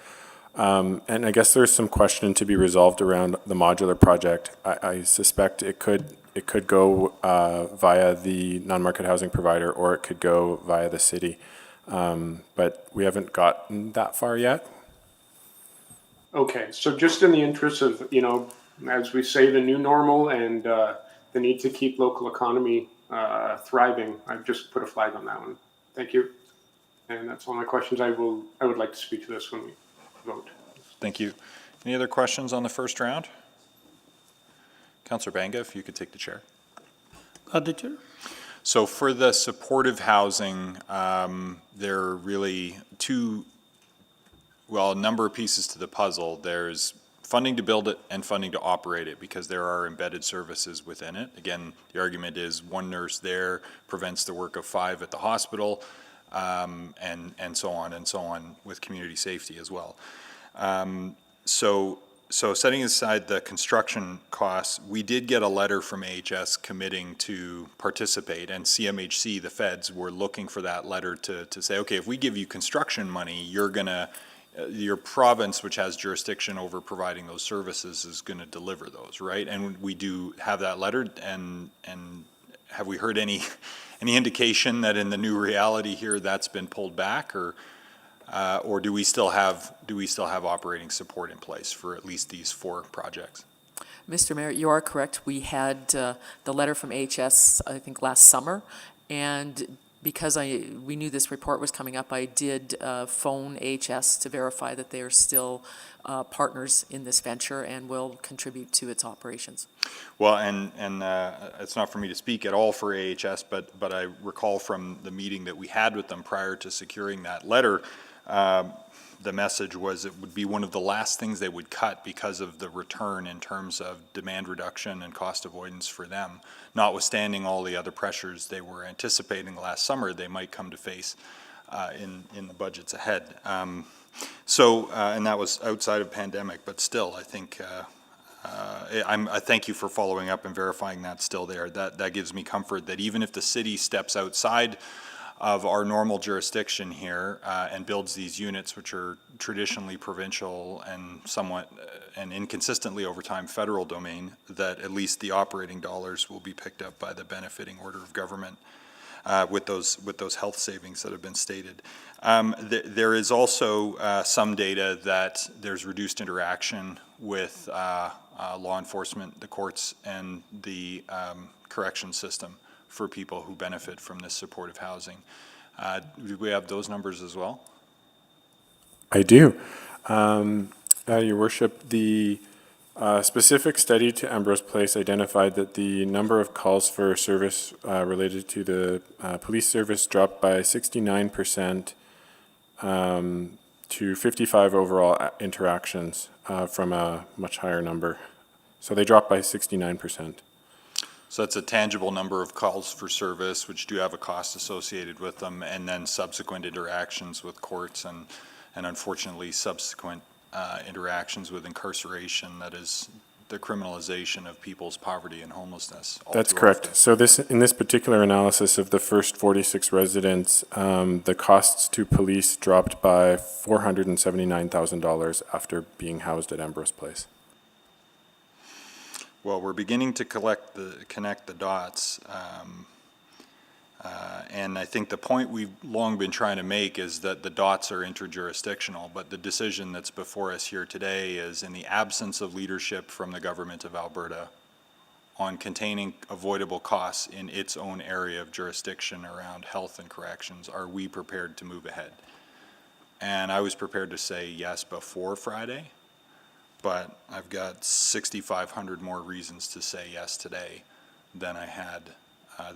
And I guess there's some question to be resolved around the modular project. I suspect it could go via the non-market housing provider, or it could go via the city. But we haven't gotten that far yet. Okay, so just in the interest of, as we say, the new normal and the need to keep local economy thriving, I've just put a flag on that one. Thank you. And that's all my questions. I would like to speak to this when we vote. Thank you. Any other questions on the first round? Councillor Banga, if you could take the chair. Got the chair. So for the supportive housing, there are really a number of pieces to the puzzle. There's funding to build it and funding to operate it, because there are embedded services within it. Again, the argument is one nurse there prevents the work of 5 at the hospital, and so on with community safety as well. So setting aside the construction costs, we did get a letter from AHS committing to participate, and CMHC, the feds, were looking for that letter to say, okay, if we give you construction money, your province, which has jurisdiction over providing those services, is going to deliver those, right? And we do have that letter, and have we heard any indication that in the new reality here that's been pulled back, or do we still have operating support in place for at least these 4 projects? Mr. Mayor, you are correct. We had the letter from AHS, I think, last summer, and because we knew this report was coming up, I did phone AHS to verify that they are still partners in this venture and will contribute to its operations. Well, and it's not for me to speak at all for AHS, but I recall from the meeting that we had with them prior to securing that letter, the message was it would be one of the last things they would cut because of the return in terms of demand reduction and cost avoidance for them, notwithstanding all the other pressures they were anticipating last summer they might come to face in the budgets ahead. So, and that was outside of pandemic, but still, I think, I thank you for following up and verifying that's still there. That gives me comfort that even if the city steps outside of our normal jurisdiction here and builds these units, which are traditionally provincial and somewhat and inconsistently over time federal domain, that at least the operating dollars will be picked up by the benefiting order of government with those health savings that have been stated. There is also some data that there's reduced interaction with law enforcement, the courts, and the correction system for people who benefit from this supportive housing. Do we have those numbers as well? I do. Your worship, the specific study to Ambrose Place identified that the number of calls for service related to the police service dropped by 69% to 55 overall interactions from a much higher number. So they dropped by 69%. So that's a tangible number of calls for service, which do have a cost associated with them, and then subsequent interactions with courts and unfortunately subsequent interactions with incarceration, that is the criminalization of people's poverty and homelessness. That's correct. So in this particular analysis of the first 46 residents, the costs to police dropped by $479,000 after being housed at Ambrose Place. Well, we're beginning to connect the dots, and I think the point we've long been trying to make is that the dots are interjurisdictional, but the decision that's before us here today is, in the absence of leadership from the government of Alberta on containing avoidable costs in its own area of jurisdiction around health and corrections, are we prepared to move ahead? And I was prepared to say yes before Friday, but I've got 6,500 more reasons to say yes today than I had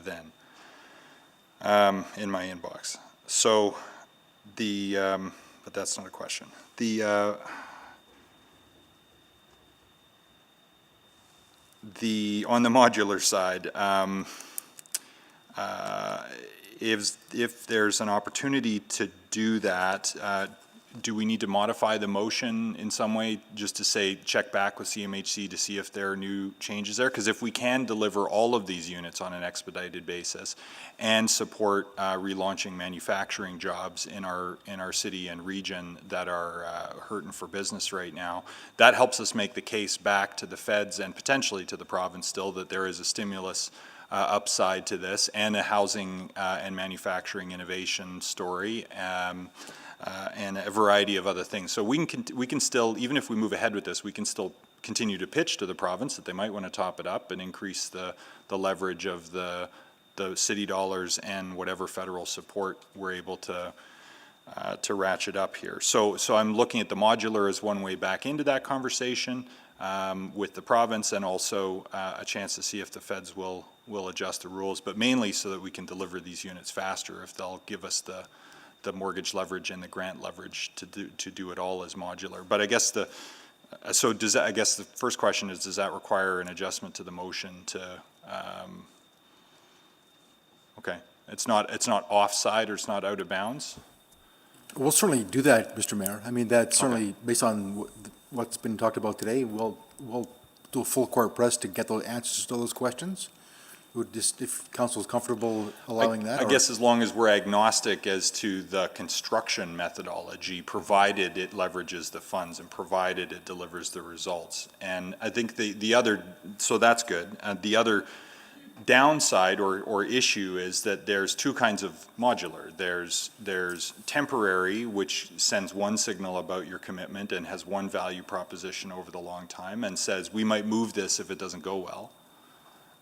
then in my inbox. So but that's not a question. On the modular side, if there's an opportunity to do that, do we need to modify the motion in some way just to say check back with CMHC to see if there are new changes there? Because if we can deliver all of these units on an expedited basis and support relaunching manufacturing jobs in our city and region that are hurting for business right now, that helps us make the case back to the feds and potentially to the province still that there is a stimulus upside to this and a housing and manufacturing innovation story. And a variety of other things. So we can still, even if we move ahead with this, we can still continue to pitch to the province that they might want to top it up and increase the leverage of the city dollars and whatever federal support we're able to ratchet up here. So I'm looking at the modular as one way back into that conversation with the province, and also a chance to see if the feds will adjust the rules, but mainly so that we can deliver these units faster if they'll give us the mortgage leverage and the grant leverage to do it all as modular. But I guess the first question is, does that require an adjustment to the motion to okay, it's not offside or it's not out of bounds? We'll certainly do that, Mr. Mayor. I mean, that's certainly based on what's been talked about today. We'll do a full court press to get those answers to those questions. If council is comfortable allowing that? I guess as long as we're agnostic as to the construction methodology, provided it leverages the funds and provided it delivers the results. And I think the other, so that's good. The other downside or issue is that there's two kinds of modular. There's temporary, which sends one signal about your commitment and has one value proposition over the long time and says we might move this if it doesn't go well.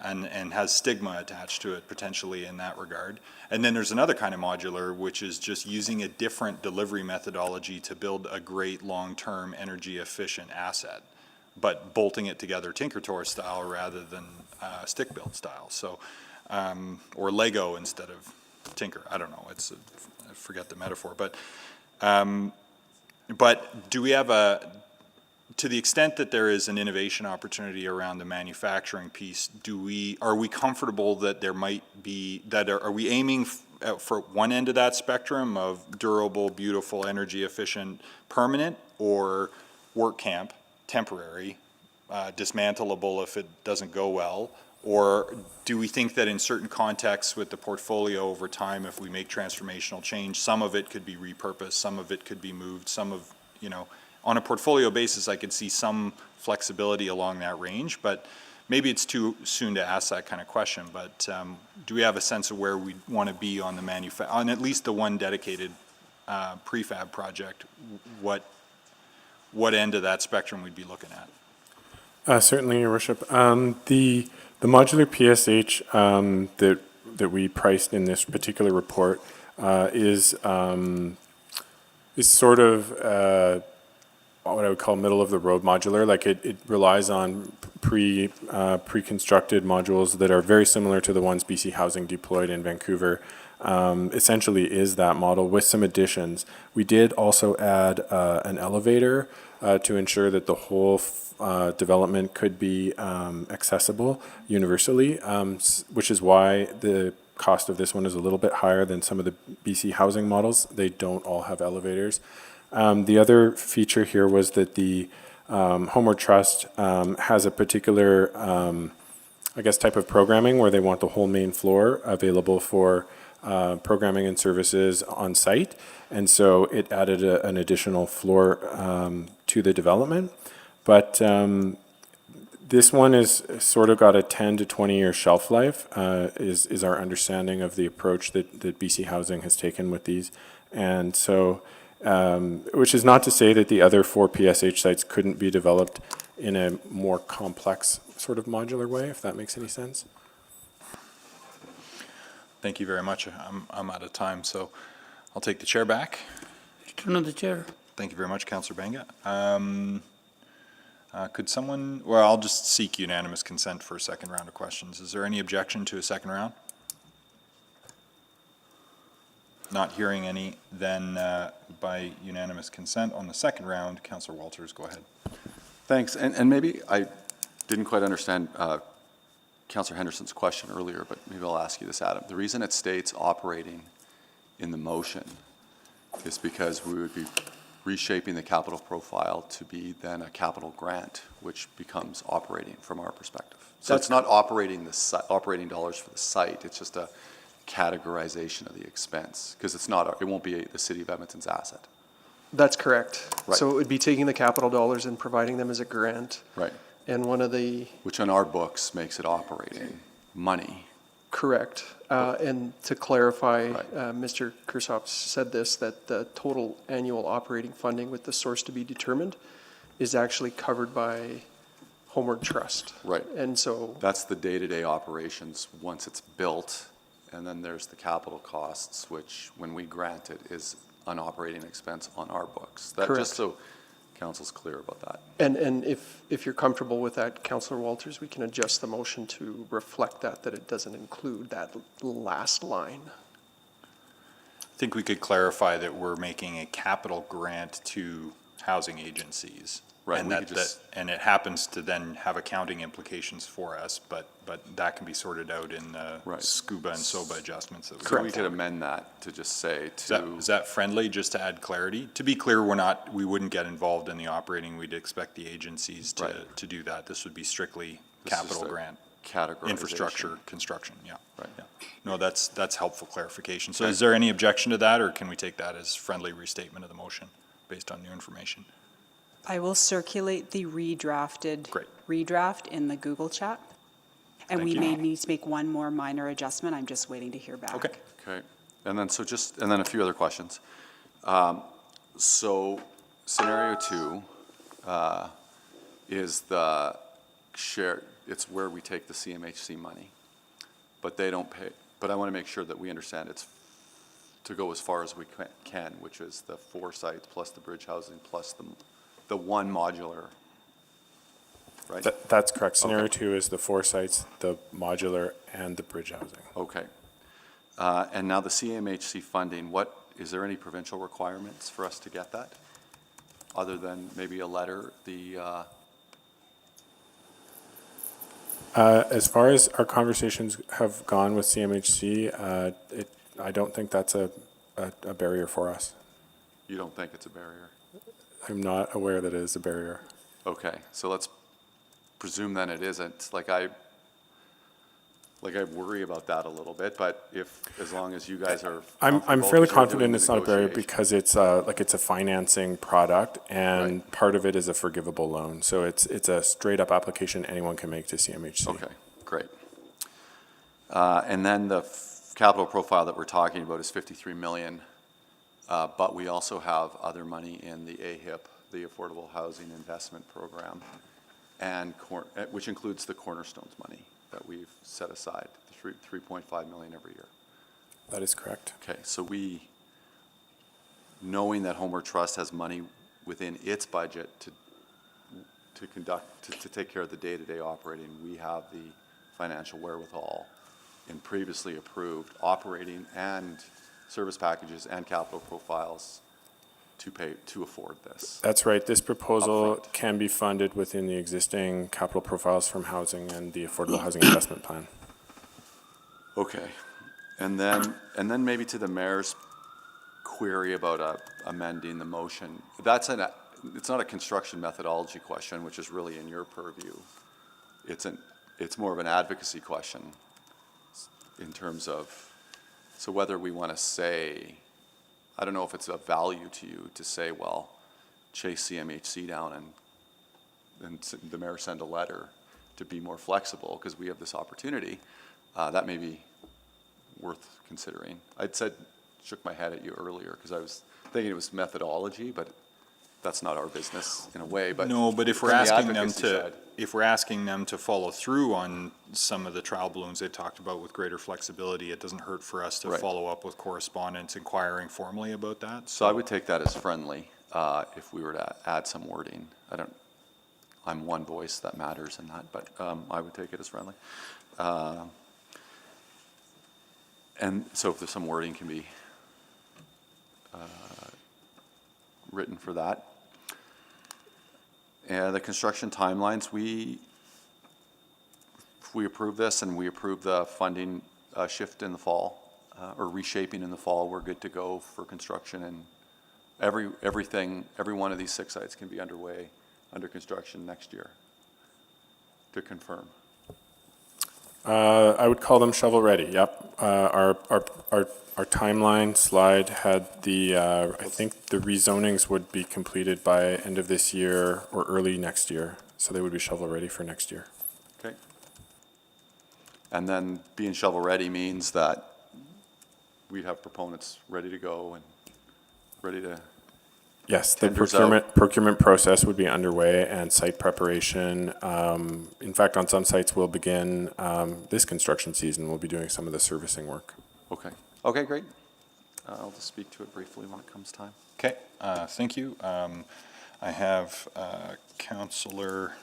And has stigma attached to it potentially in that regard. And then there's another kind of modular, which is just using a different delivery methodology to build a great long-term energy efficient asset, but bolting it together Tinkertor style rather than stick build style. So, or Lego instead of Tinker. I don't know. I forget the metaphor, but do we have to the extent that there is an innovation opportunity around the manufacturing piece, are we comfortable that there might be, are we aiming for one end of that spectrum of durable, beautiful, energy efficient, permanent, or work camp, temporary, dismantleable if it doesn't go well? Or do we think that in certain contexts with the portfolio over time, if we make transformational change, some of it could be repurposed, some of it could be moved, some of, on a portfolio basis, I could see some flexibility along that range, but maybe it's too soon to ask that kind of question. But do we have a sense of where we want to be on the on at least the one dedicated prefab project? What end of that spectrum we'd be looking at? Certainly, Your Worship. The modular PSH that we priced in this particular report is sort of what I would call middle of the road modular. Like it relies on pre-constructed modules that are very similar to the ones BC Housing deployed in Vancouver. Essentially is that model with some additions. We did also add an elevator to ensure that the whole development could be accessible universally, which is why the cost of this one is a little bit higher than some of the BC Housing models. They don't all have elevators. The other feature here was that the Homeward Trust has a particular, type of programming where they want the whole main floor available for programming and services on site. And so it added an additional floor to the development. But this one is sort of got a 10 to 20 year shelf life, is our understanding of the approach that BC Housing has taken with these. And so, which is not to say that the other 4 PSH sites couldn't be developed in a more complex sort of modular way, if that makes any sense. Thank you very much. I'm out of time, so I'll take the chair back. Turn on the chair. Thank you very much, Councillor Banga. Could someone, well, I'll just seek unanimous consent for a second round of questions. Is there any objection to a second round? Not hearing any, then by unanimous consent on the second round, Councillor Walters, go ahead. Thanks. And maybe I didn't quite understand Councillor Henderson's question earlier, but maybe I'll ask you this, Adam. The reason it states operating in the motion is because we would be reshaping the capital profile to be then a capital grant, which becomes operating from our perspective. So it's not operating operating dollars for the site. It's just a categorization of the expense, because it won't be the City of Edmonton's asset. That's correct. Right. So it would be taking the capital dollars and providing them as a grant. Right. And one of the... Which on our books makes it operating money. Correct. And to clarify, Right. Mr. Kursop said this, that the total annual operating funding with the source to be determined is actually covered by Homeward Trust. Right. And so... That's the day-to-day operations once it's built, and then there's the capital costs, which when we grant it is an operating expense on our books. That, correct. Just so Council's clear about that. And if you're comfortable with that, Councillor Walters, we can adjust the motion to reflect that it doesn't include that last line. I think we could clarify that we're making a capital grant to housing agencies. Right. And and it happens to then have accounting implications for us, but that can be sorted out in the SCUBA and SOBA adjustments that we So we could amend that to just say to... Is that friendly, just to add clarity? To be clear, we wouldn't get involved in the operating. We'd expect the agencies to do that. This would be strictly capital grant. Categorization. Infrastructure, construction, yeah. Right. Yeah. No, that's helpful clarification. So is there any objection to that, or can we take that as friendly restatement of the motion based on new information? I will circulate the redraft in the Google chat. And we may need to make one more minor adjustment. I'm just waiting to hear back. Okay. And then and then a few other questions. So scenario 2 is the share, it's where we take the CMHC money, but they don't pay. But I want to make sure that we understand it's to go as far as we can, which is the 4 sites plus the bridge housing plus the one modular, right? That's correct. Scenario 2 is the 4 sites, the modular, and the bridge housing. Okay. And now the CMHC funding, is there any provincial requirements for us to get that? Other than maybe a letter, As far as our conversations have gone with CMHC, I don't think that's a barrier for us. You don't think it's a barrier? I'm not aware that it is a barrier. Okay, so let's presume then it isn't. Like I worry about that a little bit, but as long as you guys are I'm comfortable, fairly 'cause you're doing confident the it's not a barrier negotiation. because it's a financing product, and part of it is a forgivable loan. So it's a straight up application anyone can make to CMHC. Okay, great. And then the capital profile that we're talking about is 53 million, but we also have other money in the AHIP, the Affordable Housing Investment Program, and which includes the Cornerstones money that we've set aside, 3.5 million every year. That is correct. Okay, so knowing that Homeward Trust has money within its budget to take care of the day-to-day operating, we have the financial wherewithal in previously approved operating and service packages and capital profiles to afford this. That's right. This proposal can be funded within the existing capital profiles from housing and the Affordable Housing Investment Plan. Okay, and then maybe to the mayor's query about amending the motion. It's not a construction methodology question, which is really in your purview. It's more of an advocacy question in terms of, so whether we want to say, I don't know if it's of value to you to say, well, chase CMHC down and the mayor send a letter to be more flexible because we have this opportunity. That may be worth considering. Shook my head at you earlier because I was thinking it was methodology, but that's not our business in a way. But no, but if we're from the asking them advocacy to, side- if we're asking them to follow through on some of the trial balloons they talked about with greater flexibility, it doesn't hurt for us to Right. follow up with correspondence inquiring formally about that. So I would take that as friendly if we were to add some wording. I'm one voice that matters in that, but I would take it as friendly. And so if there's some wording can be written for that. And the construction timelines, if we approve this and we approve the funding shift in the fall, or reshaping in the fall, we're good to go for construction, and every one of these 6 sites can be under construction next year, to confirm. I would call them shovel-ready, yep. Our timeline slide had I think the rezonings would be completed by end of this year or early next year, so they would be shovel-ready for next year. Okay. And then being shovel-ready means that we'd have proponents ready to go and ready to. Yes, the tenders out. procurement process would be underway and site preparation. In fact, on some sites, we'll begin this construction season. We'll be doing some of the servicing work. Okay. Okay, great. I'll just speak to it briefly when it comes time. Okay, thank you. I have Councillor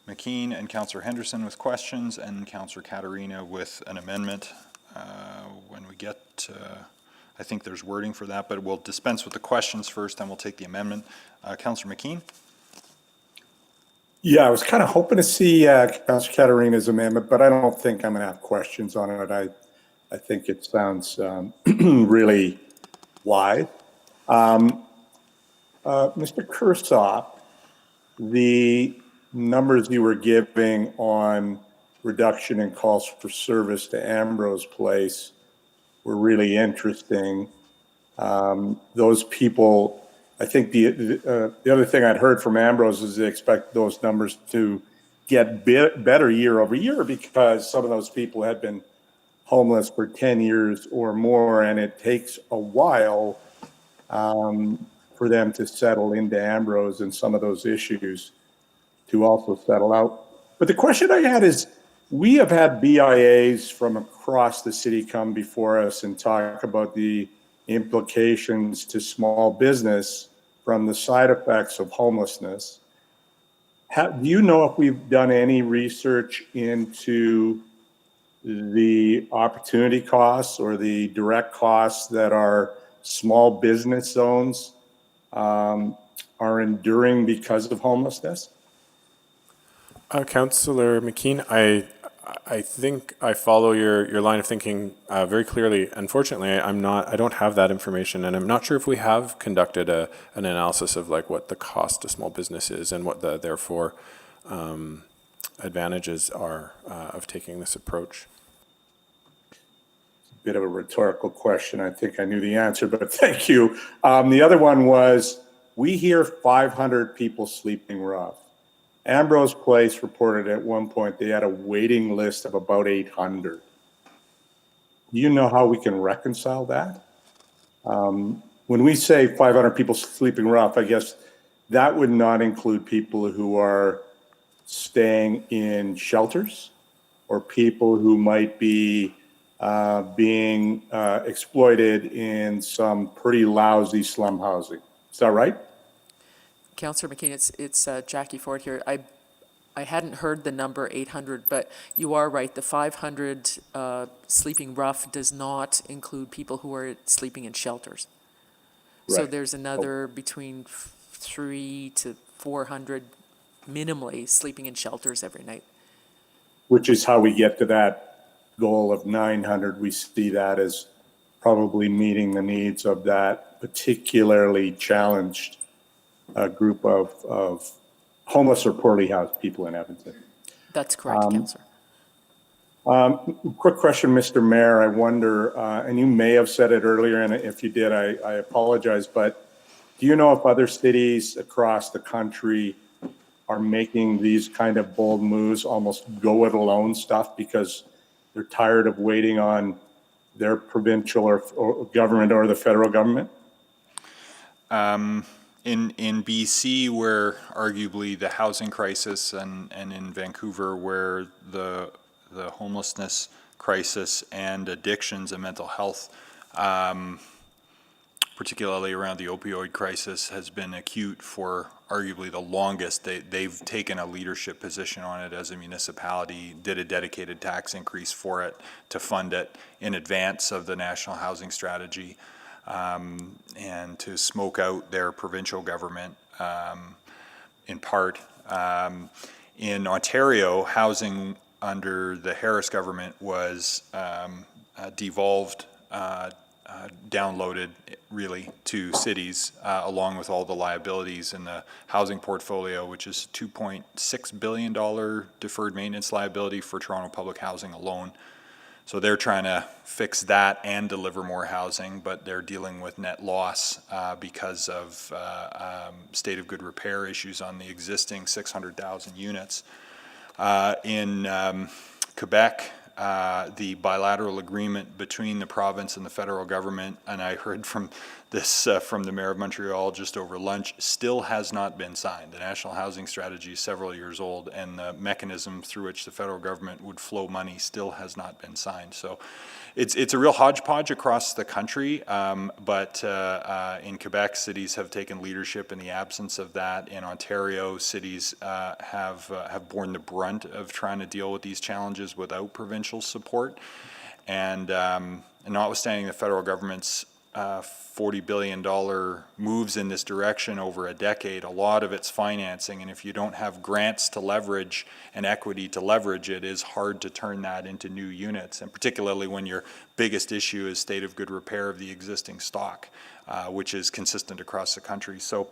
McKean and Councillor Henderson with questions and Councillor Katarina with an amendment. When we get, I think there's wording for that, but we'll dispense with the questions first, then we'll take the amendment. Councillor McKean? Yeah, I was kind of hoping to see Councilor Katarina's amendment, but I don't think I'm going to have questions on it. I think it sounds really wide. Mr. Kursop, the numbers you were giving on reduction in calls for service to Ambrose Place were really interesting. Those people, I think the other thing I'd heard from Ambrose is they expect those numbers to get better year over year because some of those people had been homeless for 10 years or more, and it takes a while for them to settle into Ambrose and some of those issues to also settle out. But the question I had is, we have had BIAs from across the city come before us and talk about the implications to small business from the side effects of homelessness. Do you know if we've done any research into the opportunity costs or the direct costs that our small business zones are enduring because of homelessness? Councillor McKean, I think I follow your line of thinking very clearly. Unfortunately, I don't have that information, and I'm not sure if we have conducted an analysis of like what the cost to small business is and what the therefore advantages are of taking this approach. Bit of a rhetorical question. I think I knew the answer, but thank you. The other one was, we hear 500 people sleeping rough. Ambrose Place reported at one point they had a waiting list of about 800. Do you know how we can reconcile that? When we say 500 people sleeping rough, I guess that would not include people who are staying in shelters or people who might be being exploited in some pretty lousy slum housing. Is that right? Councillor McKean, it's Jackie Ford here. I hadn't heard the number 800, but you are right. The 500 sleeping rough does not include people who are sleeping in shelters. Right. So there's another between 300 to 400 minimally sleeping in shelters every night. Which is how we get to that goal of 900. We see that as probably meeting the needs of that particularly challenged group of homeless or poorly housed people in Edmonton. That's correct, Councillor. Quick question, Mr. Mayor. I wonder, and you may have said it earlier, and if you did, I apologize, but do you know if other cities across the country are making these kind of bold moves, almost go it alone stuff, because they're tired of waiting on their provincial or government or the federal government? In BC, where arguably the housing crisis, and in Vancouver, where the homelessness crisis and addictions and mental health, particularly around the opioid crisis, has been acute for arguably the longest. They've taken a leadership position on it as a municipality, did a dedicated tax increase for it to fund it in advance of the national housing strategy, and to smoke out their provincial government in part. In Ontario, housing under the Harris government was devolved, downloaded really to cities, along with all the liabilities in the housing portfolio, which is $2.6 billion deferred maintenance liability for Toronto Public Housing alone. So they're trying to fix that and deliver more housing, but they're dealing with net loss because of state of good repair issues on the existing 600,000 units. In Quebec, the bilateral agreement between the province and the federal government, and I heard from this from the mayor of Montreal just over lunch, still has not been signed. The national housing strategy is several years old, and the mechanism through which the federal government would flow money still has not been signed. So it's a real hodgepodge across the country, but in Quebec, cities have taken leadership in the absence of that. In Ontario, cities have borne the brunt of trying to deal with these challenges without provincial support. And notwithstanding the federal government's $40 billion moves in this direction over a decade, a lot of it's financing, and if you don't have grants to leverage and equity to leverage, it is hard to turn that into new units, and particularly when your biggest issue is state of good repair of the existing stock, which is consistent across the country. So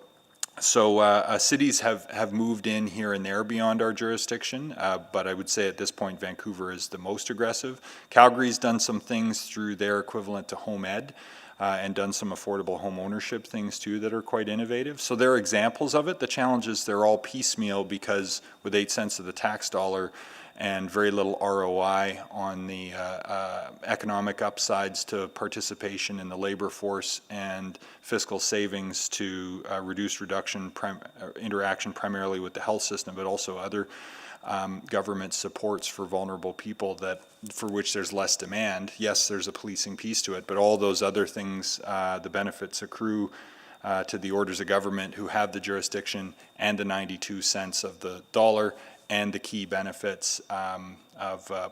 cities have moved in here and there beyond our jurisdiction, but I would say at this point Vancouver is the most aggressive. Calgary's done some things through their equivalent to home ed, and done some affordable home ownership things too that are quite innovative. So there are examples of it. The challenge is they're all piecemeal, because with 8 cents of the tax dollar and very little ROI on the economic upsides to participation in the labor force and fiscal savings to reduce interaction primarily with the health system, but also other government supports for vulnerable people for which there's less demand. Yes, there's a policing piece to it, but all those other things, the benefits accrue to the orders of government who have the jurisdiction and the 92 cents of the dollar and the key benefits of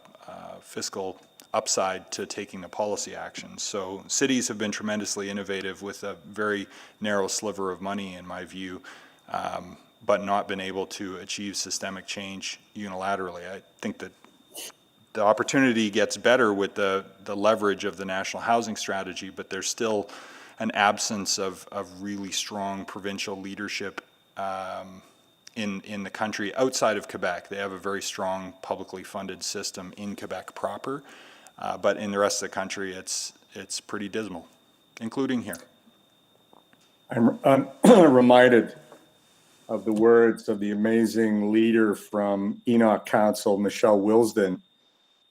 fiscal upside to taking the policy action. So cities have been tremendously innovative with a very narrow sliver of money, in my view, but not been able to achieve systemic change unilaterally. I think that the opportunity gets better with the leverage of the national housing strategy, but there's still an absence of really strong provincial leadership in the country outside of Quebec. They have a very strong publicly funded system in Quebec proper, but in the rest of the country, it's pretty dismal, including here. I'm reminded of the words of the amazing leader from Enoch Council, Michelle Wilsden,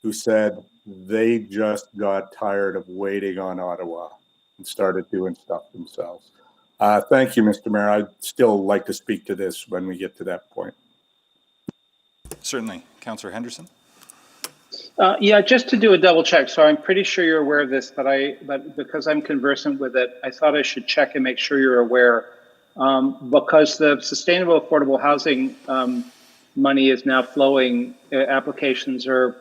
who said they just got tired of waiting on Ottawa and started doing stuff themselves. Thank you, Mr. Mayor. I'd still like to speak to this when we get to that point. Certainly. Councillor Henderson? Yeah, just to do a double check. So I'm pretty sure you're aware of this, but because I'm conversant with it, I thought I should check and make sure you're aware. Because the sustainable affordable housing money is now flowing, applications are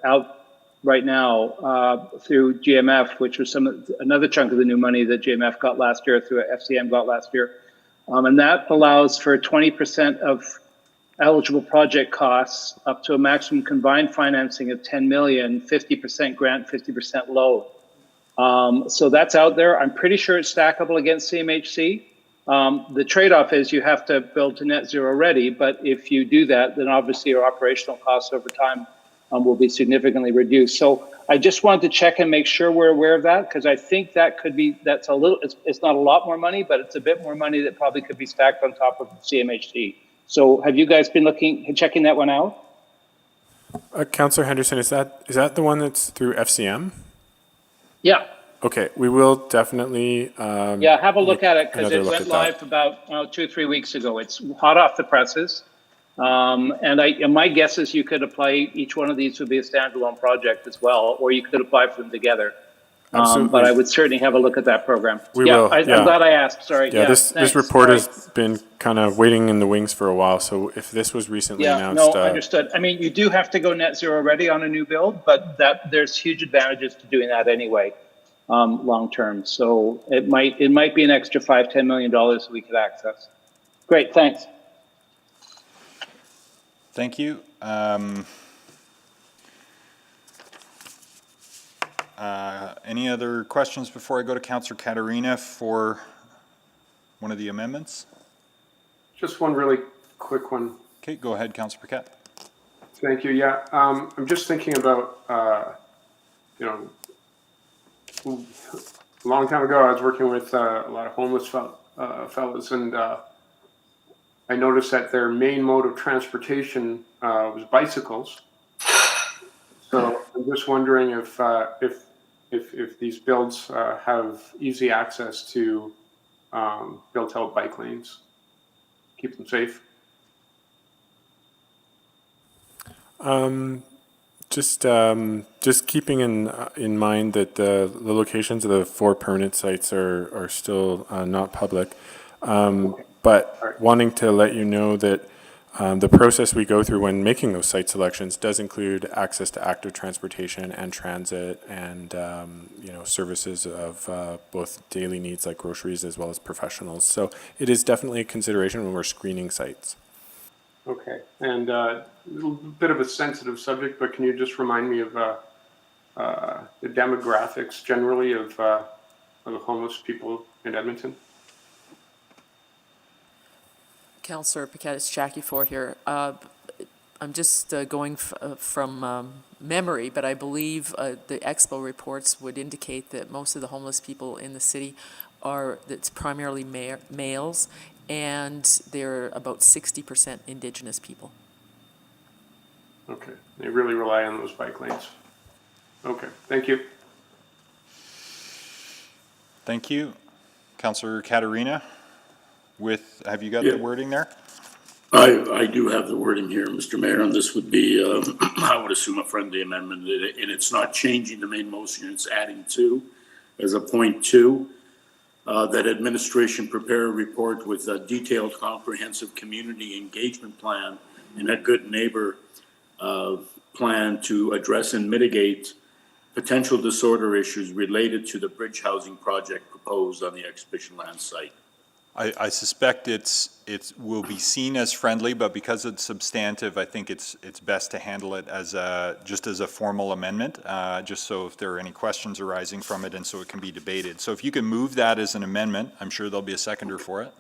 out right now through GMF, which was another chunk of the new money that GMF got last year, through FCM got last year. And that allows for 20% of eligible project costs up to a maximum combined financing of 10 million, 50% grant, 50% loan. So that's out there. I'm pretty sure it's stackable against CMHC. The trade-off is you have to build to net zero ready, but if you do that, then obviously your operational costs over time will be significantly reduced. So I just wanted to check and make sure we're aware of that, because I think that could be, that's a little, it's not a lot more money, but it's a bit more money that probably could be stacked on top of CMHC. So have you guys been checking that one out? Councillor Henderson, is that the one that's through FCM? Yeah. Okay, we will definitely. Yeah, have a look at it, because it went live about 2 or 3 weeks ago. It's hot off the presses. And my guess is you could apply, each one of these would be a standalone project as well, or you could apply for them together. But I would certainly have a look at that program. We will. I'm glad I asked. Sorry. Yeah, this report has been kind of waiting in the wings for a while. So if this was recently announced, no, understood. I mean, you do have to go net zero ready on a new build, but there's huge advantages to doing that anyway, long term. So it might be an extra $5-10 million that we could access. Great, thanks. Thank you. Any other questions before I go to Councillor Katarina for one of the amendments? Just one really quick one. Okay, go ahead, Councillor Paquette. Thank you. Yeah, I'm just thinking about, a long time ago, I was working with a lot of homeless fellows, and I noticed that their main mode of transportation was bicycles. So I'm just wondering if these builds have easy access to built-out bike lanes, keep them safe. Just keeping in mind that the locations of the 4 permanent sites are still not public, but wanting to let you know that the process we go through when making those site selections does include access to active transportation and transit and services of both daily needs like groceries as well as professionals. So it is definitely a consideration when we're screening sites. Okay, and a little bit of a sensitive subject, but can you just remind me of the demographics generally of the homeless people in Edmonton? Councillor Paquette, it's Jackie Ford here. I'm just going from memory, but I believe the Expo reports would indicate that most of the homeless people in the city it's primarily males, and they're about 60% Indigenous people. Okay, they really rely on those bike lanes. Okay, thank you. Thank you. Councillor Katarina, have you got the wording there? I do have the wording here, Mr. Mayor, and this would be, I would assume, a friendly amendment, and it's not changing the main motion, it's adding to, as a point 2, that administration prepare a report with a detailed, comprehensive community engagement plan and a good neighbor plan to address and mitigate potential disorder issues related to the bridge housing project proposed on the exhibition land site. I suspect it will be seen as friendly, but because it's substantive, I think it's best to handle it as just as a formal amendment, just so if there are any questions arising from it, and so it can be debated. So if you can move that as an amendment, I'm sure there'll be a seconder for it.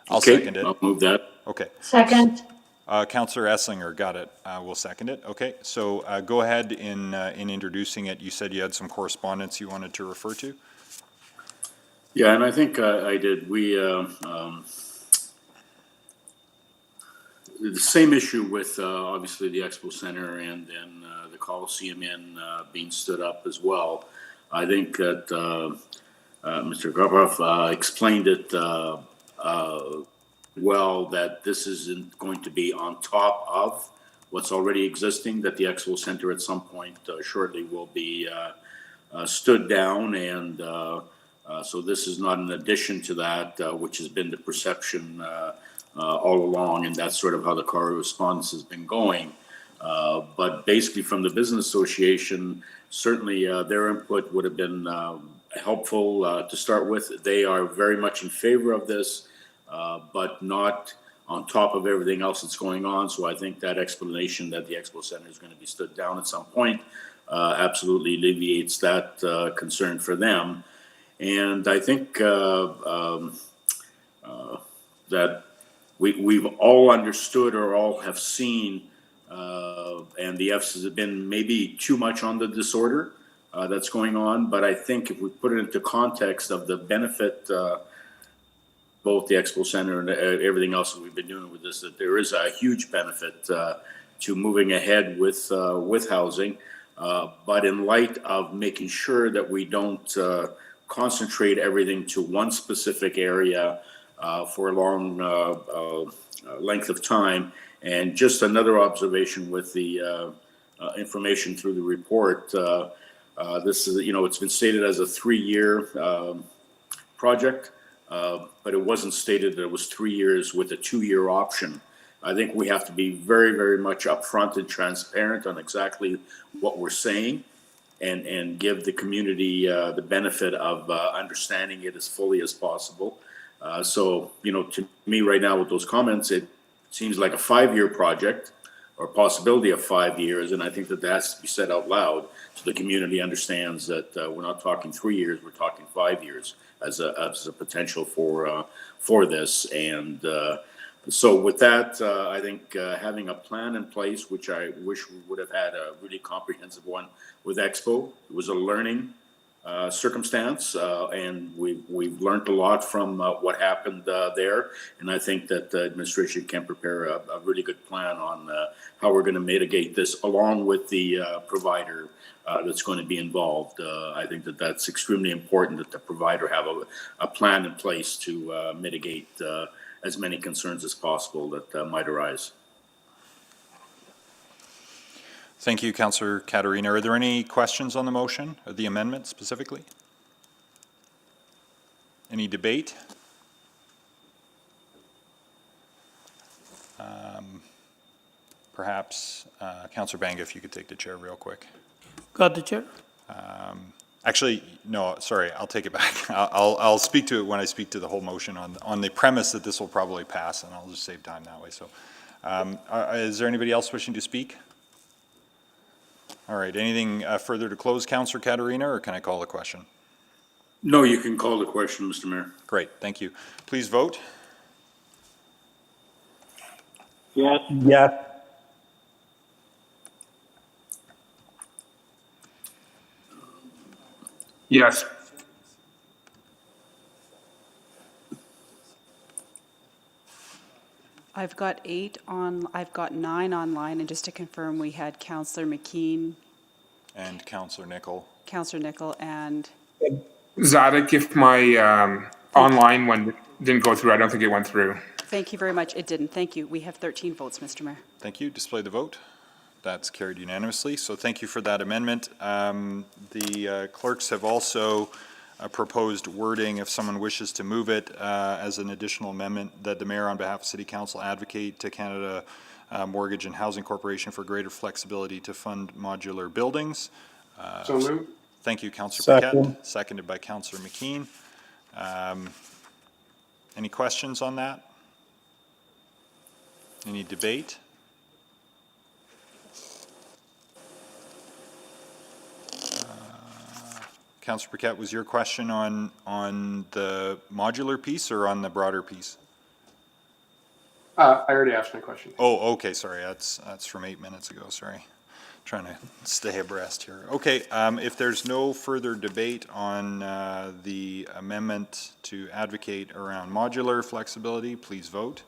I'll second it. I'll move that. Okay. Second. Councillor Esslinger, got it. We'll second it. Okay. So go ahead in introducing it. You said you had some correspondence you wanted to refer to. Yeah, and I think I did. The same issue with obviously the Expo Center and then the Coliseum Inn being stood up as well. I think that Mr. Garbroff explained it well, that this isn't going to be on top of what's already existing, that the Expo Center at some point shortly will be stood down, and so this is not an addition to that, which has been the perception all along, and that's sort of how the correspondence has been going. But basically from the Business Association, certainly their input would have been helpful to start with. They are very much in favor of this, but not on top of everything else that's going on. So I think that explanation that the Expo Center is going to be stood down at some point absolutely alleviates that concern for them. And I think that we've all understood or all have seen, and the Fs have been maybe too much on the disorder that's going on. But I think if we put it into context of the benefit, both the Expo Center and everything else that we've been doing with this, that there is a huge benefit to moving ahead with housing. But in light of making sure that we don't concentrate everything to one specific area for a long length of time. And just another observation with the information through the report, this is, it's been stated as a 3-year project, but it wasn't stated that it was 3 years with a 2-year option. I think we have to be very, very much upfront and transparent on exactly what we're saying, and give the community the benefit of understanding it as fully as possible. So, to me right now with those comments, it seems like a 5-year project or possibility of 5 years. And I think that has to be said out loud so the community understands that we're not talking 3 years, we're talking 5 years as a potential for this. And so with that, I think having a plan in place, which I wish we would have had a really comprehensive one with Expo. It was a learning circumstance, and we've learned a lot from what happened there. And I think that the administration can prepare a really good plan on how we're going to mitigate this, along with the provider that's going to be involved. I think that that's extremely important, that the provider have a plan in place to mitigate as many concerns as possible that might arise. Thank you, Councillor Caterina. Are there any questions on the motion, or the amendment specifically? Any debate? Perhaps Councillor Banga, if you could take the chair real quick. Got the chair? Actually, no, sorry, I'll take it back. I'll speak to it when I speak to the whole motion on the premise that this will probably pass, and I'll just save time that way. So is there anybody else wishing to speak? All right, anything further to close, Councillor Caterina, or can I call the question? No, you can call the question, Mr. Mayor. Great, thank you. Please vote. Yes. Yes. Yes. I've got 9 online, and just to confirm, we had Councillor McKean. And Councillor Nickel. Councillor Nickel and... Zadok, if my online one didn't go through, I don't think it went through. Thank you very much. It didn't. Thank you. We have 13 votes, Mr. Mayor. Thank you. Display the vote. That's carried unanimously. So thank you for that amendment. The clerks have also proposed wording, if someone wishes to move it as an additional amendment, that the mayor on behalf of City Council advocate to Canada Mortgage and Housing Corporation for greater flexibility to fund modular buildings. So moved. Thank you, Councillor Paquette. Second. Seconded by Councillor McKean. Any questions on that? Any debate? Councillor Paquette, was your question on the modular piece or on the broader piece? I already asked my question. Oh, okay, sorry, that's from 8 minutes ago, sorry. Trying to stay abreast here. Okay, if there's no further debate on the amendment to advocate around modular flexibility, please vote.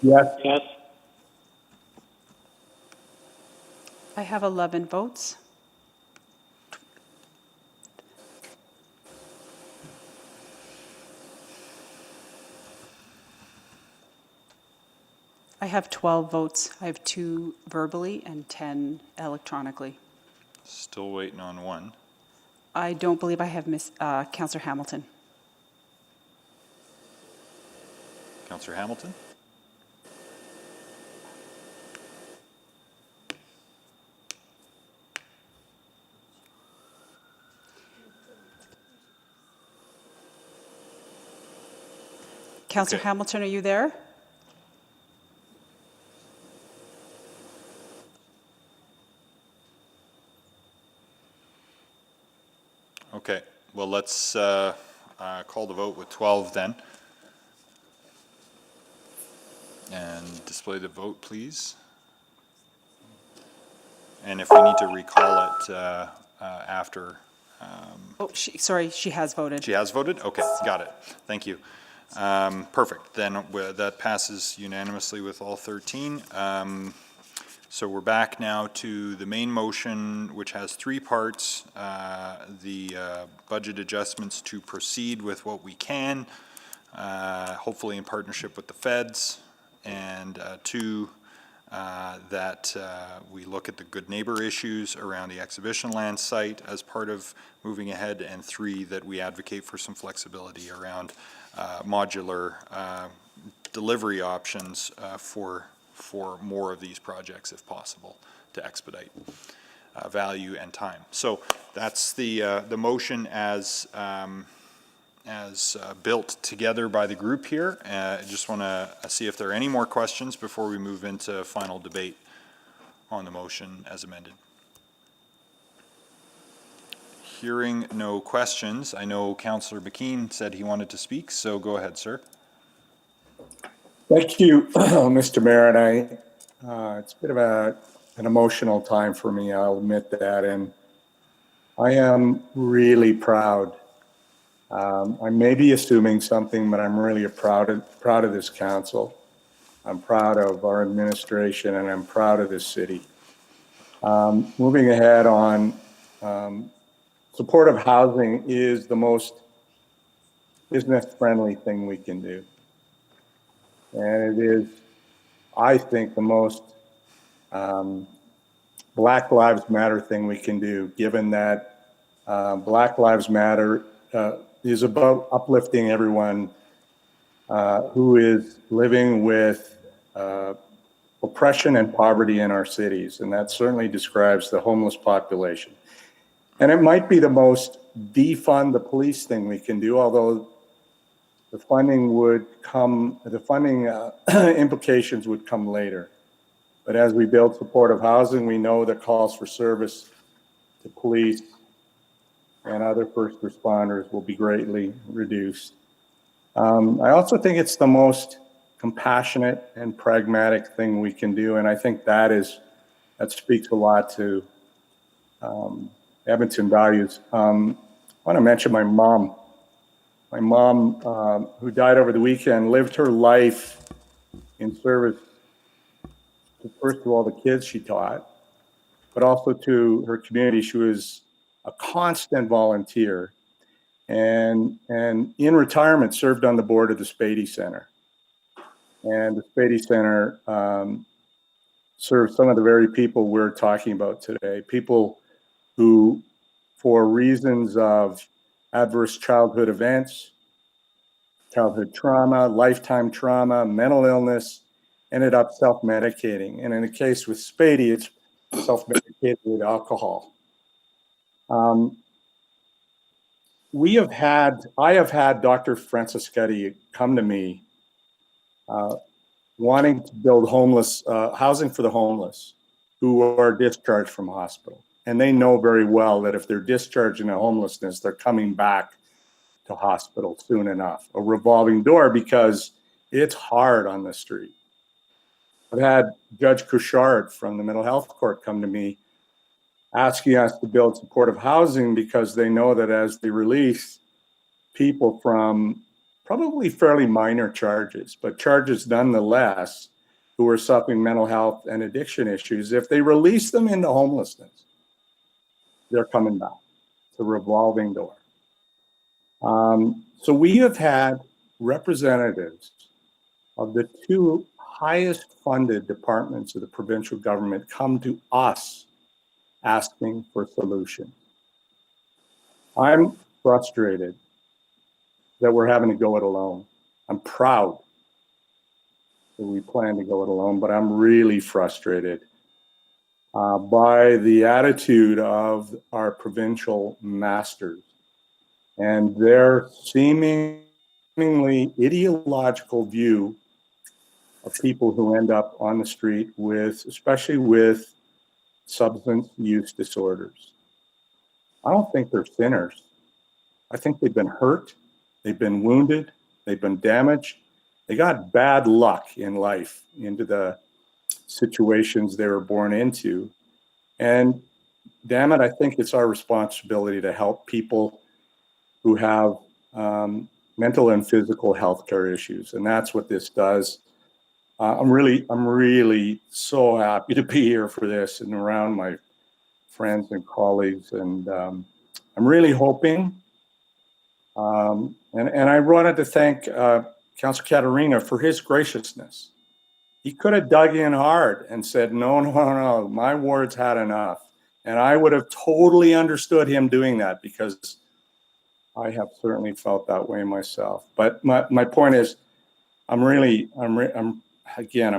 Yes. Yes. I have 11 votes. I have 12 votes. I have 2 verbally and 10 electronically. Still waiting on one. I don't believe I have Councillor Hamilton. Councillor Hamilton? Councillor Hamilton, are you there? Okay, well, let's call the vote with 12 then. And display the vote, please. And if we need to recall it after. Oh, sorry, she has voted. She has voted? Okay, got it. Thank you. Perfect. Then that passes unanimously with all 13. So we're back now to the main motion, which has 3 parts. The budget adjustments to proceed with what we can, hopefully in partnership with the feds. And 2, that we look at the good neighbor issues around the exhibition land site as part of moving ahead. And 3, that we advocate for some flexibility around modular delivery options for more of these projects if possible to expedite value and time. So that's the motion as built together by the group here. I just want to see if there are any more questions before we move into final debate on the motion as amended. Hearing no questions, I know Councillor McKean said he wanted to speak, so go ahead, sir. Thank you, Mr. Mayor, and it's a bit of an emotional time for me, I'll admit that, and I am really proud. I may be assuming something, but I'm really proud of this council. I'm proud of our administration, and I'm proud of this city. Moving ahead on, supportive housing is the most business-friendly thing we can do. And it is, I think, the most Black Lives Matter thing we can do, given that Black Lives Matter is about uplifting everyone who is living with oppression and poverty in our cities. And that certainly describes the homeless population. And it might be the most defund the police thing we can do, although the funding implications would come later. But as we build supportive housing, we know that calls for service to police and other first responders will be greatly reduced. I also think it's the most compassionate and pragmatic thing we can do, and I think that speaks a lot to Edmonton values. I want to mention my mom. My mom, who died over the weekend, lived her life in service to, first of all, the kids she taught, but also to her community. She was a constant volunteer, and in retirement served on the board of the Spady Center. And the Spady Center serves some of the very people we're talking about today, people who, for reasons of adverse childhood events, childhood trauma, lifetime trauma, mental illness, ended up self-medicating. And in the case with Spady, it's self-medicated with alcohol. I have had Dr. Francischetti come to me wanting to build housing for the homeless who are discharged from hospital. And they know very well that if they're discharged into homelessness, they're coming back to hospital soon enough. A revolving door, because it's hard on the street. I've had Judge Couchard from the Mental Health Court come to me asking us to build supportive housing because they know that as they release people from probably fairly minor charges, but charges nonetheless, who are suffering mental health and addiction issues, if they release them into homelessness, they're coming back. It's a revolving door. So we have had representatives of the two highest funded departments of the provincial government come to us asking for solutions. I'm frustrated that we're having to go it alone. I'm proud that we plan to go it alone, but I'm really frustrated by the attitude of our provincial masters and their seemingly ideological view of people who end up on the street especially with substance use disorders. I don't think they're sinners. I think they've been hurt, they've been wounded, they've been damaged. They got bad luck in life into the situations they were born into. And damn it, I think it's our responsibility to help people who have mental and physical health care issues. And that's what this does. I'm really so happy to be here for this and around my friends and colleagues. And I'm really hoping, and I wanted to thank Councillor Caterina for his graciousness. He could have dug in hard and said, no, my ward's had enough. And I would have totally understood him doing that because I have certainly felt that way myself. But my point is, I'm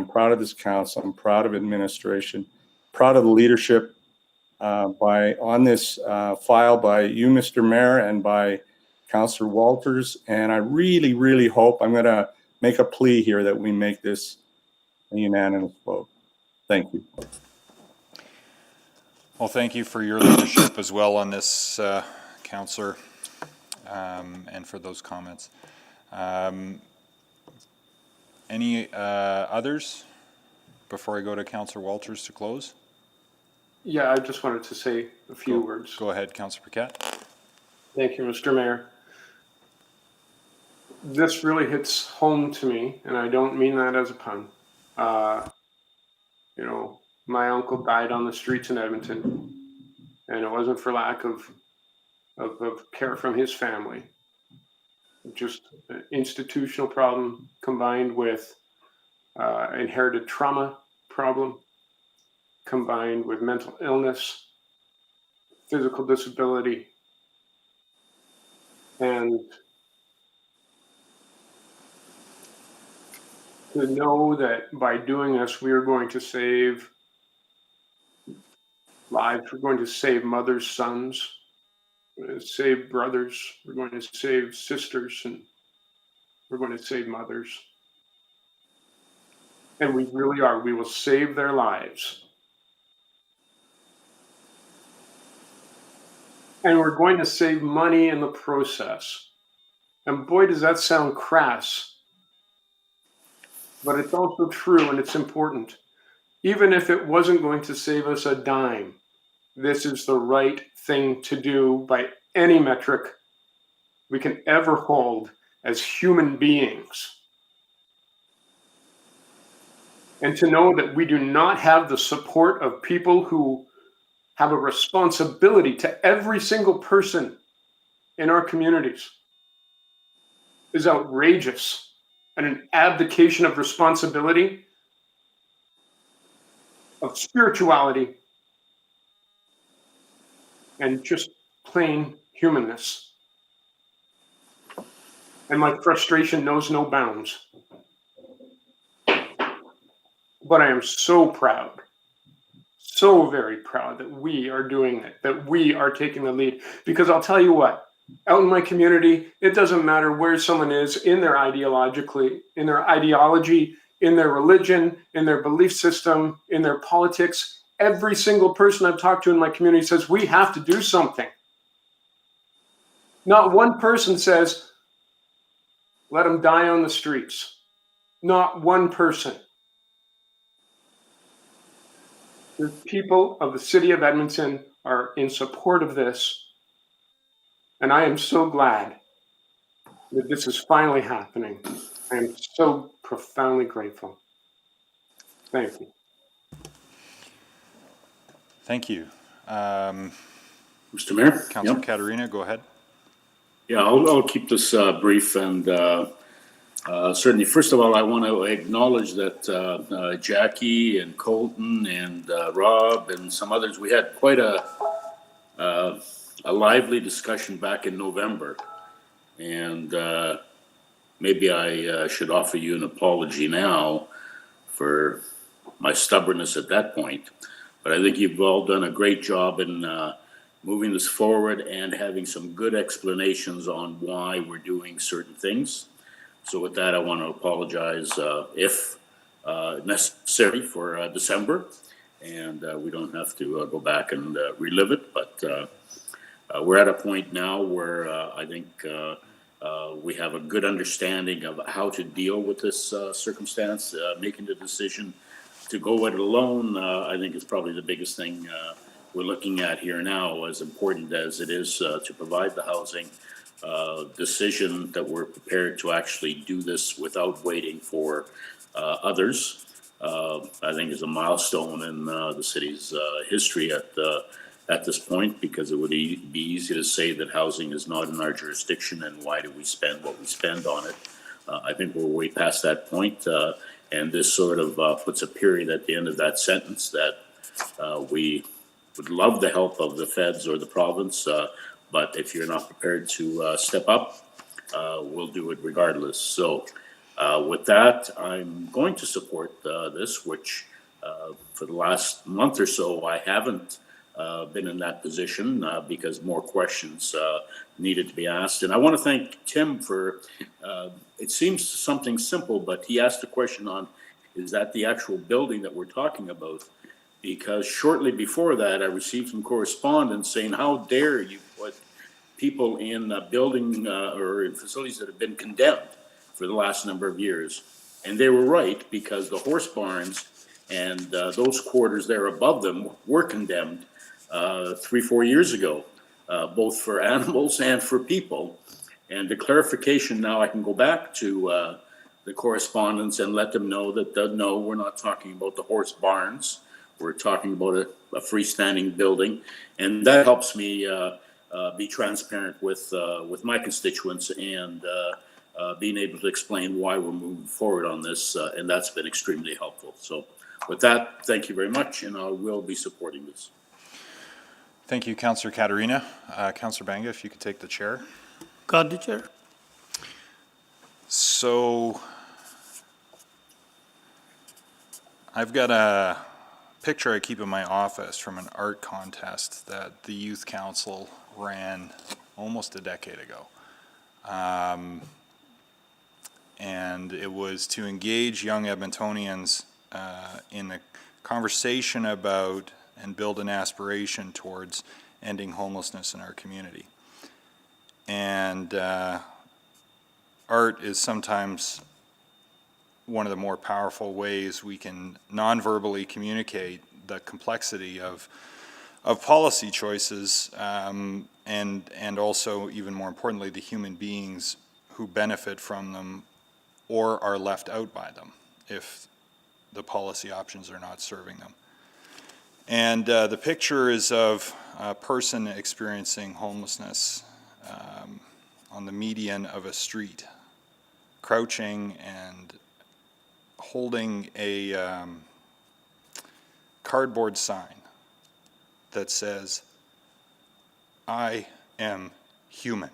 proud of this council. I'm proud of administration, proud of the leadership on this file by you, Mr. Mayor, and by Councillor Walters. And I really, really hope, I'm going to make a plea here that we make this a unanimous vote. Thank you. Well, thank you for your leadership as well on this, Councillor, and for those comments. Any others before I go to Councillor Walters to close? Yeah, I just wanted to say a few words. Go ahead, Councillor Paquette. Thank you, Mr. Mayor. This really hits home to me, and I don't mean that as a pun. My uncle died on the streets in Edmonton, and it wasn't for lack of care from his family. Just an institutional problem combined with inherited trauma problem, combined with mental illness, physical disability, and to know that by doing this, we are going to save lives, we're going to save mothers, sons, we're going to save brothers, we're going to save sisters, and we're going to save mothers. And we really are. We will save their lives. And we're going to save money in the process. And boy, does that sound crass. But it's also true, and it's important. Even if it wasn't going to save us a dime, this is the right thing to do by any metric we can ever hold as human beings. And to know that we do not have the support of people who have a responsibility to every single person in our communities is outrageous and an abdication of responsibility, of spirituality, and just plain humanness. And my frustration knows no bounds. But I am so proud, so very proud that we are doing it, that we are taking the lead. Because I'll tell you what, out in my community, it doesn't matter where someone is in their ideology, in their religion, in their belief system, in their politics. Every single person I've talked to in my community says, we have to do something. Not one person says, let them die on the streets. Not one person. The people of the city of Edmonton are in support of this. And I am so glad that this is finally happening. I am so profoundly grateful. Thank you. Thank you. Mr. Mayor? Councillor Yep. Caterina, go ahead. Yeah, I'll keep this brief, and certainly, first of all, I want to acknowledge that Jackie and Colton and Rob and some others, we had quite a lively discussion back in November, and maybe I should offer you an apology now for my stubbornness at that point, but I think you've all done a great job in moving this forward and having some good explanations on why we're doing certain things. So with that, I want to apologize if necessary for December, and we don't have to go back and relive it, but we're at a point now where I think we have a good understanding of how to deal with this circumstance. Making the decision to go it alone, I think, is probably the biggest thing we're looking at here now, as important as it is to provide the housing. Decision that we're prepared to actually do this without waiting for others, I think is a milestone in the city's history at this point, because it would be easy to say that housing is not in our jurisdiction and why do we spend what we spend on it. I think we're way past that point, and this sort of puts a period at the end of that sentence that we would love the help of the feds or the province, but if you're not prepared to step up, we'll do it regardless. So with that, I'm going to support this, which for the last month or so, I haven't been in that position because more questions needed to be asked. And I want to thank Tim for, it seems something simple, but he asked a question on, is that the actual building that we're talking about? Because shortly before that, I received some correspondence saying, how dare you put people in a building or in facilities that have been condemned for the last number of years. And they were right, because the horse barns and those quarters there above them were condemned 3-4 years ago, both for animals and for people. And the clarification now, I can go back to the correspondence and let them know that no, we're not talking about the horse barns. We're talking about a freestanding building, and that helps me be transparent with my constituents and being able to explain why we're moving forward on this, and that's been extremely helpful. So with that, thank you very much, and I will be supporting this. Thank you, Councillor Caterina. Councillor Banga, if you could take the chair. Got the chair. So I've got a picture I keep in my office from an art contest that the Youth Council ran almost a decade ago. And it was to engage young Edmontonians in a conversation about and build an aspiration towards ending homelessness in our community. And art is sometimes one of the more powerful ways we can non-verbally communicate the complexity of policy choices, and also, even more importantly, the human beings who benefit from them or are left out by them if the policy options are not serving them. And the picture is of a person experiencing homelessness on the median of a street, crouching and holding a cardboard sign that says, "I am human."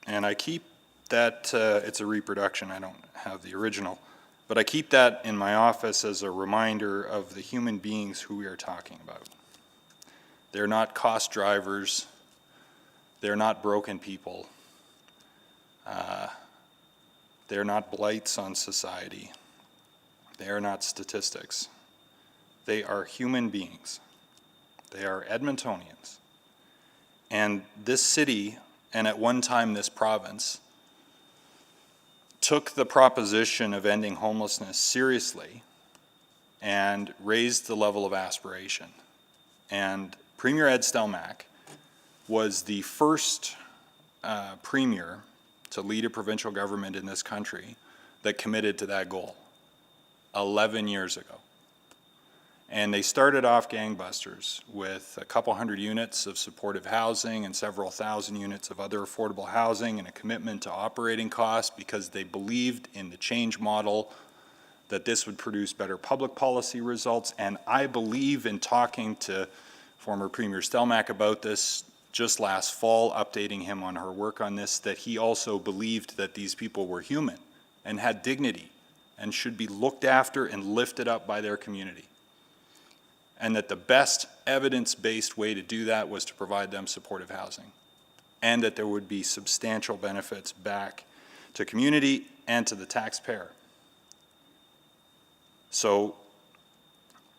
And I keep that, it's a reproduction, I don't have the original, But I keep that in my office as a reminder of the human beings who we are talking about. They're not cost drivers. They're not broken people. They're not blights on society. They are not statistics. They are human beings. They are Edmontonians. And this city, and at one time this province, took the proposition of ending homelessness seriously and raised the level of aspiration. And Premier Ed Stelmach was the first premier to lead a provincial government in this country that committed to that goal 11 years ago. And they started off gangbusters with a couple hundred units of supportive housing and several thousand units of other affordable housing and a commitment to operating costs because they believed in the change model that this would produce better public policy results. And I believe, in talking to former Premier Stelmach about this just last fall, updating him on her work on this, that he also believed that these people were human and had dignity and should be looked after and lifted up by their community. And that the best evidence-based way to do that was to provide them supportive housing, and that there would be substantial benefits back to community and to the taxpayer. So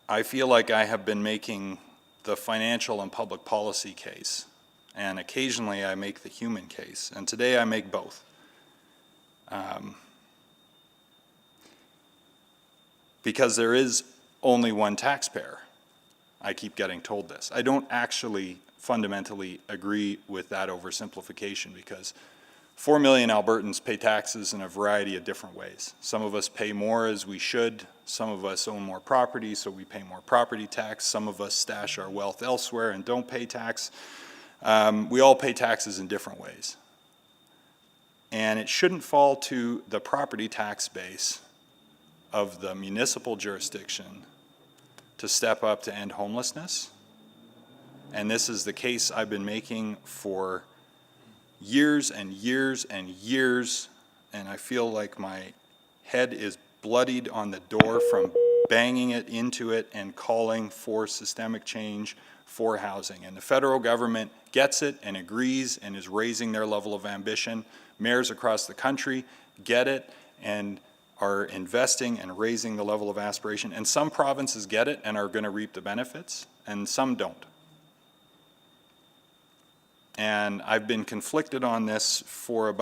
I feel like I have been making the financial and public policy case, and occasionally I make the human case, and today I make both. Because there is only one taxpayer. I keep getting told this. I don't actually fundamentally agree with that oversimplification, because 4 million Albertans pay taxes in a variety of different ways. Some of us pay more as we should. Some of us own more property, so we pay more property tax. Some of us stash our wealth elsewhere and don't pay tax. We all pay taxes in different ways. And it shouldn't fall to the property tax base of the municipal jurisdiction to step up to end homelessness. And this is the case I've been making for years and years and years, and I feel like my head is bloodied on the door from banging it into it and calling for systemic change for housing. And the federal government gets it and agrees and is raising their level of ambition. Mayors across the country get it and are investing and raising the level of aspiration. And some provinces get it and are going to reap the benefits, and some don't. And I've been conflicted on this for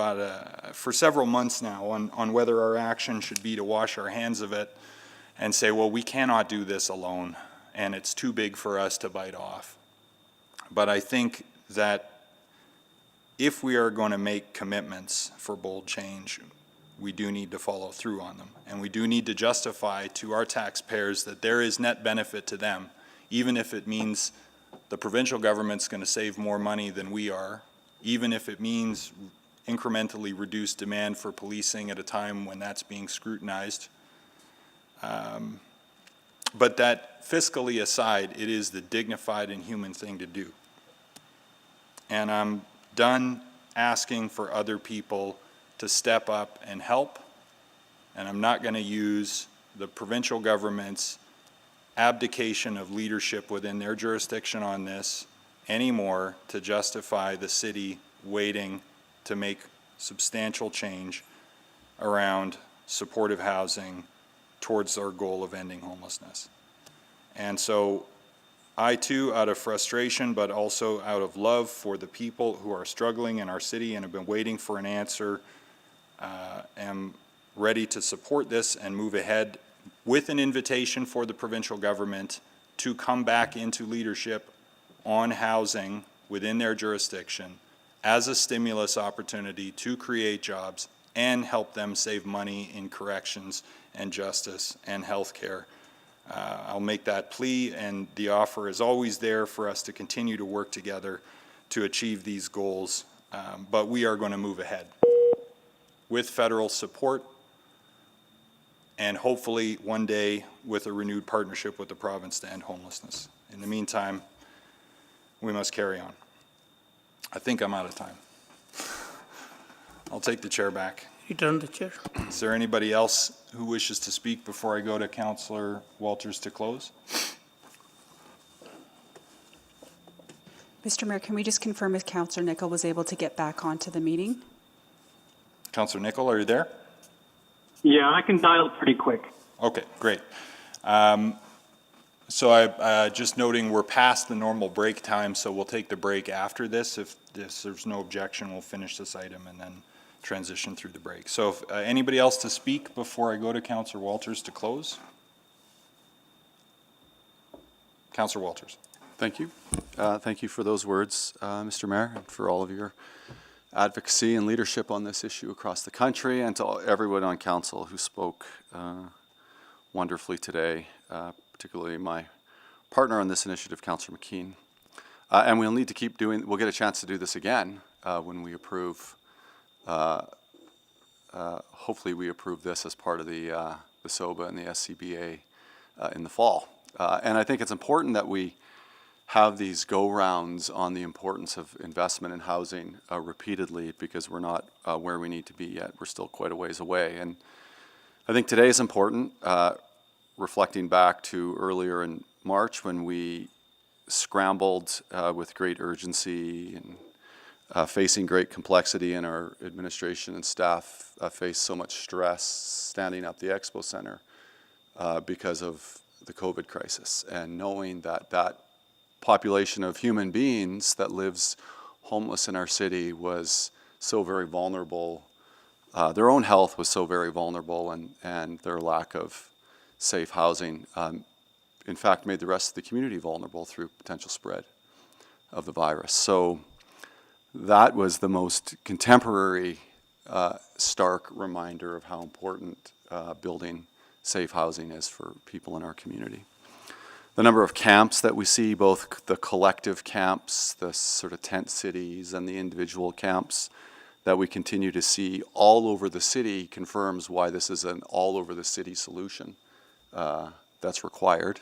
for several months now on whether our action should be to wash our hands of it and say, well, we cannot do this alone, and it's too big for us to bite off. But I think that if we are going to make commitments for bold change, we do need to follow through on them. And we do need to justify to our taxpayers that there is net benefit to them, even if it means the provincial government's going to save more money than we are, even if it means incrementally reduced demand for policing at a time when that's being scrutinized. But that, fiscally aside, it is the dignified and human thing to do. And I'm done asking for other people to step up and help, and I'm not going to use the provincial government's abdication of leadership within their jurisdiction on this anymore to justify the city waiting to make substantial change around supportive housing towards our goal of ending homelessness. And so I too, out of frustration, but also out of love for the people who are struggling in our city and have been waiting for an answer, am ready to support this and move ahead with an invitation for the provincial government to come back into leadership on housing within their jurisdiction as a stimulus opportunity to create jobs and help them save money in corrections and justice and healthcare. I'll make that plea, and the offer is always there for us to continue to work together to achieve these goals, but we are going to move ahead with federal support and hopefully one day with a renewed partnership with the province to end homelessness. In the meantime, we must carry on. I think I'm out of time. I'll take the chair back. Return the chair. Is there anybody else who wishes to speak before I go to Councillor Walters to close? Mr. Mayor, can we just confirm if Councillor Nicol was able to get back onto the meeting? Councillor Nicol, are you there? Yeah, I can dial pretty quick. Okay, great. So I just noting we're past the normal break time, so we'll take the break after this. If there's no objection, we'll finish this item and then transition through the break. So if anybody else to speak before I go to Councillor Walters to close? Councillor Walters. Thank you. Thank you for those words, Mr. Mayor, and for all of your advocacy and leadership on this issue across the country, and to everyone on council who spoke wonderfully today, particularly my partner on this initiative, Councillor McKean. And we'll need to keep doing, we'll get a chance to do this again when we approve, hopefully we approve this as part of the SOBA and the SCBA in the fall. And I think it's important that we have these go-rounds on the importance of investment in housing repeatedly, because we're not where we need to be yet. We're still quite a ways away. And I think today is important, reflecting back to earlier in March when we scrambled with great urgency and facing great complexity, and our administration and staff faced so much stress standing up the Expo Center because of the COVID crisis, and knowing that that population of human beings that lives homeless in our city was so very vulnerable. Their own health was so very vulnerable, and their lack of safe housing, in fact, made the rest of the community vulnerable through potential spread of the virus. So that was the most contemporary, stark reminder of how important building safe housing is for people in our community. The number of camps that we see, both the collective camps, the sort of tent cities, and the individual camps that we continue to see all over the city, confirms why this is an all over the city solution that's required.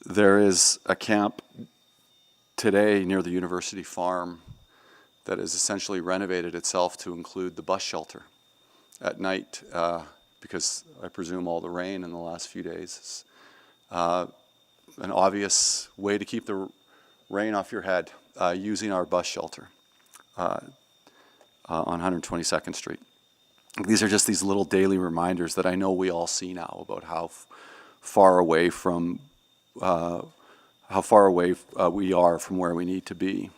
There is a camp today near the University Farm that has essentially renovated itself to include the bus shelter at night, because I presume all the rain in the last few days. An obvious way to keep the rain off your head, using our bus shelter on 122nd Street. These are just these little daily reminders that I know we all see now about how far away we are from where we need to be.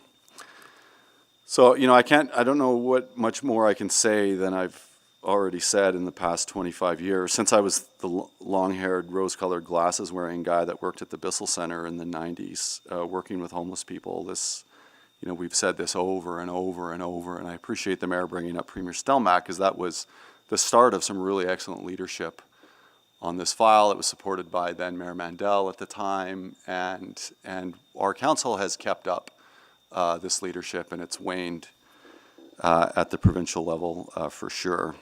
So, you know, I don't know what much more I can say than I've already said in the past 25 years. Since I was the long-haired, rose-colored glasses-wearing guy that worked at the Bissell Center in the 90s, working with homeless people, this, you know, we've said this over and over and over, and I appreciate the mayor bringing up Premier Stelmach, because that was the start of some really excellent leadership on this file. It was supported by then Mayor Mandel at the time, and our council has kept up this leadership, and it's waned at the provincial level for sure.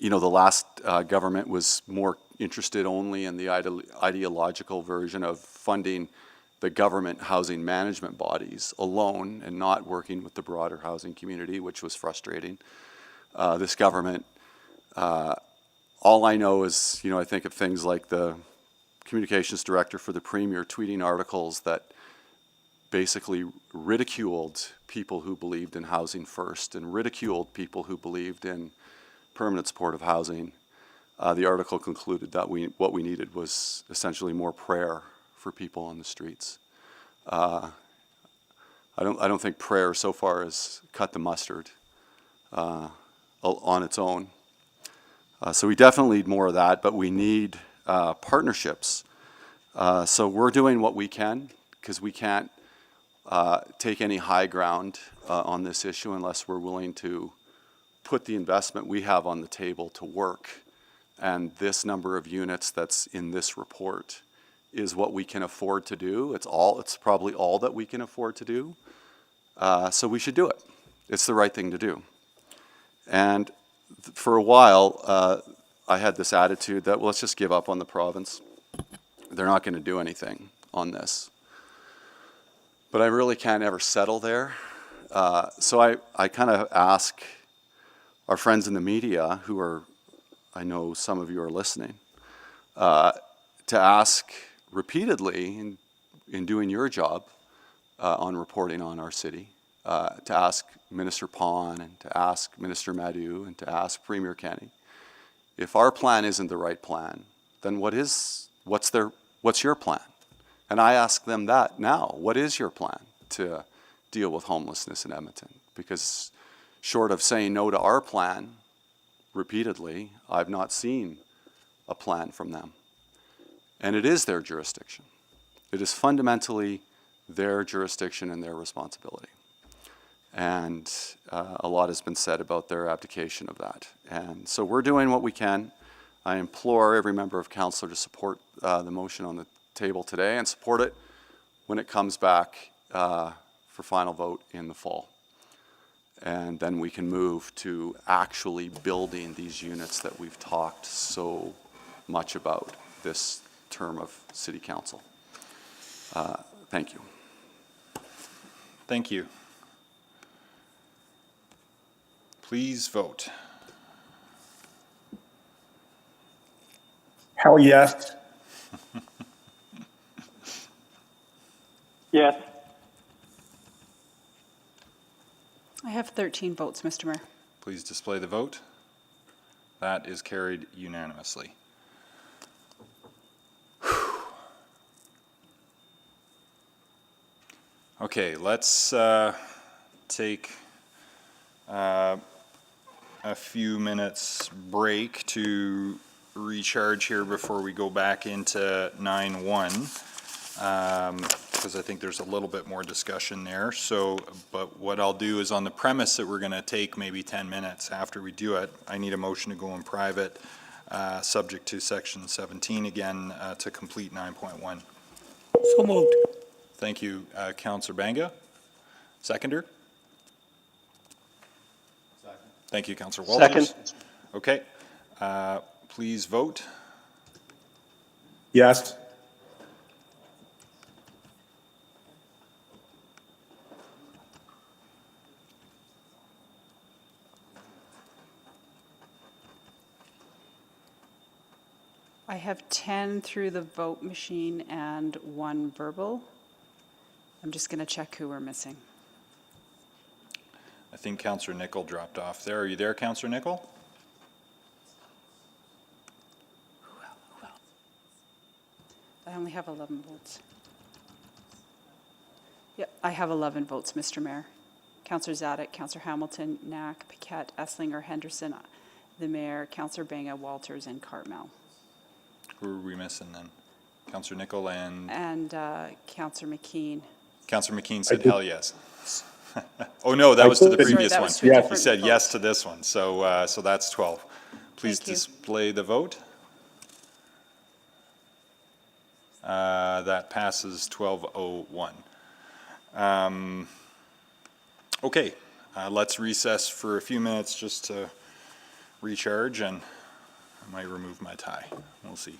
You know, the last government was more interested only in the ideological version of funding the government housing management bodies alone and not working with the broader housing community, which was frustrating. This government, all I know is, you know, I think of things like the communications director for the Premier tweeting articles that basically ridiculed people who believed in housing first and ridiculed people who believed in permanent supportive housing. The article concluded that what we needed was essentially more prayer for people on the streets. I don't think prayer so far has cut the mustard on its own. So we definitely need more of that, but we need partnerships. So we're doing what we can, because we can't take any high ground on this issue unless we're willing to put the investment we have on the table to work. And this number of units that's in this report is what we can afford to do. It's probably all that we can afford to do. So we should do it. It's the right thing to do. And for a while, I had this attitude that, well, let's just give up on the province. They're not going to do anything on this. But I really can't ever settle there. So I kind of ask our friends in the media, who are, I know some of you are listening, to ask repeatedly in doing your job on reporting on our city, to ask Minister Pon and to ask Minister Madhu and to ask Premier Kenny, if our plan isn't the right plan, then what's your plan? And I ask them that now. What is your plan to deal with homelessness in Edmonton? Because short of saying no to our plan repeatedly, I've not seen a plan from them. And it is their jurisdiction. It is fundamentally their jurisdiction and their responsibility. And a lot has been said about their abdication of that. And so we're doing what we can. I implore every member of council to support the motion on the table today and support it when it comes back for final vote in the fall. And then we can move to actually building these units that we've talked so much about this term of City Council. Thank you. Thank you. Please vote. Hell yes. Yes. I have 13 votes, Mr. Mayor. Please display the vote. That is carried unanimously. Okay, let's take a few minutes break to recharge here before we go back into 9-1. Because I think there's a little bit more discussion there. So, but what I'll do is on the premise that we're going to take maybe 10 minutes after we do it, I need a motion to go in private, subject to section 17 again, to complete 9.1. So moved. Thank you, Councillor Banga. Seconder? Second. Thank you, Councillor Walters. Second. Okay. Please vote. Yes. I have 10 through the vote machine and 1 verbal. I'm just going to check who we're missing. I think Councillor Nicol dropped off there. Are you there, Councillor Nicol? I only have 11 votes. Yep, I have 11 votes, Mr. Mayor. Councillor Zadok, Councillor Hamilton, Knack, Paquette, Esslinger, Henderson, the Mayor, Councillor Banga, Walters, and Cartmel. Who are we missing then? Councillor Nicol and Councillor McKean. Councillor McKean said hell yes. Oh no, that was to the previous one. Yes. He said yes to this one. So so that's 12. Please display the vote. That passes 12-01. Okay, let's recess for a few minutes just to recharge, and I might remove my tie. We'll see.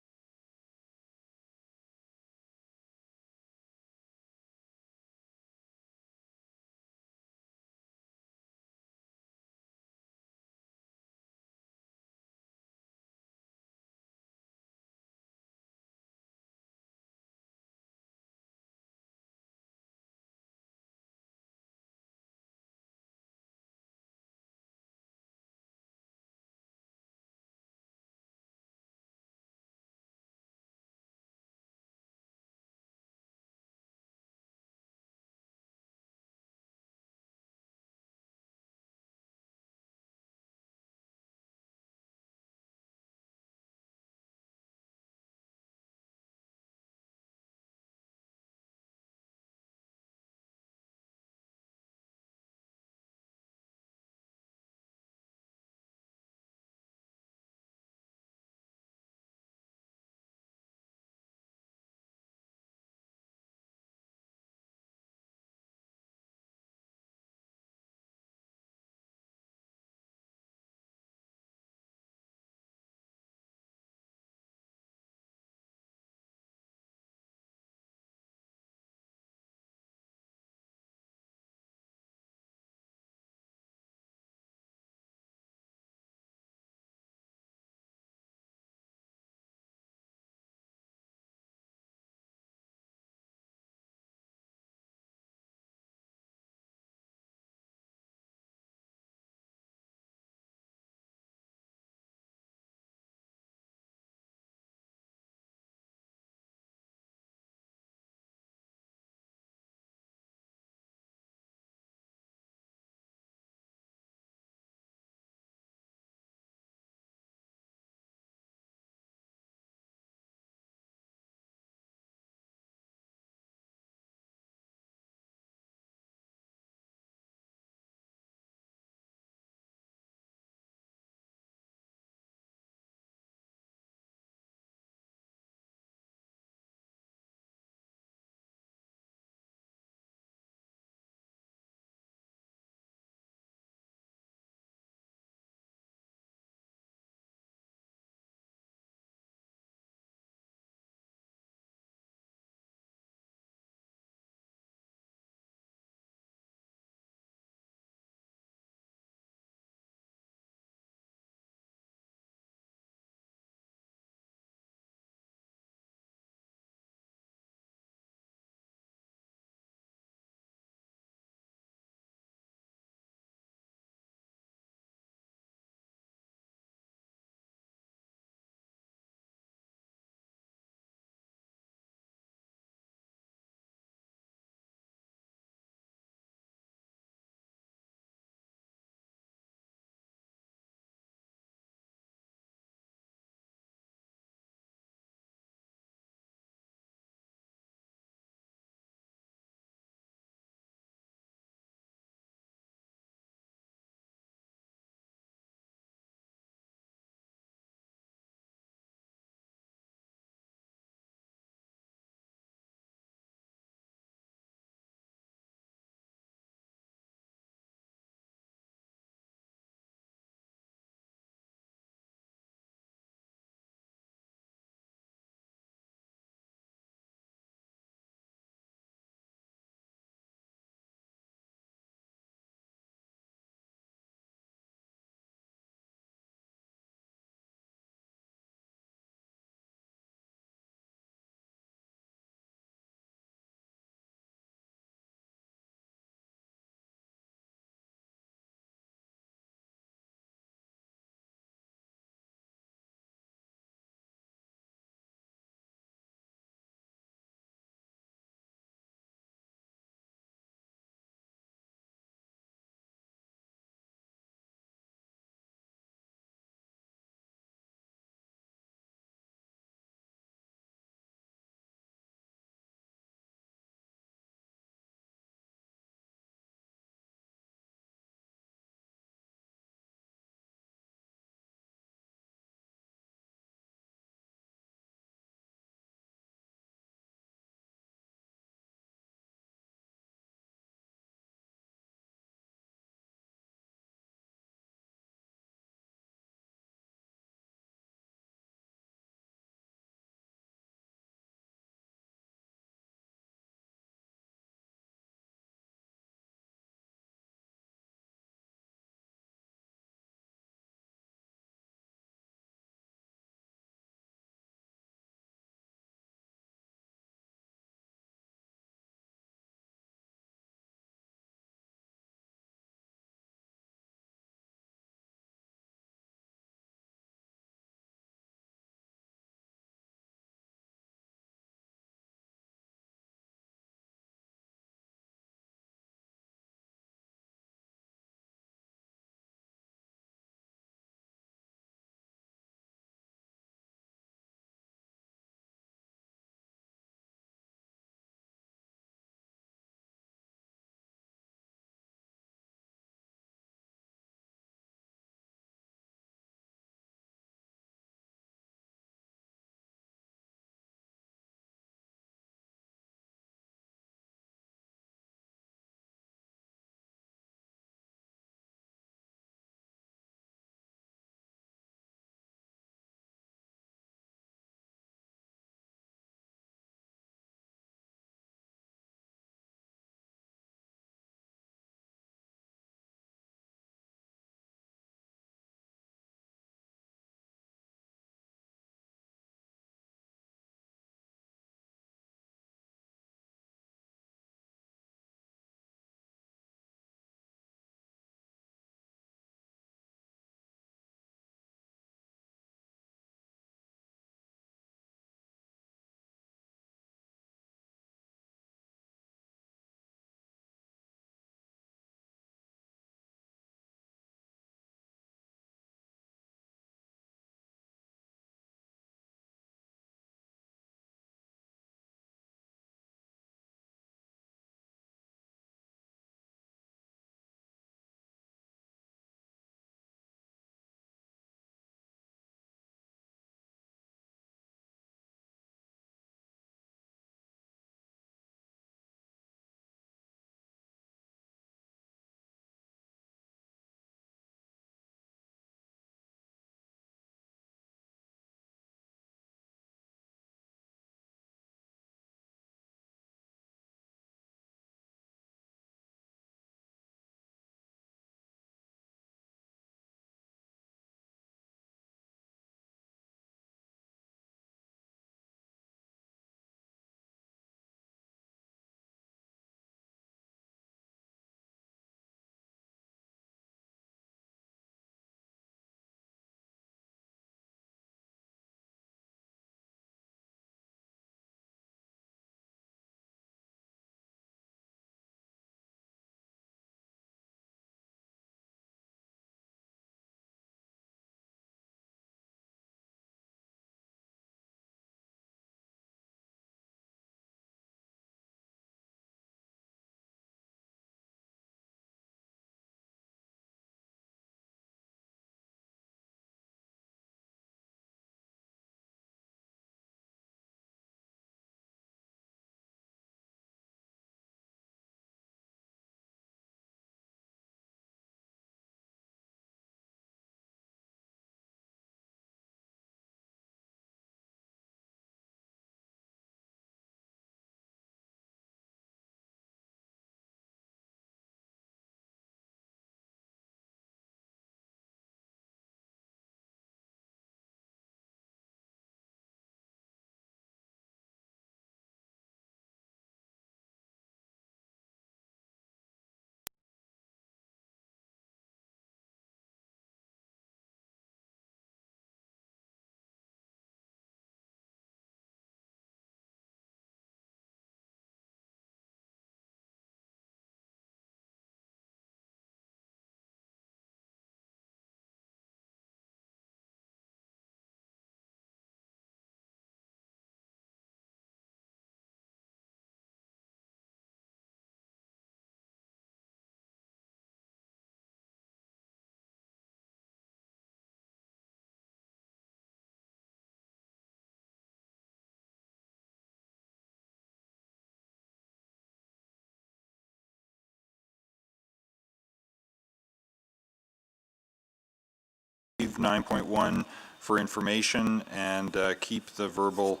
9.1 for information and keep the verbal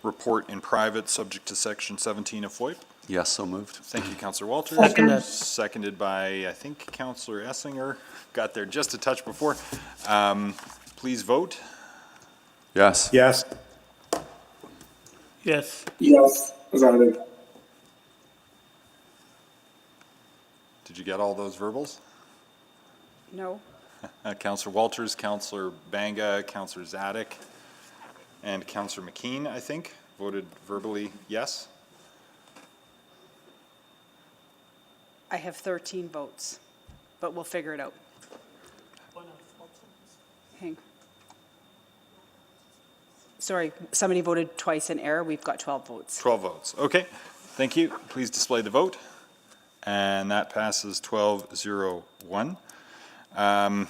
report in private, subject to Section 17 of FOIP. Yes, so moved. Thank you, Councillor Walters. Second that. Seconded by, I think, Councillor Essinger. Got there just a touch before. Please vote. Yes. Yes. Yes. Yes. Zadi. Did you get all those verbals? No? Councillor Walters, Councillor Banga, Councillor Zadek, and Councillor McKean, I think, voted verbally yes. I have 13 votes, but we'll figure it out. Hang. Sorry, somebody voted twice in error. We've got 12 votes. 12 votes. Okay. Thank you. Please display the vote. And that passes 12-0-1. I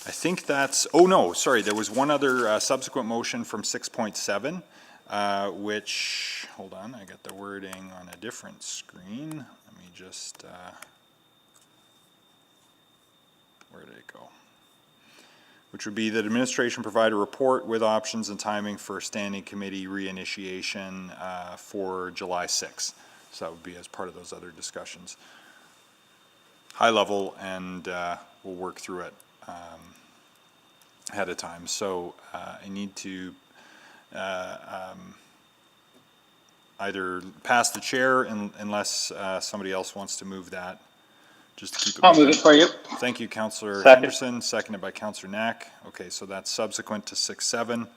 think that's, oh no, sorry, there was one other subsequent motion from 6.7, which, hold on, I got the wording on a different screen. Let me just, where did it go? Which would be that administration provide a report with options and timing for standing committee reinitiation for July 6th. So that would be as part of those other discussions. High level, and we'll work through it ahead of time. So I need to either pass the chair unless somebody else wants to move that. Just to keep it I'll move it for you. Thank you, Councillor Second. Henderson, seconded by Councillor Knack. Okay, so that's subsequent to 6-7.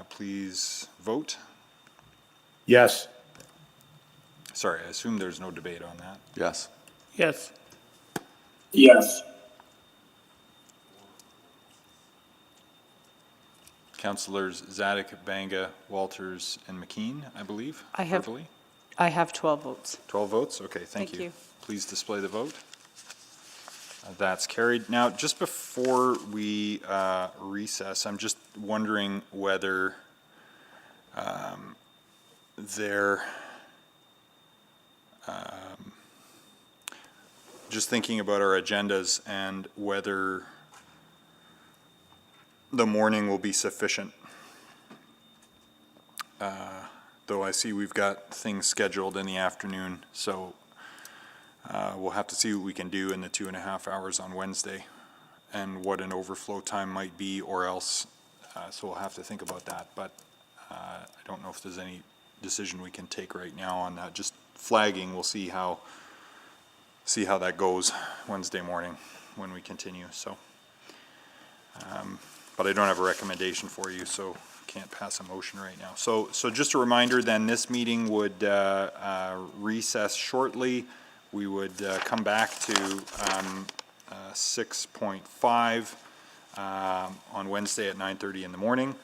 Please vote. Yes. Sorry, I assume there's no debate on that. Yes. Yes. Yes. Councillors Zadek, Banga, Walters, and McKean, I believe, I have verbally. 12 votes. 12 votes? Okay, thank you. Please display the vote. That's carried. Now, just before we recess, I'm just wondering whether just thinking about our agendas and whether the morning will be sufficient. Though I see we've got things scheduled in the afternoon, so we'll have to see what we can do in the 2.5 hours on Wednesday and what an overflow time might be, or else, so we'll have to think about that. But I don't know if there's any decision we can take right now on that. Just flagging, we'll see how that goes Wednesday morning when we continue. So, but I don't have a recommendation for you, so can't pass a motion right now. So just a reminder then, this meeting would recess shortly. We would come back to 6.5 on Wednesday at 9:30 in the morning.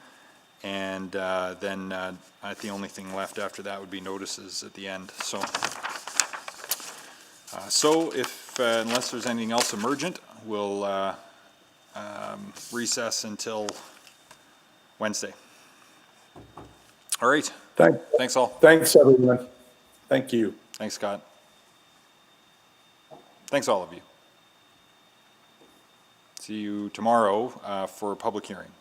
And then the only thing left after that would be notices at the end. So if, unless there's anything else emergent, we'll recess until Wednesday. All right. Thanks all. Thanks, everyone. Thank you. Thanks, Scott. Thanks, all of you. See you tomorrow for a public hearing.